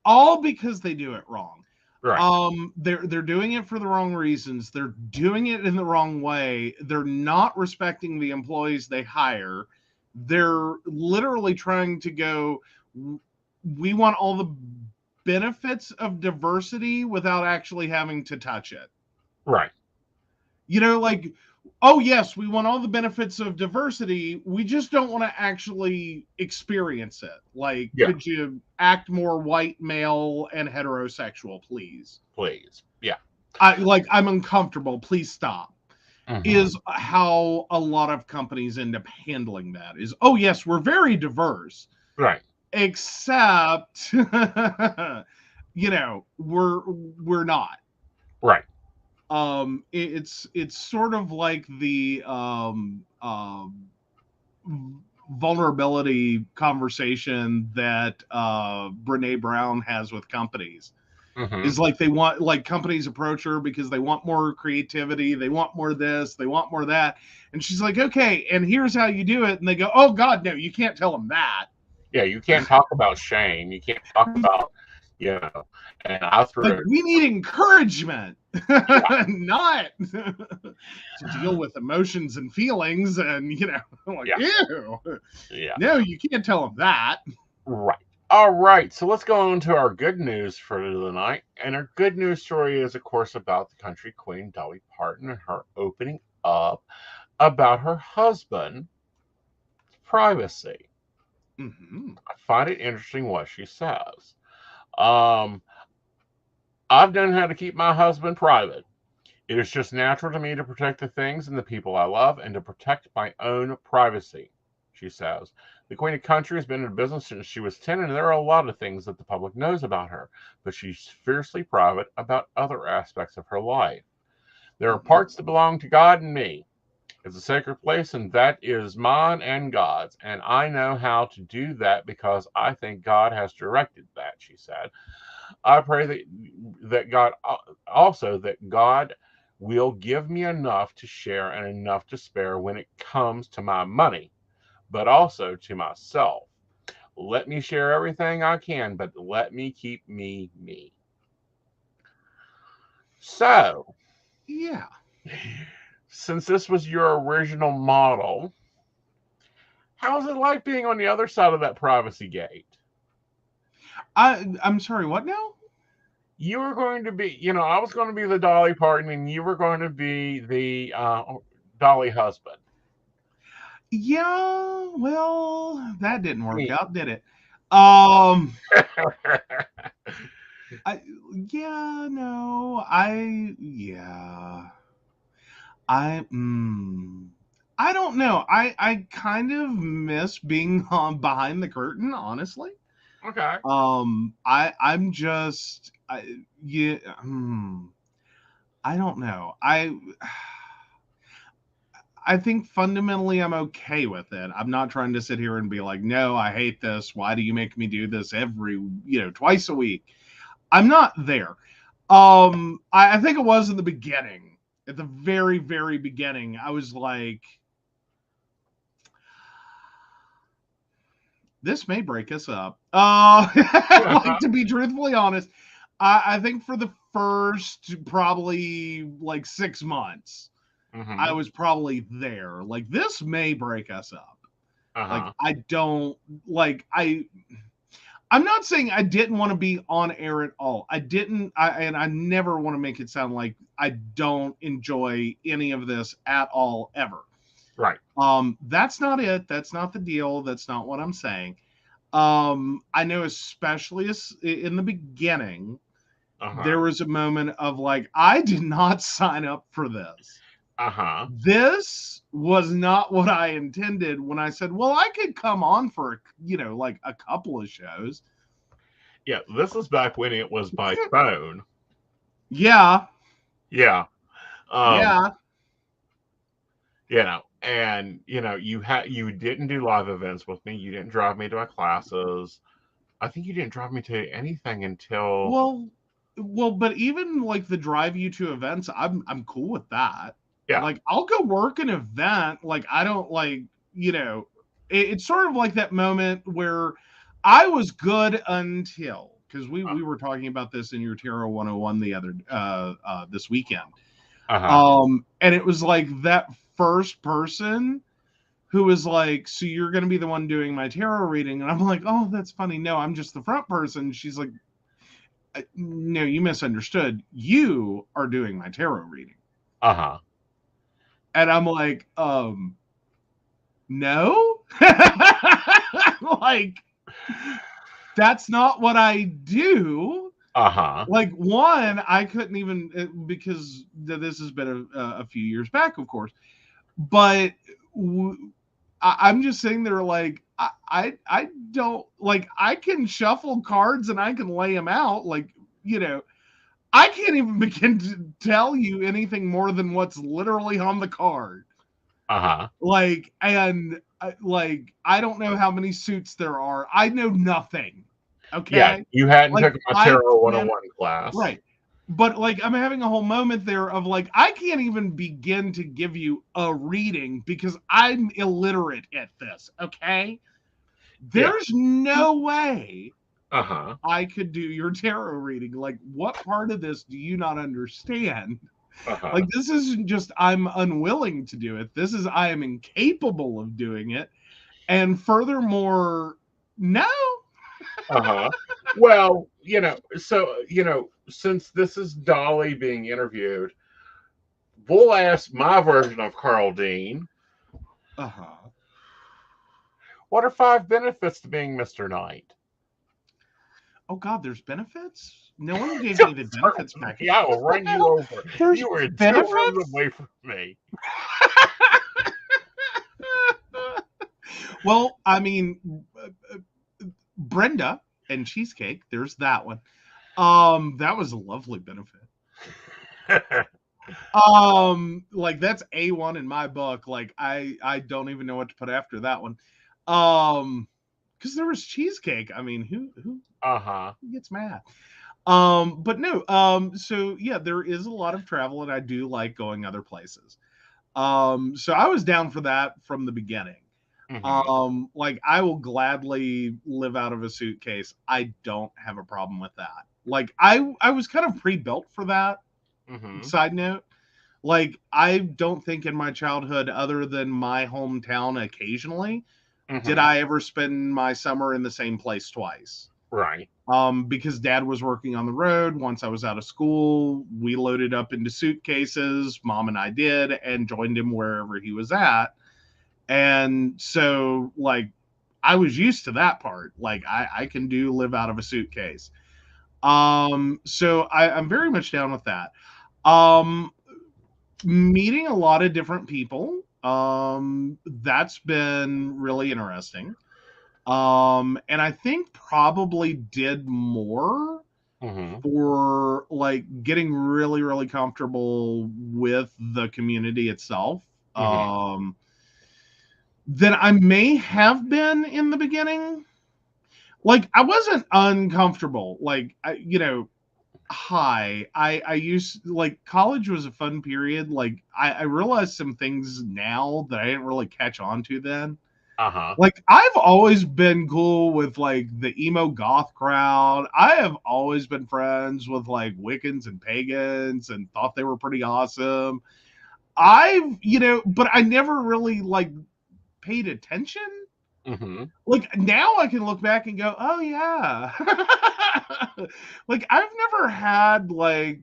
All because they do it wrong. Right. They're doing it for the wrong reasons. They're doing it in the wrong way. They're not respecting the employees they hire. They're literally trying to go, we want all the benefits of diversity without actually having to touch it. Right. Like, oh yes, we want all the benefits of diversity. We just don't want to actually experience it. Like, could you act more white, male, and heterosexual, please? Please. Yeah. I'm uncomfortable. Please stop. Is how a lot of companies end up handling that. Is, oh yes, we're very diverse. Right. Except, we're not. Right. It's sort of like the vulnerability conversation that Brene Brown has with companies. Is like they want, like, companies approach her because they want more creativity, they want more this, they want more that, and she's like, okay, and here's how you do it, and they go, oh God, no, you can't tell them that. Yeah, you can't talk about shame. You can't talk about, you know, and I threw like, we need encouragement, not to deal with emotions and feelings, and like, ew. Yeah. No, you can't tell them that. Right. All right. So let's go on to our good news for the night. And our good news story is, of course, about the country queen Dolly Parton and her opening up about her husband's privacy. Mm-hmm. I find it interesting what she says. I've known how to keep my husband private. It is just natural to me to protect the things and the people I love and to protect my own privacy, she says. The Queen of Country has been in business since she was 10, and there are a lot of things that the public knows about her, but she's fiercely private about other aspects of her life. There are parts that belong to God and me. It's a sacred place, and that is mine and God's, and I know how to do that because I think God has directed that, she said. I pray that God will give me enough to share and enough to spare when it comes to my money, but also to myself. Let me share everything I can, but let me keep me. So, yeah. Since this was your original model, how is it like being on the other side of that privacy gate? I'm sorry, what now? You were going to be, I was going to be the Dolly Parton, and you were going to be the Dolly husband. Yeah, well, that didn't work out, did it? I don't know. I kind of miss being behind the curtain, honestly. Okay. I'm just I don't know. I think fundamentally I'm okay with it. I'm not trying to sit here and be like, no, I hate this. Why do you make me do this every, twice a week? I'm not there. I think it was in the beginning. At the very, very beginning, I was like, this may break us up. Like, to be truthfully honest, I think for the first probably like 6 months, I was probably there. Like, this may break us up. Like, I don't like I'm not saying I didn't want to be on air at all. I didn't. And I never want to make it sound like I don't enjoy any of this at all, ever. Right. That's not it. That's not the deal. That's not what I'm saying. I know, especially in the beginning, there was a moment of like, I did not sign up for this. This was not what I intended when I said, well, I could come on for, like a couple of shows. Yeah, this is back when it was by phone. Yeah. Yeah. Yeah. And you didn't do live events with me. You didn't drive me to my classes. I think you didn't drive me to anything until well, but even like the drive you to events, I'm cool with that. Yeah. Like, I'll go work an event. Like, I don't like, it's sort of like that moment where I was good until, because we were talking about this in your Tarot 101 the other this weekend. And it was like that first person who was like, so you're going to be the one doing my tarot reading. And I'm like, oh, that's funny. No, I'm just the front person. She's like, no, you misunderstood. You are doing my tarot reading. And I'm like, no, like, that's not what I do. Like, one, I couldn't even, because this has been a few years back, of course, but I'm just saying they're like, I don't, like, I can shuffle cards and I can lay them out, like, I can't even begin to tell you anything more than what's literally on the card. Like, and like, I don't know how many suits there are. I know nothing. Okay. Yeah, you hadn't taken my Tarot 101 class. Right. But like, I'm having a whole moment there of like, I can't even begin to give you a reading because I'm illiterate at this. Okay. There's no way I could do your tarot reading. Like, what part of this do you not understand? Like, this isn't just I'm unwilling to do it. This is I am incapable of doing it. And furthermore, no. Well, so, since this is Dolly being interviewed, we'll ask my version of Carl Dean. What are 5 benefits to being Mr. Knight? Oh, God, there's benefits? No one gave me the benefits package. Yeah, I will run you over. There's you were 2 benefits? rooms away from me. Well, I mean, Brenda and cheesecake. There's that one. That was a lovely benefit. Like, that's A1 in my book. Like, I don't even know what to put after that one. Because there was cheesecake. I mean, who gets mad? But no. So yeah, there is a lot of travel, and I do like going other places. So I was down for that from the beginning. Like, I will gladly live out of a suitcase. I don't have a problem with that. Like, I was kind of pre-built for that. Side note, like, I don't think in my childhood, other than my hometown occasionally, did I ever spend my summer in the same place twice. Right. Because Dad was working on the road. Once I was out of school, we loaded up into suitcases. Mom and I did, and joined him wherever he was at. And so, like, I was used to that part. Like, I can live out of a suitcase. So I'm very much down with that. Meeting a lot of different people. That's been really interesting. And I think probably did more for, like, getting really, really comfortable with the community itself. Than I may have been in the beginning. Like, I wasn't uncomfortable. Like, I used, like, college was a fun period. Like, I realized some things now that I didn't really catch on to then. Like, I've always been cool with, like, the emo goth crowd. I have always been friends with, like, Wiccans and pagans and thought they were pretty awesome. But I never really, like, paid attention. Like, now I can look back and go, oh yeah. Like, I've never had, like,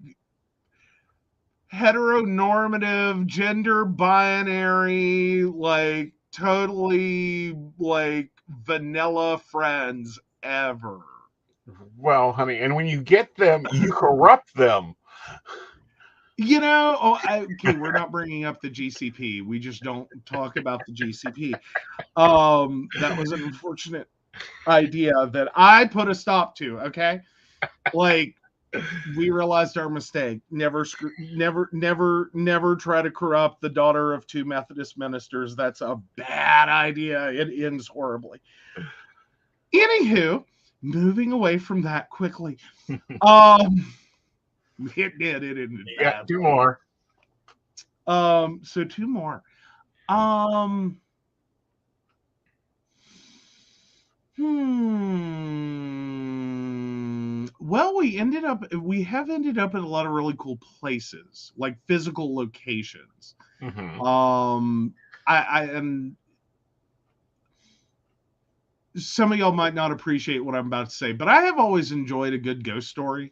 heteronormative, gender binary, like, totally, like, vanilla friends ever. Well, honey, and when you get them, you corrupt them. Okay, we're not bringing up the GCP. We just don't talk about the GCP. That was an unfortunate idea that I put a stop to. Okay, like, we realized our mistake. Never try to corrupt the daughter of 2 Methodist ministers. That's a bad idea. It ends horribly. Anywho, moving away from that quickly. It did. It ended bad. Yeah, 2 more. So 2 more. Well, we have ended up at a lot of really cool places, like physical locations. And some of y'all might not appreciate what I'm about to say, but I have always enjoyed a good ghost story.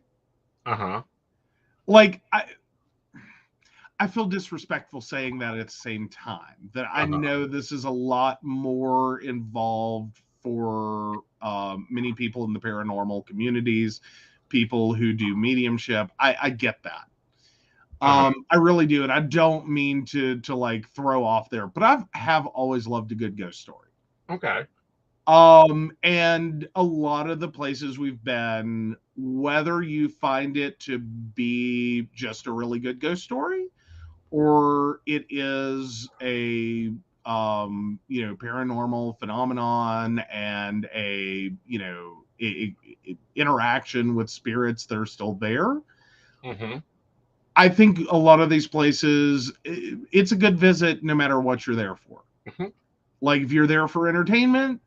Like, I feel disrespectful saying that at the same time. That I know this is a lot more involved for many people in the paranormal communities, people who do mediumship. I get that. I really do, and I don't mean to like throw off there, but I have always loved a good ghost story. Okay. And a lot of the places we've been, whether you find it to be just a really good ghost story, or it is a paranormal phenomenon and a interaction with spirits that are still there. I think a lot of these places, it's a good visit no matter what you're there for. Like, if you're there for entertainment,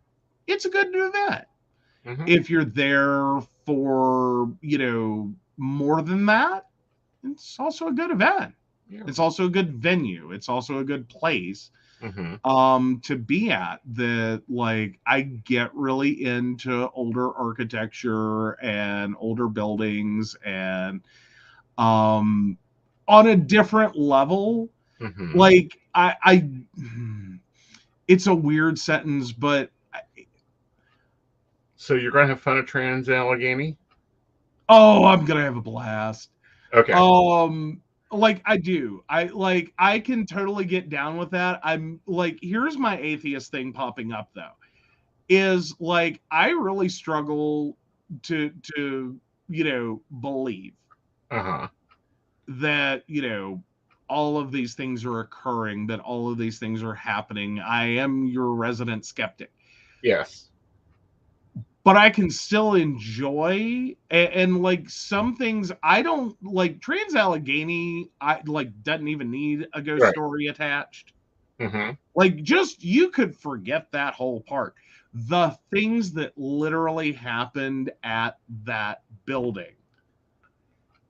it's a good event. Mm-hmm. If you're there for, more than that, it's also a good event. Yeah. It's also a good venue. It's also a good place to be at. That, like, I get really into older architecture and older buildings, and on a different level. Like, I it's a weird sentence, but so you're going to have fun at Trans Allegheny? Oh, I'm gonna have a blast. Okay. Like, I can totally get down with that. I'm like, here's my atheist thing popping up though, is like, I really struggle to believe that, all of these things are occurring, that all of these things are happening. I am your resident skeptic. Yes. But I can still enjoy, and like, some things I don't like. Trans Allegheny, doesn't even need a ghost story attached. Like, just, you could forget that whole part. The things that literally happened at that building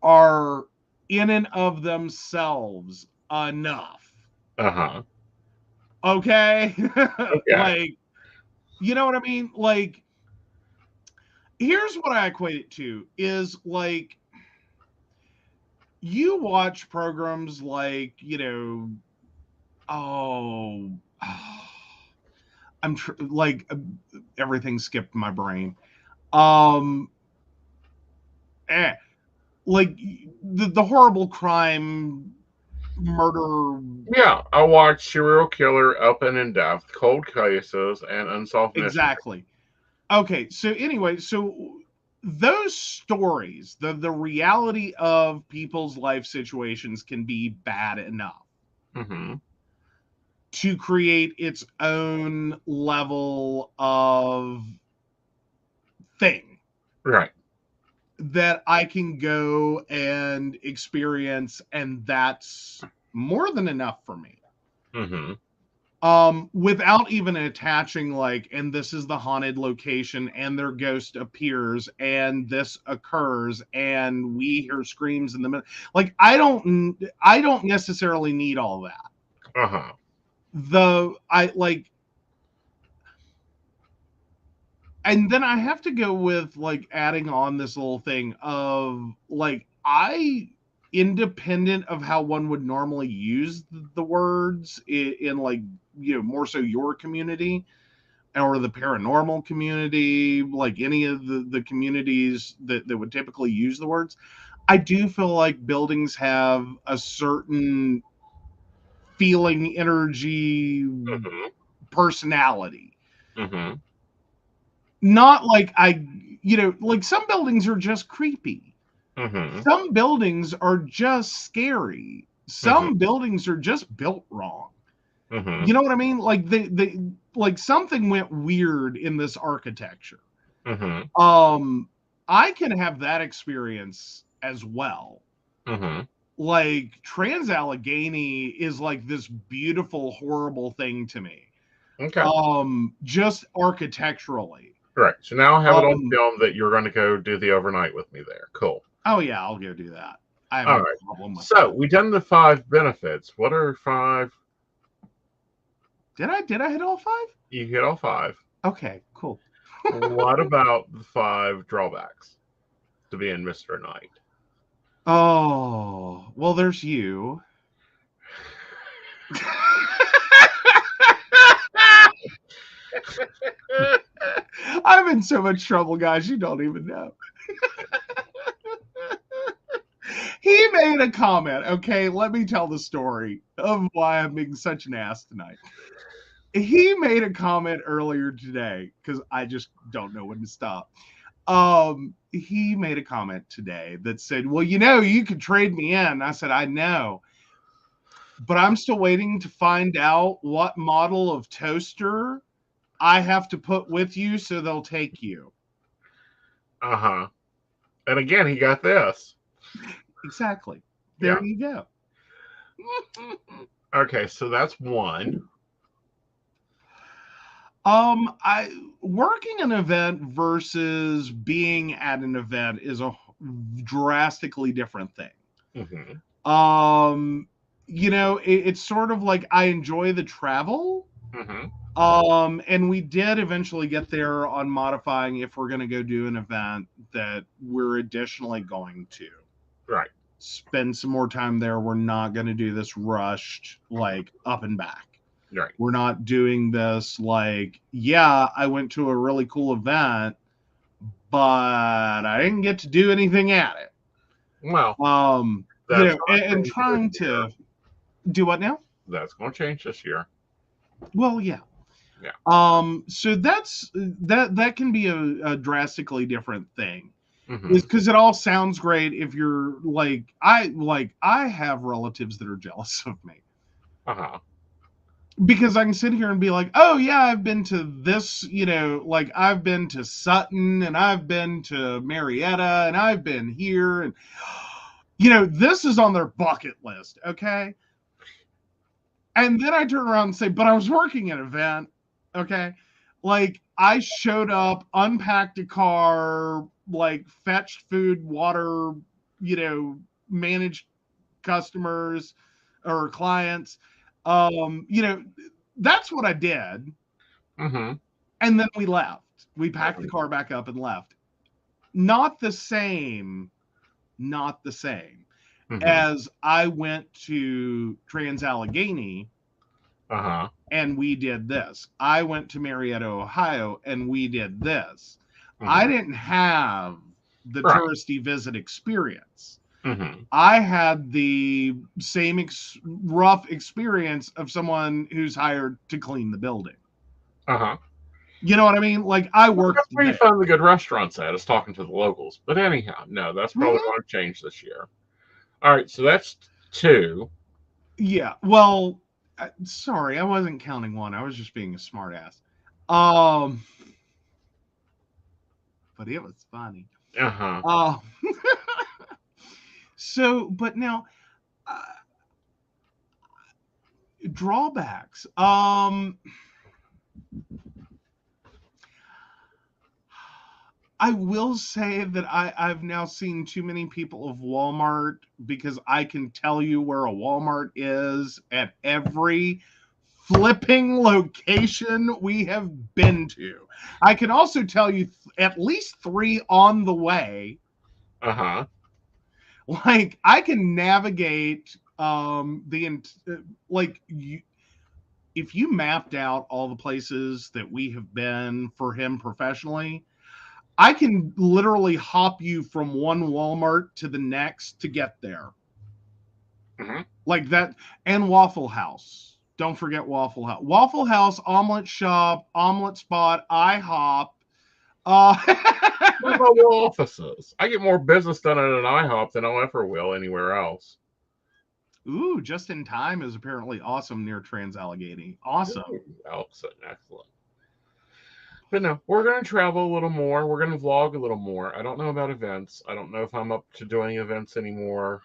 are in and of themselves enough. Okay. Like, you know what I mean? Like, here's what I equate it to, is like, you watch programs like, everything skipped my brain. Like, the horrible crime, murder. Yeah, I watched Serial Killer, Up and in Death, Cold Cases, and Unsolved Mysteries. Exactly. Okay, so anyway, so those stories, the reality of people's life situations can be bad enough to create its own level of thing. Right. That I can go and experience, and that's more than enough for me. Without even attaching, like, and this is the haunted location, and their ghost appears, and this occurs, and we hear screams in the middle. Like, I don't necessarily need all that. And then I have to go with, like, adding on this little thing of, like, independent of how one would normally use the words in like, more so your community or the paranormal community, like any of the communities that would typically use the words, I do feel like buildings have a certain feeling, energy, personality. Not like like, some buildings are just creepy. Some buildings are just scary. Some buildings are just built wrong. You know what I mean? Like, they like, something went weird in this architecture. I can have that experience as well. Like, Trans Allegheny is like this beautiful, horrible thing to me. Just architecturally. Right. So now I have it on film that you're going to go do the overnight with me there. Cool. Oh yeah, I'll go do that. I have no problem with that. We've done the 5 benefits. What are 5? Did I hit all 5? You hit all 5. Okay, cool. What about the 5 drawbacks to being Mr. Knight? Oh, well, there's you. I'm in so much trouble, guys. You don't even know. He made a comment. Okay, let me tell the story of why I'm being such an ass tonight. He made a comment earlier today, because I just don't know when to stop. He made a comment today that said, well, you could trade me in. I said, I know, but I'm still waiting to find out what model of toaster I have to put with you so they'll take you. And again, he got this. Exactly. There you go. Okay, so that's 1. I working an event versus being at an event is a drastically different thing. Mm-hmm. It's sort of like I enjoy the travel. Mm-hmm. And we did eventually get there on modifying if we're going to go do an event that we're additionally going to spend some more time there. We're not going to do this rushed, like up and back. Right. We're not doing this like, yeah, I went to a really cool event, but I didn't get to do anything at it. Well, and trying to do what now? That's going to change this year. Well, yeah. Yeah. So that can be a drastically different thing. Mm-hmm. Is because it all sounds great if you're I have relatives that are jealous of me. Uh-huh. Because I can sit here and be like, oh yeah, I've been to this, I've been to Sutton and I've been to Marietta and I've been here and this is on their bucket list, okay? And then I turn around and say, but I was working an event, okay? Like I showed up, unpacked a car, like fetched food, water, managed customers or clients. That's what I did. Mm-hmm. And then we left. We packed the car back up and left. Not the same Mm-hmm. as I went to Trans-Allegheny Uh-huh. and we did this. I went to Marietta, Ohio, and we did this. Mm-hmm. I didn't have the touristy visit experience. Mm-hmm. I had the same rough experience of someone who's hired to clean the building. Uh-huh. You know what I mean? Like I worked. That's where you found the good restaurants at, is talking to the locals. But anyhow, no, that's probably going to change this year. All right, so that's 2. Yeah. Well, sorry, I wasn't counting 1. I was just being a smart ass. But it was funny. Uh-huh. So, but now, drawbacks. I will say that I've now seen too many people of Walmart because I can tell you where a Walmart is at every flipping location we have been to. I can also tell you at least 3 on the way. Uh-huh. Like I can navigate if you mapped out all the places that we have been for him professionally, I can literally hop you from one Walmart to the next to get there. Mm-hmm. Like that. And Waffle House. Don't forget Waffle House. Waffle House, Omelet Shop, Omelet Spot, IHOP. What about your offices? I get more business done at an IHOP than I'll ever will anywhere else. Ooh, Just in Time is apparently awesome near Trans-Allegheny. Awesome. Ooh, excellent. But no, we're going to travel a little more. We're going to vlog a little more. I don't know about events. I don't know if I'm up to doing events anymore.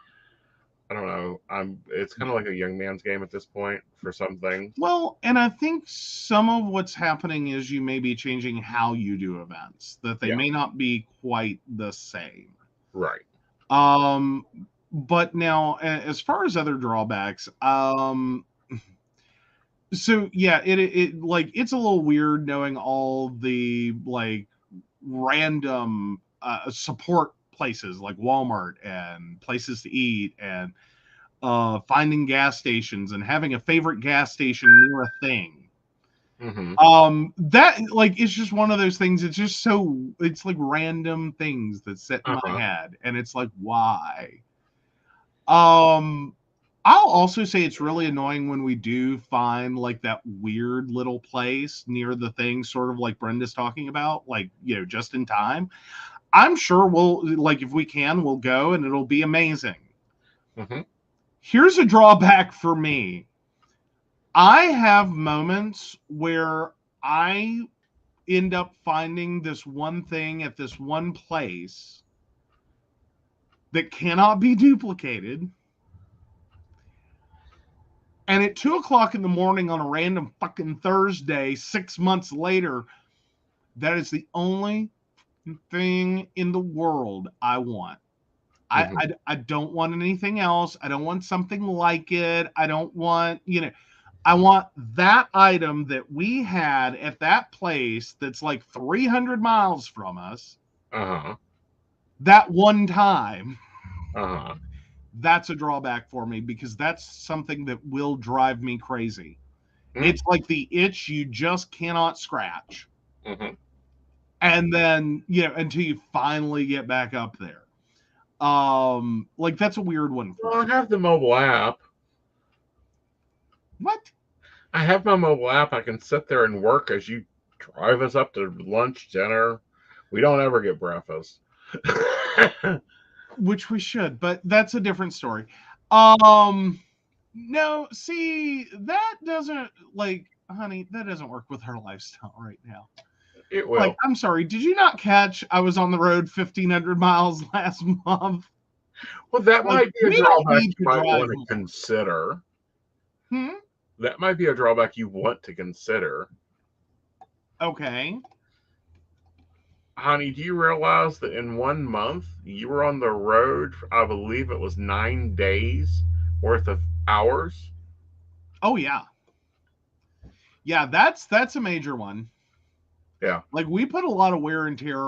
I don't know. It's kind of like a young man's game at this point for some things. Well, and I think some of what's happening is you may be changing how you do events, that they may not be quite the same. Right. But now, as far as other drawbacks, so yeah, it like it's a little weird knowing all the like random support places like Walmart and places to eat and finding gas stations and having a favorite gas station near a thing. Mm-hmm. That like it's just one of those things. It's just it's like random things that sit in my head, and it's like why. I'll also say it's really annoying when we do find like that weird little place near the thing, sort of like Brenda's talking about, like, Just in Time. I'm sure we'll, like, if we can, we'll go and it'll be amazing. Mm-hmm. Here's a drawback for me. I have moments where I end up finding this one thing at this one place that cannot be duplicated. And at 2:00 in the morning on a random fucking Thursday, 6 months later, that is the only thing in the world I want. I don't want anything else. I don't want something like it. I don't want, I want that item that we had at that place that's like 300 miles from us. That one time. That's a drawback for me because that's something that will drive me crazy. It's like the itch you just cannot scratch. And then, until you finally get back up there. Like that's a weird one. Well, I have the mobile app. What? I have my mobile app. I can sit there and work as you drive us up to lunch, dinner. We don't ever get breakfast. Which we should, but that's a different story. No, see, that doesn't, honey, that doesn't work with her lifestyle right now. It will. I'm sorry, did you not catch I was on the road 1,500 miles last month? Well, that might be a drawback you might want to consider. That might be a drawback you want to consider. Okay. Honey, do you realize that in 1 month you were on the road, I believe it was 9 days worth of hours? Oh, yeah. Yeah, that's a major one. Yeah. Like we put a lot of wear and tear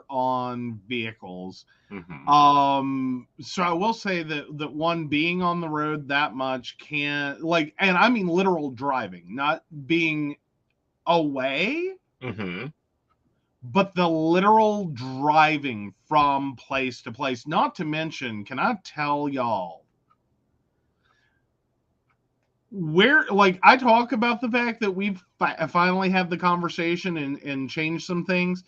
on vehicles. So I will say that one being on the road that much can and I mean literal driving, not being away. But the literal driving from place to place, not to mention, can I tell y'all where, I talk about the fact that we've finally had the conversation and changed some things.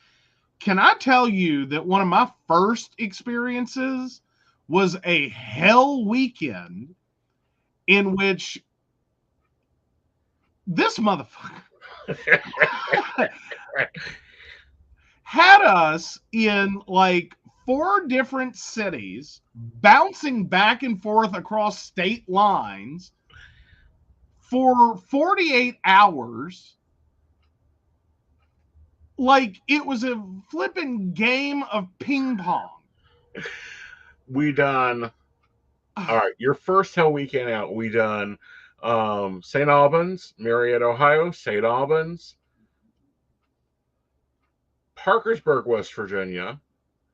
Can I tell you that one of my first experiences was a hell weekend in which this motherfucker had us in 4 different cities, bouncing back and forth across state lines for 48 hours. Like it was a flipping game of ping pong. We done, all right, your first hell weekend out, we done St. Albans, Marietta, Ohio, St. Albans, Parkersburg, West Virginia,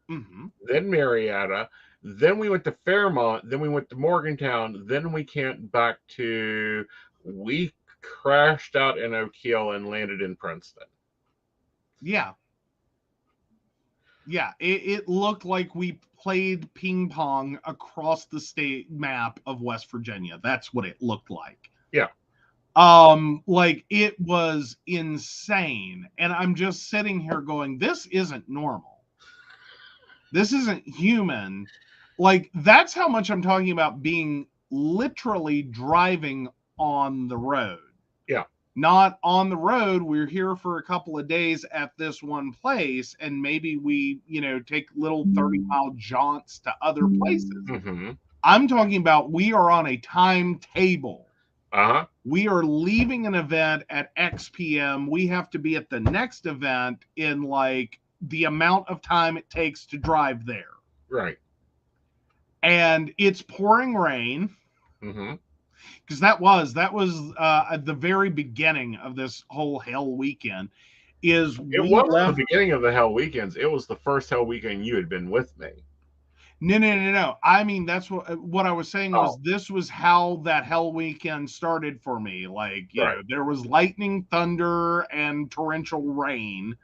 then Marietta, then we went to Fairmont, then we went to Morgantown, then we came back to, we crashed out in Oak Hill and landed in Princeton. Yeah. Yeah, it looked like we played ping pong across the state map of West Virginia. That's what it looked like. Yeah. It was insane. And I'm just sitting here going, this isn't normal. This isn't human. That's how much I'm talking about being literally driving on the road. Yeah. Not on the road. We're here for a couple of days at this one place, and maybe we, take little 30-mile jaunts to other places. I'm talking about we are on a timetable. We are leaving an event at X p.m. We have to be at the next event in the amount of time it takes to drive there. Right. And it's pouring rain. Because that was at the very beginning of this whole hell weekend. It wasn't the beginning of the hell weekends. It was the first hell weekend you had been with me. No. I mean, that's what I was saying was this was how that hell weekend started for me. There was lightning, thunder, and torrential rain.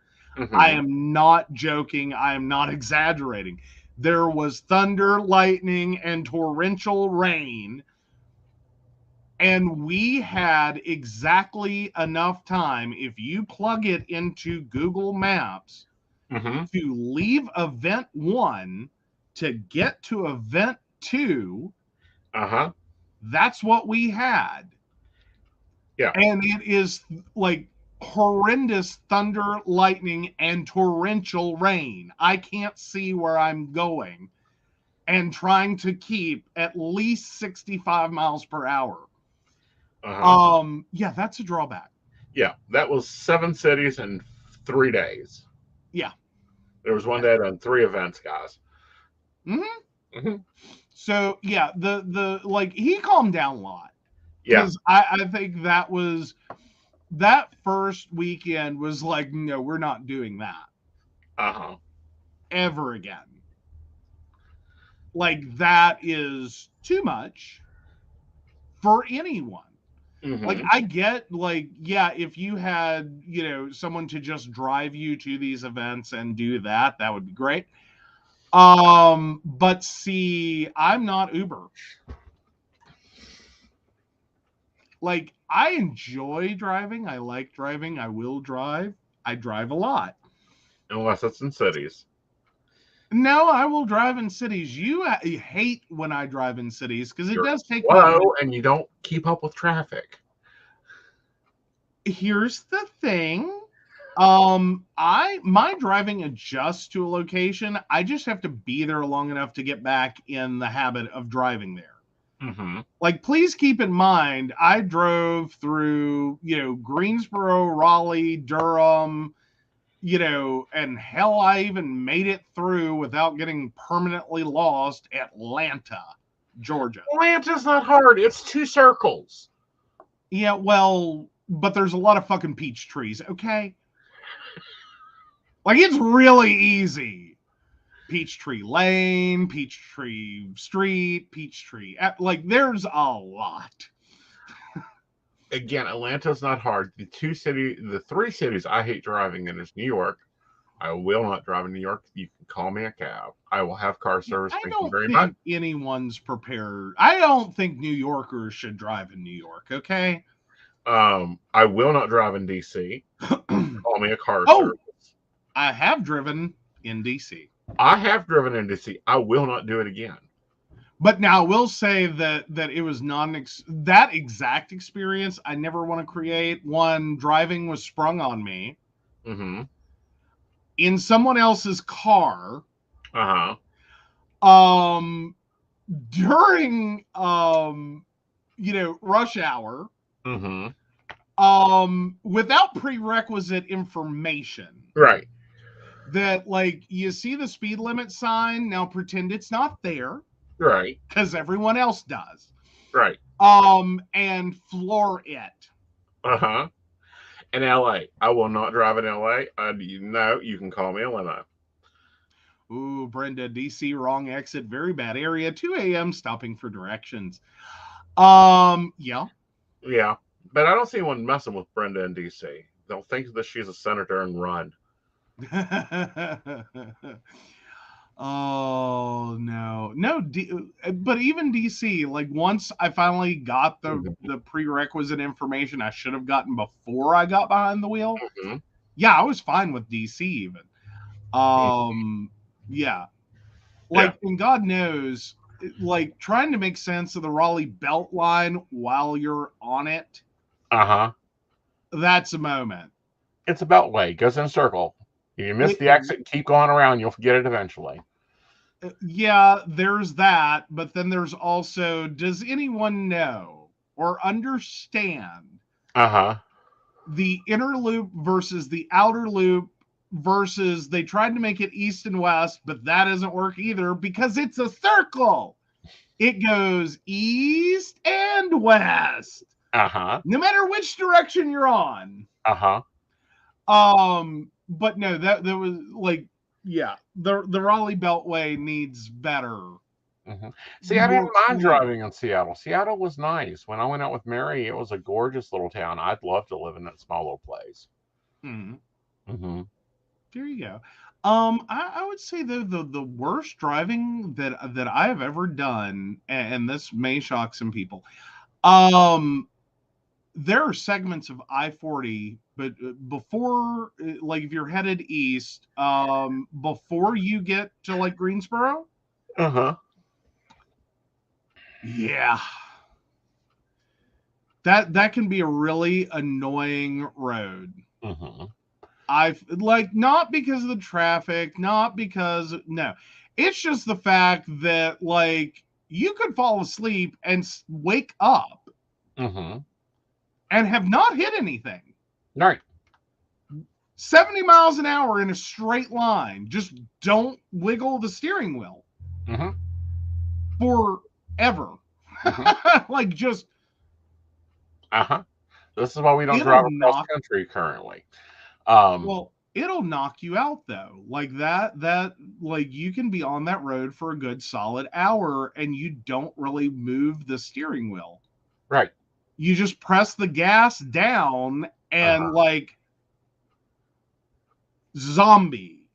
I am not joking. I am not exaggerating. There was thunder, lightning, and torrential rain. And we had exactly enough time, if you plug it into Google Maps, to leave event 1 to get to event 2. That's what we had. Yeah. And it is horrendous thunder, lightning, and torrential rain. I can't see where I'm going and trying to keep at least 65 miles per hour. Yeah, that's a drawback. Yeah, that was 7 cities in 3 days. Yeah. There was one day I done 3 events, guys. So yeah, the like he calmed down a lot. Yeah. Because I think that first weekend was like, no, we're not doing that. Ever again. Like, that is too much for anyone. Like, I get, like, yeah, if you had, someone to just drive you to these events and do that, that would be great. But see, I'm not Uber. Like, I enjoy driving. I like driving. I will drive. I drive a lot. Unless it's in cities. No, I will drive in cities. You hate when I drive in cities because it does take slow and you don't keep up with traffic. Here's the thing. My driving adjusts to a location. I just have to be there long enough to get back in the habit of driving there. Like, please keep in mind, I drove through, Greensboro, Raleigh, Durham, and hell, I even made it through without getting permanently lost, Atlanta, Georgia. Atlanta's not hard. It's 2 circles. Yeah, well, but there's a lot of fucking peach trees, okay? Like, it's really easy. Peachtree Lane, Peachtree Street, Peachtree. Like, there's a lot. Again, Atlanta's not hard. The 3 cities I hate driving in is New York. I will not drive in New York. You can call me a cab. I will have car service. I don't think anyone's prepared. I don't think New Yorkers should drive in New York, okay? I will not drive in DC. Call me a car service. I have driven in DC. I have driven in DC. I will not do it again. But now I will say that it was that exact experience I never want to create. One, driving was sprung on me in someone else's car. During rush hour. Without prerequisite information. Right. That, like, you see the speed limit sign, now pretend it's not there. Right. Because everyone else does. Right. And floor it. In LA. I will not drive in LA. You can call me a limo. Ooh, Brenda, DC, wrong exit, very bad area, 2 a.m. stopping for directions. Yeah. Yeah. But I don't see anyone messing with Brenda in DC. They'll think that she's a senator and run. Oh no, but even DC, like, once I finally got the prerequisite information I should have gotten before I got behind the wheel. Yeah, I was fine with DC even. Yeah, like, and God knows, like, trying to make sense of the Raleigh Belt line while you're on it. That's a moment. It's a beltway. It goes in a circle. If you miss the exit, keep going around. You'll forget it eventually. Yeah, there's that. But then there's also, does anyone know or understand the inner loop versus the outer loop versus they tried to make it east and west, but that doesn't work either because it's a circle. It goes east and west. No matter which direction you're on. But no, that was like, yeah, the Raleigh Beltway needs better. See, I didn't mind driving in Seattle. Seattle was nice. When I went out with Mary, it was a gorgeous little town. I'd love to live in that small little place. There you go. I would say the worst driving that I have ever done, and this may shock some people. There are segments of I-40, but before, like, if you're headed east, before you get to, like, Greensboro. Yeah. That can be a really annoying road. Not because of the traffic, no. It's just the fact that, like, you could fall asleep and wake up. and have not hit anything. Right. 70 miles an hour in a straight line. Just don't wiggle the steering wheel. Mm-hmm. Forever. Mm-hmm. Like just. This is why we don't drive across country currently. Well, it'll knock you out though. Like that like you can be on that road for a good solid hour and you don't really move the steering wheel. Right. You just press the gas down and like zombie.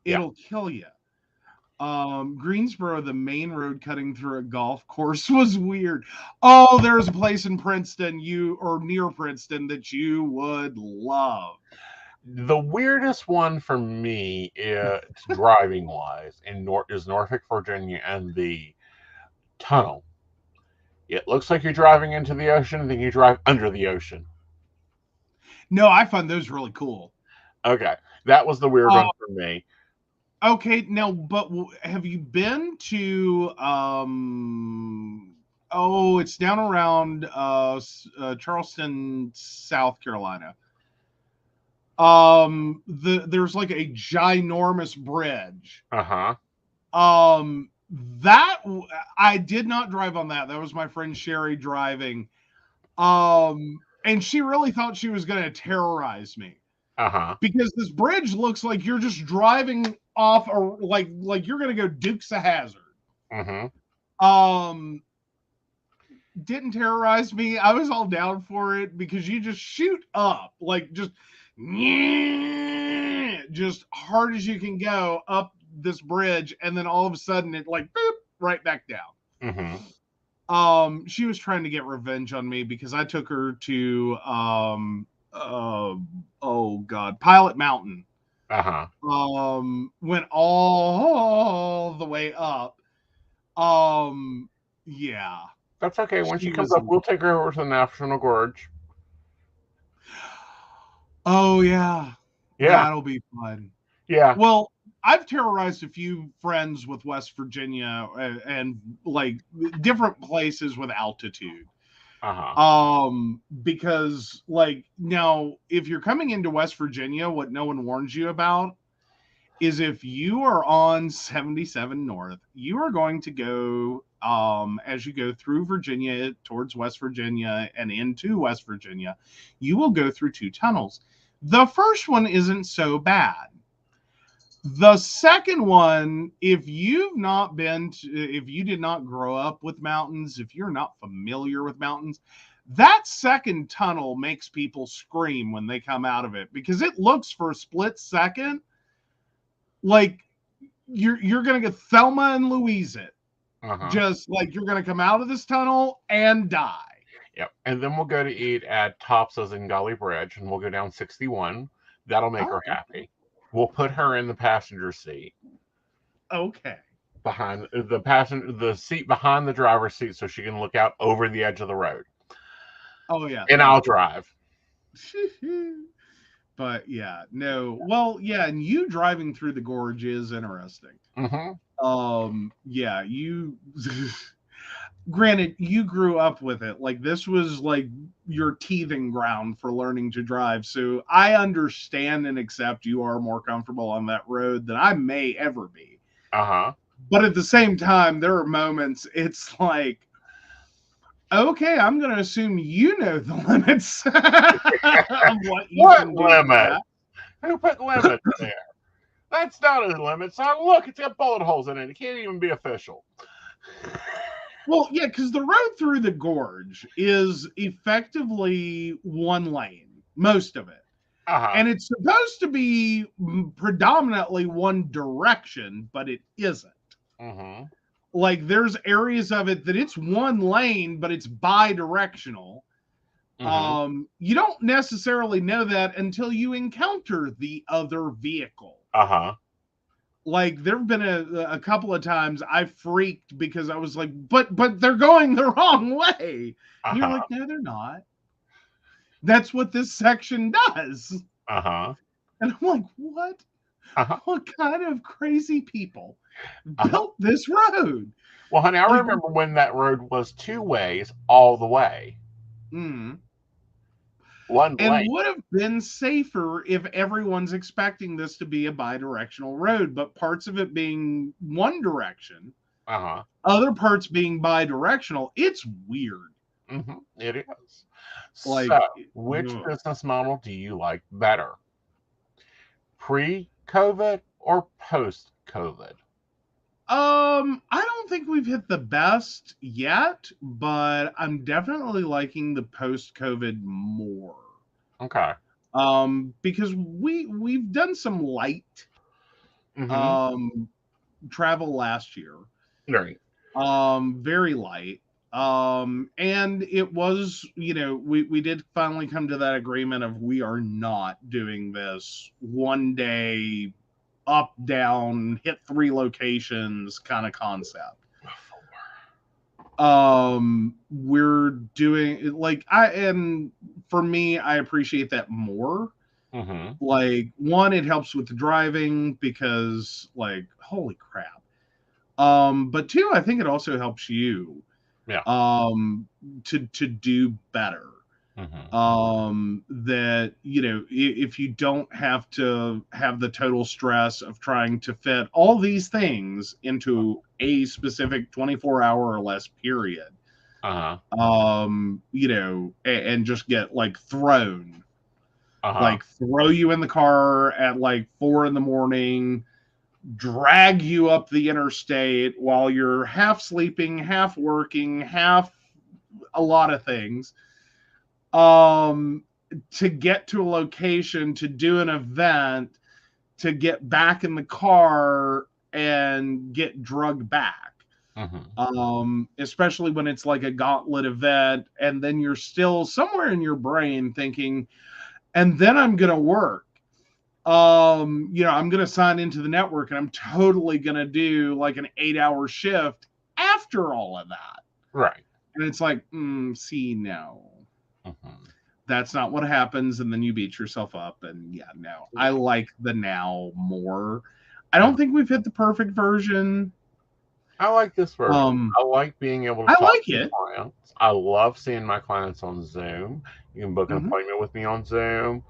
It'll kill you. Greensboro, the main road cutting through a golf course was weird. Oh, there's a place in Princeton near Princeton that you would love. The weirdest one for me is driving wise is Norfolk, Virginia, and the tunnel. It looks like you're driving into the ocean, and then you drive under the ocean. No, I find those really cool. Okay, that was the weird one for me. Okay, now, but have you been to it's down around Charleston, South Carolina. There's like a ginormous bridge. Uh-huh. That I did not drive on that. That was my friend Sherry driving. And she really thought she was going to terrorize me. Uh-huh. Because this bridge looks like you're just driving off or like you're going to go Dukes of Hazzard. Mm-hmm. Didn't terrorize me. I was all down for it because you just shoot up like just hard as you can go up this bridge, and then all of a sudden it like boop right back down. Mm-hmm. She was trying to get revenge on me because I took her to Pilot Mountain. Went all the way up. Yeah. That's okay. When she comes up, we'll take her over to the National Gorge. Oh, yeah. Yeah. That'll be fun. Yeah. Well, I've terrorized a few friends with West Virginia and like different places with altitude. Because like now, if you're coming into West Virginia, what no one warns you about is if you are on 77 North, you are going to go as you go through Virginia towards West Virginia and into West Virginia, you will go through two tunnels. The first one isn't so bad. The second one, if you did not grow up with mountains, if you're not familiar with mountains, that second tunnel makes people scream when they come out of it because it looks for a split second like you're going to get Thelma and Louise it. Just like you're going to come out of this tunnel and die. Yep. And then we'll go to eat at Topsa's in Gully Bridge, and we'll go down 61. That'll make her happy. We'll put her in the passenger seat. Okay. Behind the seat behind the driver's seat so she can look out over the edge of the road. Oh, yeah. And I'll drive. But, yeah, no. Well, yeah, and you driving through the gorge is interesting. Yeah, you... Granted, you grew up with it. Like, this was, like, your teething ground for learning to drive. So I understand and accept you are more comfortable on that road than I may ever be. But at the same time, there are moments it's like, okay, I'm going to assume you know the limits of what you can do. Limit? Who put limits there? That's not a limit, son. Look, it's got bullet holes in it. It can't even be official. Well, yeah, because the road through the gorge is effectively one lane, most of it. And it's supposed to be predominantly one direction, but it isn't. Like, there's areas of it that it's one lane, but it's bi-directional. You don't necessarily know that until you encounter the other vehicle. Like, there have been a couple of times I freaked because I was like, but they're going the wrong way. And you're like, no, they're not. That's what this section does. And I'm like, what? What kind of crazy people built this road? Well, honey, I remember when that road was two ways all the way. and would have been safer if everyone's expecting this to be a bi-directional road, but parts of it being one direction, other parts being bi-directional, it's weird. It is. Like, so, which business model do you like better? Pre-COVID or post-COVID? I don't think we've hit the best yet, but I'm definitely liking the post-COVID more. Okay. Because we've done some light travel last year. Right. Very light. And it was, we did finally come to that agreement of we are not doing this one day up, down, hit 3 locations kind of concept. We're doing and for me, I appreciate that more. Like, one, it helps with the driving because, like, holy crap. But 2, I think it also helps you to do better. That, if you don't have to have the total stress of trying to fit all these things into a specific 24-hour or less period, and just get like thrown, like throw you in the car at like 4 a.m, drag you up the interstate while you're half sleeping, half working, half a lot of things, to get to a location, to do an event, to get back in the car and get drugged back. Especially when it's like a gauntlet event, and then you're still somewhere in your brain thinking, and then I'm going to work. I'm going to sign into the network and I'm totally going to do like an 8-hour shift after all of that. Right. And it's like, no. That's not what happens. And then you beat yourself up. And no, I like the now more. I don't think we've hit the perfect version. I like this version. I like being able to talk to clients. I love seeing my clients on Zoom. You can book an appointment with me on Zoom.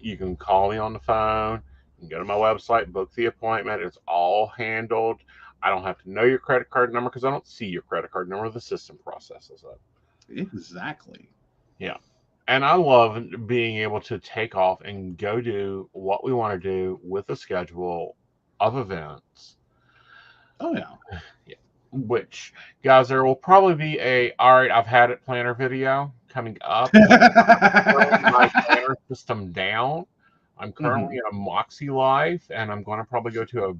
You can call me on the phone. You can go to my website, book the appointment. It's all handled. I don't have to know your credit card number because I don't see your credit card number. The system processes it. Exactly. Yeah. And I love being able to take off and go do what we want to do with a schedule of events. Oh, yeah. Which, guys, there will probably be all right, I've had it planner video coming up. My planner system down. I'm currently in a Moxie life, and I'm going to probably go to a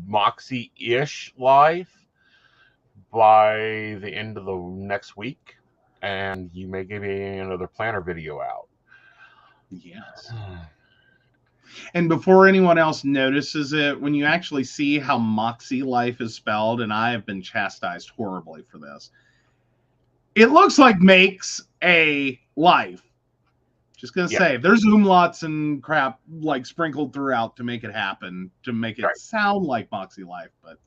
Moxie-ish life by the end of the next week, and you may give me another planner video out. Yes. And before anyone else notices it, when you actually see how Moxie life is spelled, and I have been chastised horribly for this, it looks like makes a life. Just going to say, there's umlauts and crap like sprinkled throughout to make it happen, to make it sound like Moxie life. But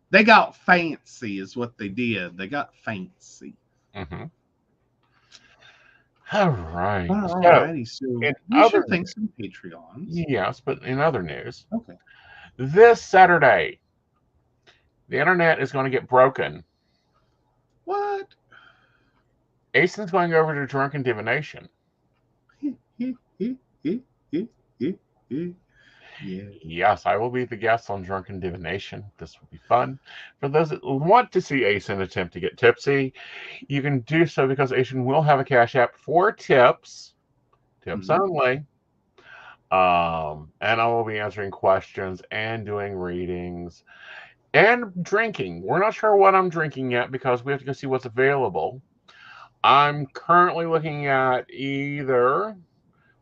they got fancy is what they did. They got fancy. All right. Alrighty. So we should thank some Patreons. Yes, but in other news, okay, this Saturday, the internet is going to get broken. What? Aeson's going over to Drunken Divination. Yes, I will be the guest on Drunken Divination. This will be fun. For those that want to see Aeson attempt to get tipsy, you can do so because Aeson will have a Cash App for tips. Tips only. And I will be answering questions and doing readings and drinking. We're not sure what I'm drinking yet because we have to go see what's available. I'm currently looking at either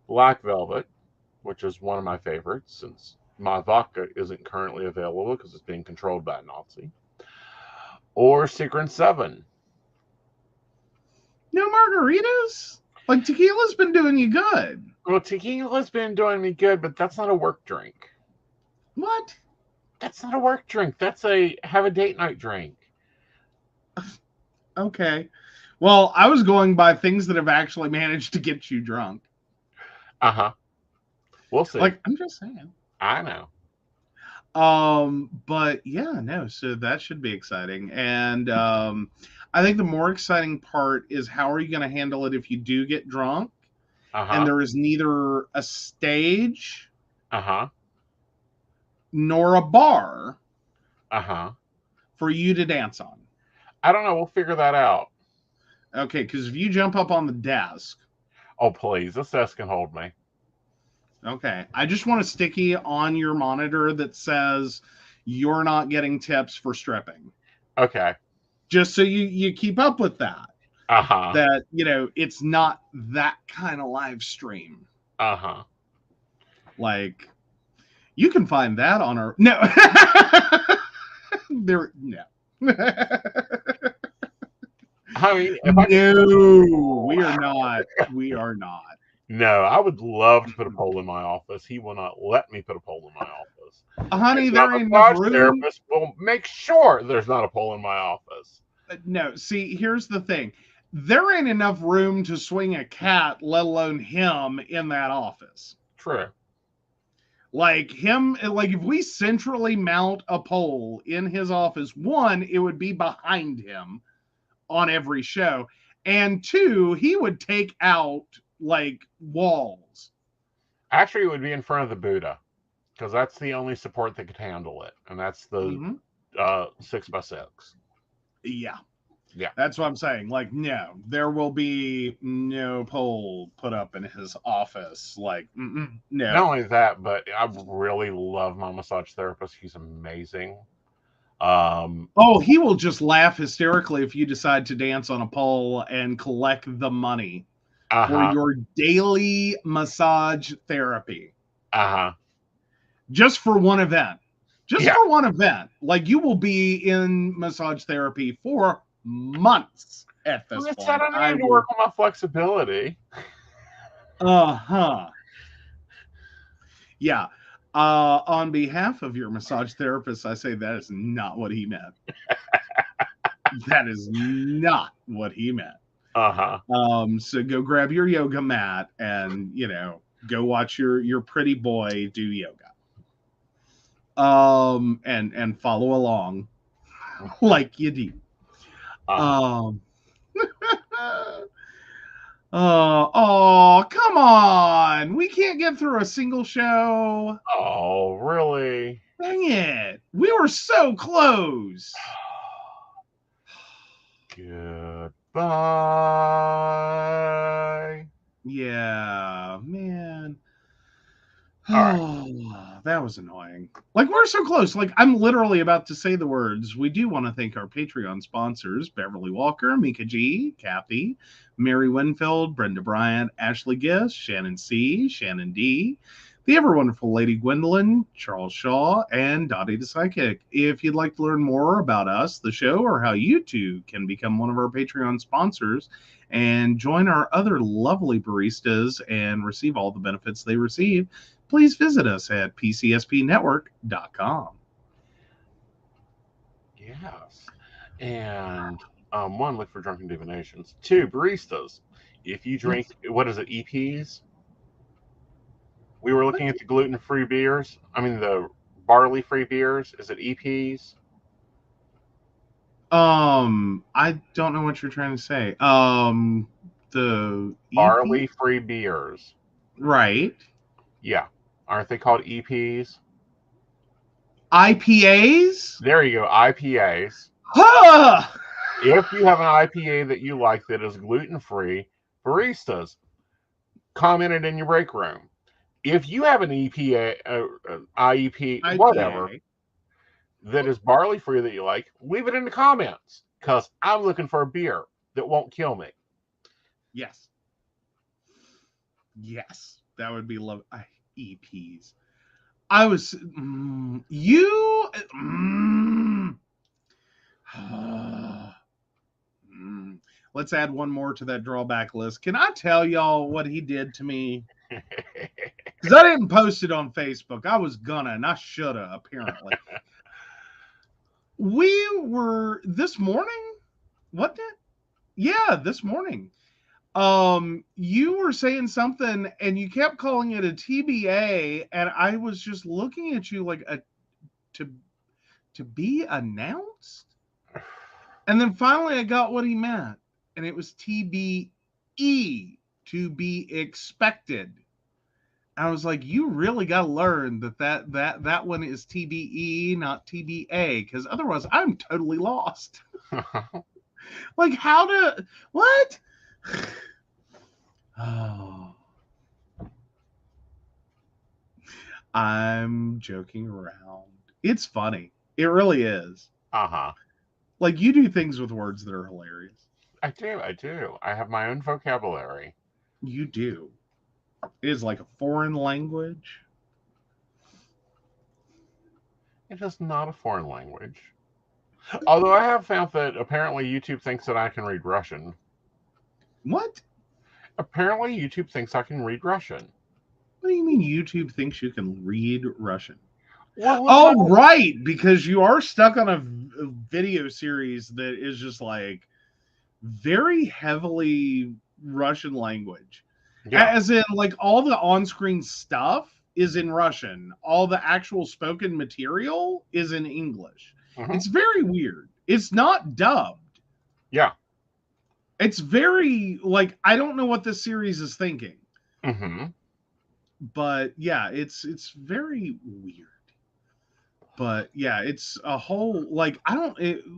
Black Velvet, which is one of my favorites since my vodka isn't currently available because it's being controlled by a Nazi, or Secret 7. No margaritas? Like, tequila's been doing you good. Well, tequila's been doing me good, but that's not a work drink. What? That's not a work drink. That's a have a date night drink. Okay. Well, I was going by things that have actually managed to get you drunk. We'll see. Like, I'm just saying. I know. But yeah, no, so that should be exciting. And I think the more exciting part is how are you going to handle it if you do get drunk and there is neither a stage nor a bar for you to dance on. I don't know. We'll figure that out. Okay, because if you jump up on the desk. Oh, please. This desk can hold me. Okay. I just want a sticky on your monitor that says you're not getting tips for stripping. Okay. Just so you keep up with that. That, you know, it's not that kind of live stream. Like, you can find that on our... No. No. I mean, no, we are not. We are not. No, I would love to put a pole in my office. He will not let me put a pole in my office. Honey, there ain't enough room. Therapist will make sure there's not a pole in my office. No, see, here's the thing. There ain't enough room to swing a cat, let alone him, in that office. True. Like him, like if we centrally mount a pole in his office, one, it would be behind him on every show. And two, he would take out like walls. Actually, it would be in front of the Buddha because that's the only support that could handle it. And that's the 6x6. Yeah. Yeah. That's what I'm saying. Like, no, there will be no pole put up in his office. Like, no. Not only that, but I really love my massage therapist. He's amazing. He will just laugh hysterically if you decide to dance on a pole and collect the money for your daily massage therapy. Just for one event. For one event. Like, you will be in massage therapy for months at this point. I need to work on my flexibility. Yeah. On behalf of your massage therapist, I say that is not what he meant. That is not what he meant. So go grab your yoga mat and, you know, go watch your pretty boy do yoga. And follow along like you do. Come on. We can't get through a single show. Oh, really? Dang it. We were so close. Goodbye. Yeah, man. Oh, that was annoying. Like, we're so close. Like, I'm literally about to say the words. We do want to thank our Patreon sponsors, Beverly Walker, Mika G, Kathy, Mary Winfield, Brenda Bryant, Ashley Giss, Shannon C, Shannon D, the ever wonderful Lady Gwendolyn, Charles Shaw, and Dottie the Psychic. If you'd like to learn more about us, the show, or how you too can become one of our Patreon sponsors and join our other lovely baristas and receive all the benefits they receive, please visit us at PCSPnetwork.com. Yes. And one, look for Drunken Divinations. Two, baristas. If you drink, what is it, EPs? We were looking at the gluten-free beers. I mean, the barley-free beers. Is it EPs? I don't know what you're trying to say. The barley-free beers. Right. Yeah. Aren't they called EPs? IPAs? There you go, IPAs. If you have an IPA that you like that is gluten-free, baristas, comment it in your break room. If you have an IEP, whatever, that is barley-free that you like, leave it in the comments, because I'm looking for a beer that won't kill me. Yes. Yes. That would be love. EPs. I was let's add one more to that drawback list. Can I tell y'all what he did to me? Because I didn't post it on Facebook. I was gonna, and I shoulda, apparently. We were this morning. What did? Yeah, this morning. You were saying something and you kept calling it a TBA, and I was just looking at you like to be announced. And then finally I got what he meant, and it was TBE, to be expected. I was like, you really got to learn that one is TBE, not TBA, because otherwise I'm totally lost. Like, what? Oh, I'm joking around. It's funny. It really is. Like, you do things with words that are hilarious. I do. I have my own vocabulary. You do. It is like a foreign language. It is not a foreign language. Although I have found that apparently YouTube thinks that I can read Russian. What? Apparently YouTube thinks I can read Russian. What do you mean YouTube thinks you can read Russian? Well, right, because you are stuck on a video series that is just like very heavily Russian language. Yeah. As in, like, all the on-screen stuff is in Russian. All the actual spoken material is in English. It's very weird. It's not dubbed. Yeah. It's very, like, I don't know what this series is thinking. But, yeah, it's very weird. But, yeah, it's a whole, like,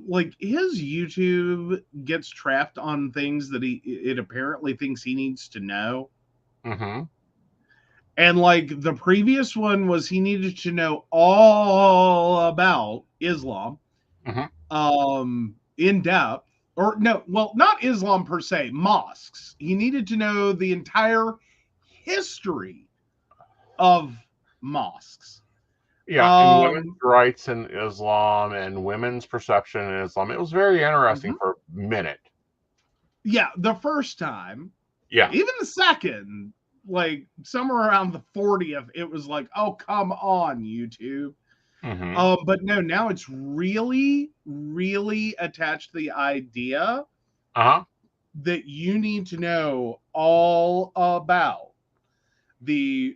like, his YouTube gets trapped on things that it apparently thinks he needs to know. And, like, the previous one was he needed to know all about Islam in depth. Or, no, well, not Islam per se, mosques. He needed to know the entire history of mosques. Yeah, and women's rights in Islam and women's perception in Islam. It was very interesting for a minute. Yeah, the first time. Yeah. Even the second, like somewhere around the 40th, it was like, oh, come on, YouTube. But no, now it's really, really attached to the idea that you need to know all about the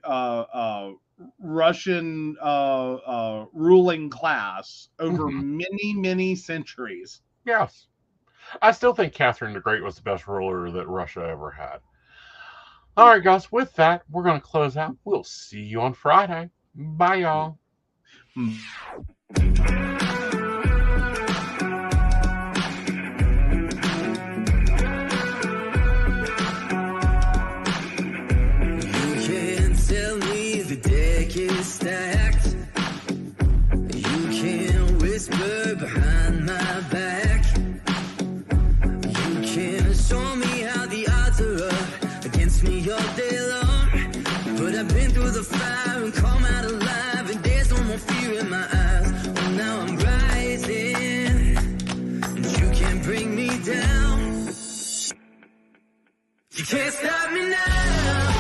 Russian ruling class over many, many centuries. Yes. I still think Catherine the Great was the best ruler that Russia ever had. All right, guys, with that, we're going to close out. We'll see you on Friday. Bye, y'all. Stacked. You can whisper behind my back. You can show me how the odds are up against me all day long. But I've been through the fire and come out alive, and there's no more fear in my eyes. Oh, now I'm rising, and you can't bring me down. You can't stop me now.